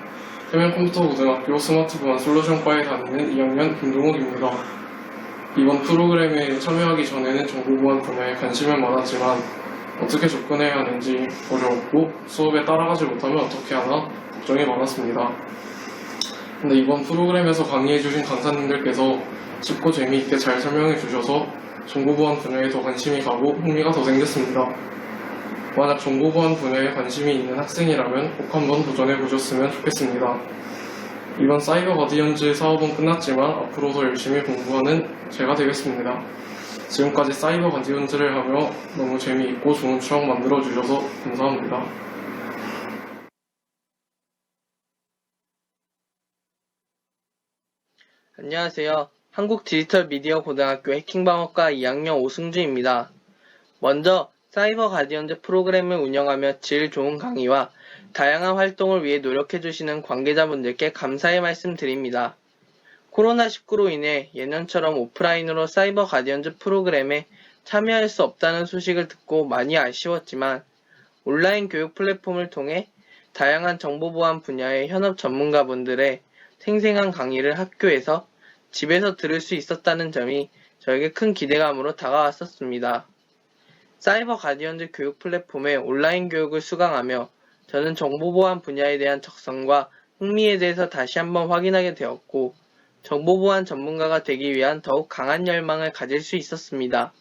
해면컴퓨터고등학교 스마트보안 솔루션과에 다니는 2학년 김동욱입니다. 이번 프로그램에 참여하기 전에는 정보보안 분야에 관심은 많았지만 어떻게 접근해야 하는지 어려웠고 수업에 따라가지 못하면 어떻게 하나 걱정이 많았습니다. 근데 이번 프로그램에서 강의해주신 강사님들께서 쉽고 재미있게 잘 설명해 주셔서 정보보안 분야에 더 관심이 가고 흥미가 더 생겼습니다. 만약 정보보안 분야에 관심이 있는 학생이라면 꼭 한번 도전해 보셨으면 좋겠습니다. 이번 사이버 가디언즈 사업은 끝났지만 앞으로 더 열심히 공부하는 제가 되겠습니다. 지금까지 사이버 가디언즈를 하며 너무 재미있고 좋은 추억 만들어 주셔서 감사합니다. 안녕하세요. 한국디지털미디어고등학교 해킹방어과 2학년 오승주입니다. 먼저 사이버 가디언즈 프로그램을 운영하며 질 좋은 강의와 다양한 활동을 위해 노력해주시는 관계자분들께 감사의 말씀 드립니다. 코로나19로 인해 예년처럼 오프라인으로 사이버 가디언즈 프로그램에 참여할 수 없다는 소식을 듣고 많이 아쉬웠지만 온라인 교육 플랫폼을 통해 다양한 정보보안 분야의 현업 전문가분들의 생생한 강의를 학교에서 집에서 들을 수 있었다는 점이 저에게 큰 기대감으로 다가왔었습니다. 사이버 가디언즈 교육 플랫폼의 온라인 교육을 수강하며 저는 정보보안 분야에 대한 적성과 흥미에 대해서 다시 한번 확인하게 되었고 정보보안 전문가가 되기 위한 더욱 강한 열망을 가질 수 있었습니다.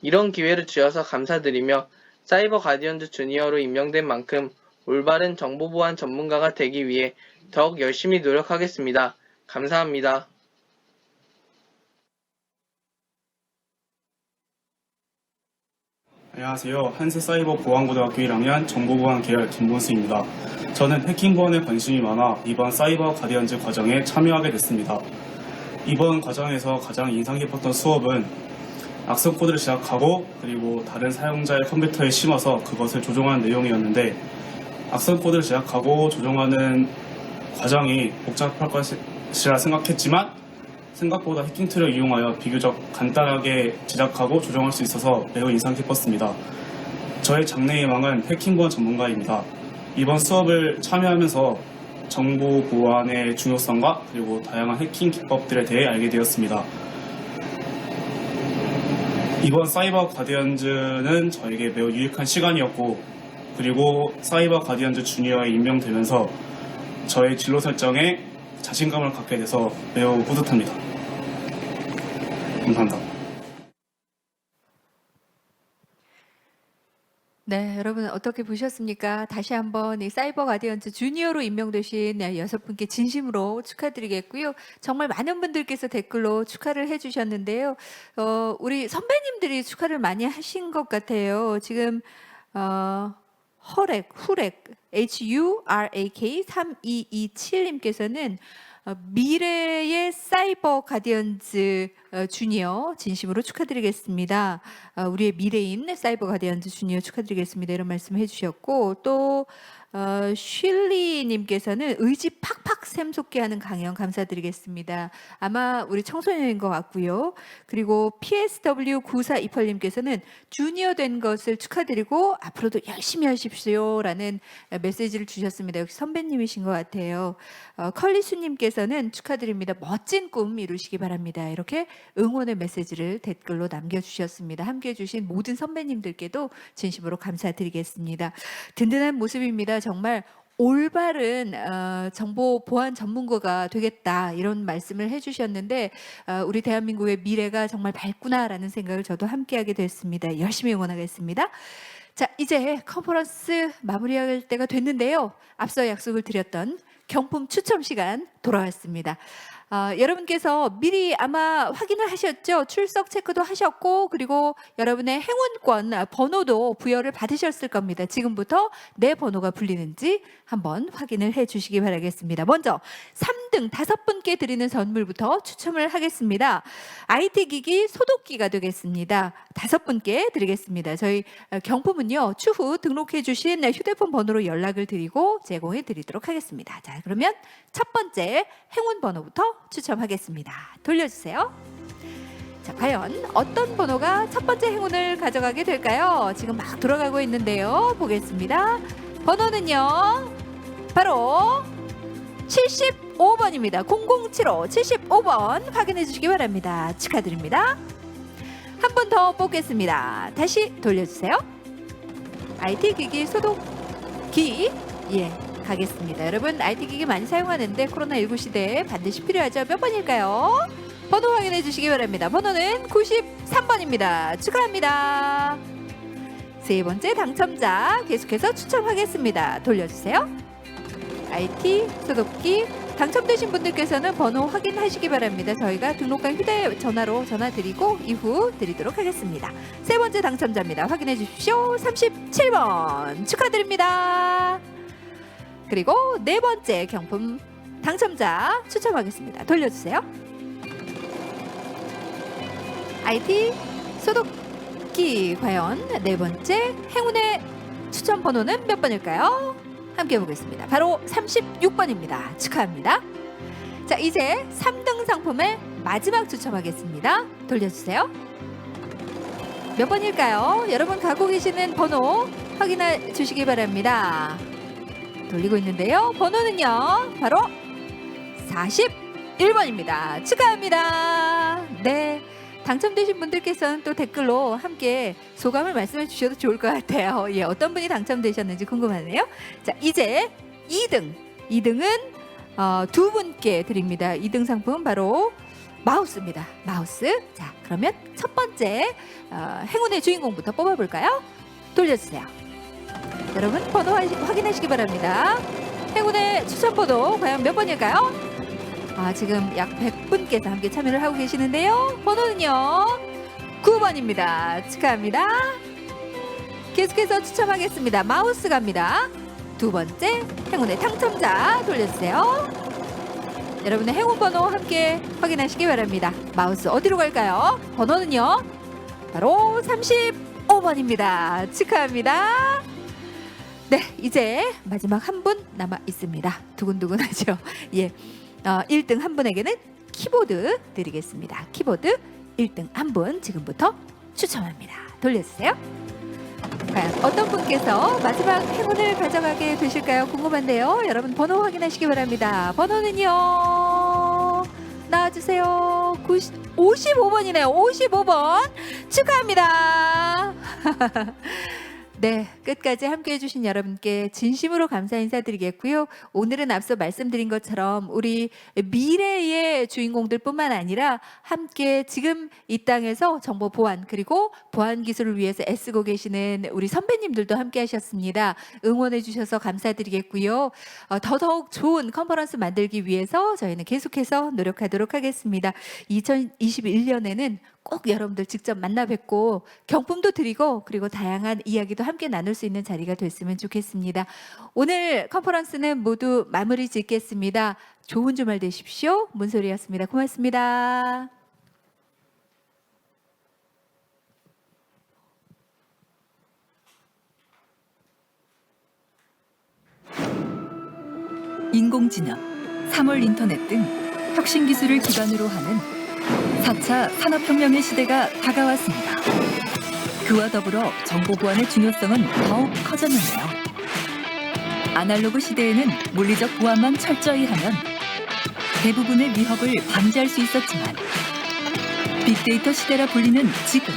이런 기회를 주셔서 감사드리며 사이버 가디언즈 주니어로 임명된 만큼 올바른 정보보안 전문가가 되기 위해 더욱 열심히 노력하겠습니다. 감사합니다. 안녕하세요. 한세사이버보안고등학교 1학년 정보보안 계열 김본수입니다. 저는 해킹보안에 관심이 많아 이번 사이버 가디언즈 과정에 참여하게 됐습니다. 이번 과정에서 가장 인상 깊었던 수업은 악성 코드를 시작하고 그리고 다른 사용자의 컴퓨터에 심어서 그것을 조종하는 내용이었는데 악성 코드를 시작하고 조종하는 과정이 복잡할 것이라 생각했지만 생각보다 해킹 툴을 이용하여 비교적 간단하게 제작하고 조정할 수 있어서 매우 인상 깊었습니다. 저의 장래희망은 해킹보안 전문가입니다. 이번 수업을 참여하면서 정보 보안의 중요성과 그리고 다양한 해킹 기법들에 대해 알게 되었습니다. 이번 사이버 가디언즈는 저에게 매우 유익한 시간이었고 그리고 사이버 가디언즈 주니어에 임명되면서 저의 진로 설정에 자신감을 갖게 돼서 매우 뿌듯합니다. 감사합니다. 네, 여러분 어떻게 보셨습니까? 다시 한번 이 사이버 가디언즈 주니어로 임명되신 6분께 진심으로 축하드리겠고요. 정말 많은 분들께서 댓글로 축하를 해주셨는데요. 우리 선배님들이 축하를 많이 하신 것 같아요. 지금 후렉 HURAK 3227님께서는 미래의 사이버 가디언즈 주니어 진심으로 축하드리겠습니다. 우리의 미래인 사이버 가디언즈 주니어 축하드리겠습니다. 이런 말씀 해주셨고 또 쉴리님께서는 의지 팍팍 샘솟게 하는 강연 감사드리겠습니다. 아마 우리 청소년인 것 같고요. 그리고 PSW9428님께서는 주니어 된 것을 축하드리고 앞으로도 열심히 하십시오라는 메시지를 주셨습니다. 역시 선배님이신 것 같아요. 컬리수님께서는 축하드립니다. 멋진 꿈 이루시기 바랍니다. 이렇게 응원의 메시지를 댓글로 남겨주셨습니다. 함께해 주신 모든 선배님들께도 진심으로 감사드리겠습니다. 든든한 모습입니다. 정말 올바른 정보 보안 전문가가 되겠다 이런 말씀을 해주셨는데 우리 대한민국의 미래가 정말 밝구나라는 생각을 저도 함께하게 됐습니다. 열심히 응원하겠습니다. 자, 이제 컨퍼런스 마무리할 때가 됐는데요. 앞서 약속을 드렸던 경품 추첨 시간 돌아왔습니다. 여러분께서 미리 아마 확인을 하셨죠? 출석 체크도 하셨고 그리고 여러분의 행운권 번호도 부여를 받으셨을 겁니다. 지금부터 내 번호가 불리는지 한번 확인을 해 주시기 바라겠습니다. 먼저 3등 5분께 드리는 선물부터 추첨을 하겠습니다. IT 기기 소독기가 되겠습니다. 5분께 드리겠습니다. 저희 경품은요 추후 등록해 주신 휴대폰 번호로 연락을 드리고 제공해 드리도록 하겠습니다. 자, 그러면 첫 번째 행운 번호부터 추첨하겠습니다. 돌려주세요. 자, 과연 어떤 번호가 첫 번째 행운을 가져가게 될까요? 지금 막 돌아가고 있는데요. 보겠습니다. 번호는요. 바로 75번입니다. 0075 75번 확인해 주시기 바랍니다. 축하드립니다. 한 번 더 뽑겠습니다. 다시 돌려주세요. IT 기기 소독기 가겠습니다. 여러분 IT 기기 많이 사용하는데 코로나19 시대에 반드시 필요하죠. 몇 번일까요? 번호 확인해 주시기 바랍니다. 번호는 93번입니다. 축하합니다. 세 번째 당첨자 계속해서 추첨하겠습니다. 돌려주세요. IT 소독기 당첨되신 분들께서는 번호 확인하시기 바랍니다. 저희가 등록한 휴대전화로 전화드리고 이후 드리도록 하겠습니다. 세 번째 당첨자입니다. 확인해 주십시오. 37번 축하드립니다. 그리고 네 번째 경품 당첨자 추첨하겠습니다. 돌려주세요. IT 소독기 과연 네 번째 행운의 추첨 번호는 몇 번일까요? 함께 보겠습니다. 바로 36번입니다. 축하합니다. 자, 이제 3등 상품의 마지막 추첨하겠습니다. 돌려주세요. 몇 번일까요? 여러분 갖고 계시는 번호 확인해 주시기 바랍니다. 돌리고 있는데요. 번호는요. 바로 41번입니다. 축하합니다. 네. 당첨되신 분들께서는 또 댓글로 함께 소감을 말씀해 주셔도 좋을 것 같아요. 예, 어떤 분이 당첨되셨는지 궁금하네요. 자, 이제 2등은 두 분께 드립니다. 2등 상품 바로 마우스입니다. 마우스. 자, 그러면 첫 번째 행운의 주인공부터 뽑아볼까요? 돌려주세요. 여러분 번호 확인하시기 바랍니다. 행운의 추천번호 과연 몇 번일까요? 지금 약 100분께서 함께 참여를 하고 계시는데요. 번호는요 9번입니다. 축하합니다. 계속해서 추첨하겠습니다. 마우스 갑니다. 두 번째 행운의 당첨자 돌려주세요. 여러분의 행운 번호 함께 확인하시기 바랍니다. 마우스 어디로 갈까요? 번호는요 바로 35번입니다. 축하합니다. 네, 이제 마지막 한 분 남아 있습니다. 두근두근하죠. 예. 1등 한 분에게는 키보드 드리겠습니다. 키보드 1등 한 분 지금부터 추첨합니다. 돌려주세요. 과연 어떤 분께서 마지막 행운을 가져가게 되실까요? 궁금한데요. 여러분 번호 확인하시기 바랍니다. 번호는요. 나와주세요. 55번이네요. 55번 축하합니다. 네, 끝까지 함께해 주신 여러분께 진심으로 감사 인사드리겠고요. 오늘은 앞서 말씀드린 것처럼 우리 미래의 주인공들뿐만 아니라 함께 지금 이 땅에서 정보 보안 그리고 보안 기술을 위해서 애쓰고 계시는 우리 선배님들도 함께 하셨습니다. 응원해 주셔서 감사드리겠고요. 더더욱 좋은 컨퍼런스 만들기 위해서 저희는 계속해서 노력하도록 하겠습니다. 2021년에는 꼭 여러분들 직접 만나 뵙고 경품도 드리고 그리고 다양한 이야기도 함께 나눌 수 있는 자리가 됐으면 좋겠습니다. 오늘 컨퍼런스는 모두 마무리 짓겠습니다. 좋은 주말 되십시오. 문소리였습니다. 고맙습니다. 인공지능, 3월 인터넷 등 혁신 기술을 기반으로 하는 4차 산업혁명의 시대가 다가왔습니다. 그와 더불어 정보 보안의 중요성은 더욱 커졌는데요. 아날로그 시대에는 물리적 보안만 철저히 하면 대부분의 위협을 방지할 수 있었지만 빅데이터 시대라 불리는 지금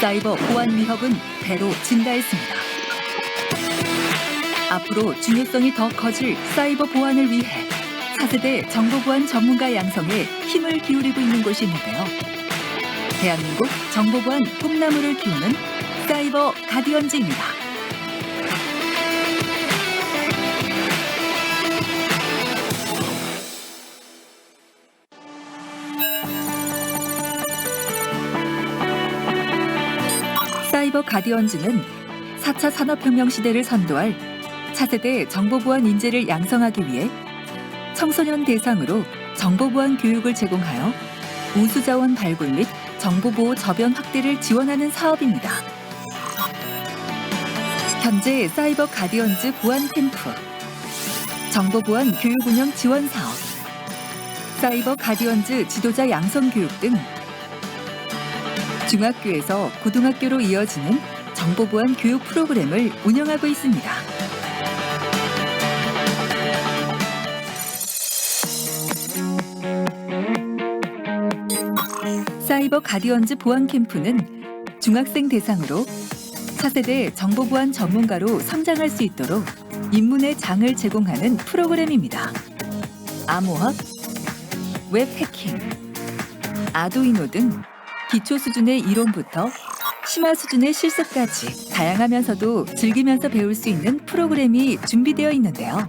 사이버 보안 위협은 배로 증가했습니다. 앞으로 중요성이 더 커질 사이버 보안을 위해 4세대 정보보안 전문가 양성에 힘을 기울이고 있는 곳이 있는데요. 대한민국 정보보안 꿈나무를 키우는 사이버 가디언즈입니다. 사이버 가디언즈는 4차 산업혁명 시대를 선도할 차세대 정보보안 인재를 양성하기 위해 청소년 대상으로 정보보안 교육을 제공하여 우수자원 발굴 및 정보보호 저변 확대를 지원하는 사업입니다. 현재 사이버 가디언즈 보안 캠프, 정보보안 교육 운영 지원 사업, 사이버 가디언즈 지도자 양성 교육 등 중학교에서 고등학교로 이어지는 정보보안 교육 프로그램을 운영하고 있습니다. 사이버 가디언즈 보안 캠프는 중학생 대상으로 차세대 정보보안 전문가로 성장할 수 있도록 입문의 장을 제공하는 프로그램입니다. 암호학, 웹 해킹, 아두이노 등 기초 수준의 이론부터 심화 수준의 실습까지 다양하면서도 즐기면서 배울 수 있는 프로그램이 준비되어 있는데요.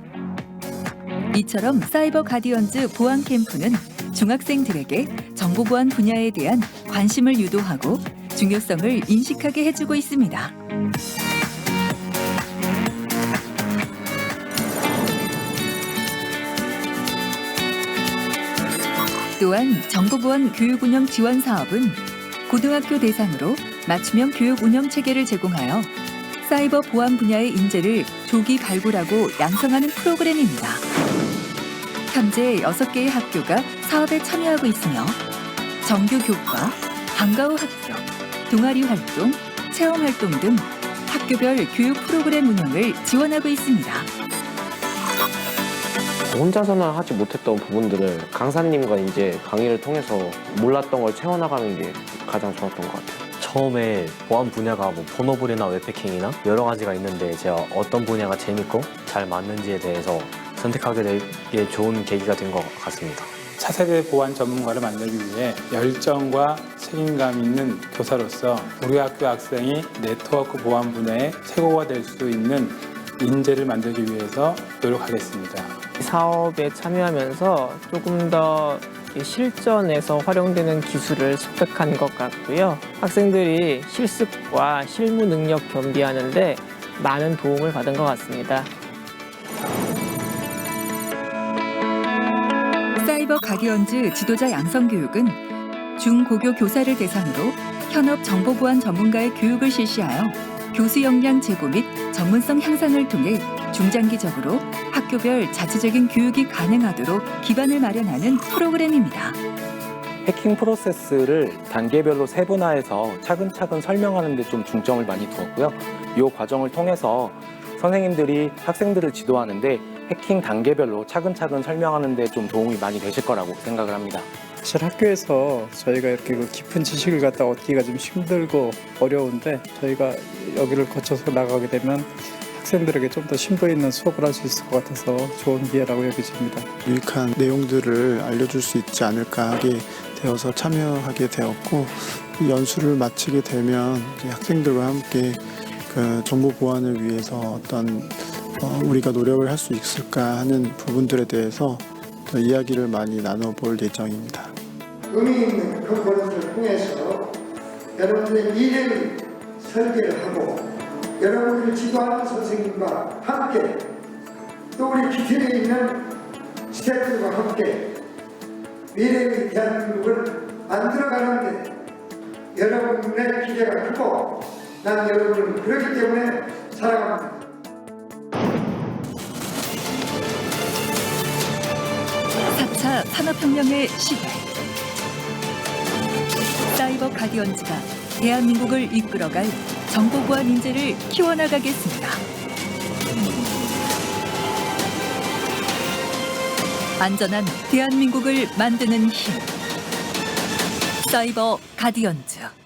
이처럼 사이버 가디언즈 보안 캠프는 중학생들에게 정보보안 분야에 대한 관심을 유도하고 중요성을 인식하게 해주고 있습니다. 또한 정보보안 교육운영 지원 사업은 고등학교 대상으로 맞춤형 교육 운영 체계를 제공하여 사이버 보안 분야의 인재를 조기 발굴하고 양성하는 프로그램입니다. 현재 6개의 학교가 사업에 참여하고 있으며 정규 교과, 방과 후 학교, 동아리 활동, 체험 활동 등 학교별 교육 프로그램 운영을 지원하고 있습니다. 혼자서는 하지 못했던 부분들을 강사님과 이제 강의를 통해서 몰랐던 걸 채워나가는 게 가장 좋았던 것 같아요. 처음에 보안 분야가 뭐 폰오블이나 웹해킹이나 여러 가지가 있는데 제가 어떤 분야가 재밌고 잘 맞는지에 대해서 선택하게 되게 좋은 계기가 된 것 같습니다. 차세대 보안 전문가를 만들기 위해 열정과 책임감 있는 교사로서 우리 학교 학생이 네트워크 보안 분야의 최고가 될 수 있는 인재를 만들기 위해서 노력하겠습니다. 사업에 참여하면서 조금 더 실전에서 활용되는 기술을 습득한 것 같고요. 학생들이 실습과 실무 능력 겸비하는데 많은 도움을 받은 것 같습니다. 사이버 가디언즈 지도자 양성 교육은 중고교 교사를 대상으로 현업 정보보안 전문가의 교육을 실시하여 교수 역량 제고 및 전문성 향상을 통해 중장기적으로 학교별 자체적인 교육이 가능하도록 기반을 마련하는 프로그램입니다. 해킹 프로세스를 단계별로 세분화해서 차근차근 설명하는 데 좀 중점을 많이 두었고요. 이 과정을 통해서 선생님들이 학생들을 지도하는데 해킹 단계별로 차근차근 설명하는 데 좀 도움이 많이 되실 거라고 생각을 합니다. 사실 학교에서 저희가 이렇게 깊은 지식을 갖다 얻기가 좀 힘들고 어려운데 저희가 여기를 거쳐서 나가게 되면 학생들에게 좀 더 심도 있는 수업을 할 수 있을 것 같아서 좋은 기회라고 여겨집니다. 유익한 내용들을 알려줄 수 있지 않을까 하게 되어서 참여하게 되었고, 이 연수를 마치게 되면 이제 학생들과 함께 그 정보 보안을 위해서 어떤 우리가 노력을 할 수 있을까 하는 부분들에 대해서 더 이야기를 많이 나눠볼 예정입니다. 의미 있는 컨퍼런스를 통해서 여러분들의 미래를 설계를 하고 여러분들을 지도하는 선생님과 함께 또 우리 기틀에 있는 스태프들과 함께 미래의 대한민국을 만들어가는데 여러분의 기대가 크고 난 여러분을 그렇기 때문에 사랑합니다. 산업혁명의 시대. 사이버 가디언즈가 대한민국을 이끌어갈 정보보안 인재를 키워나가겠습니다. 안전한 대한민국을 만드는 힘. 사이버 가디언즈.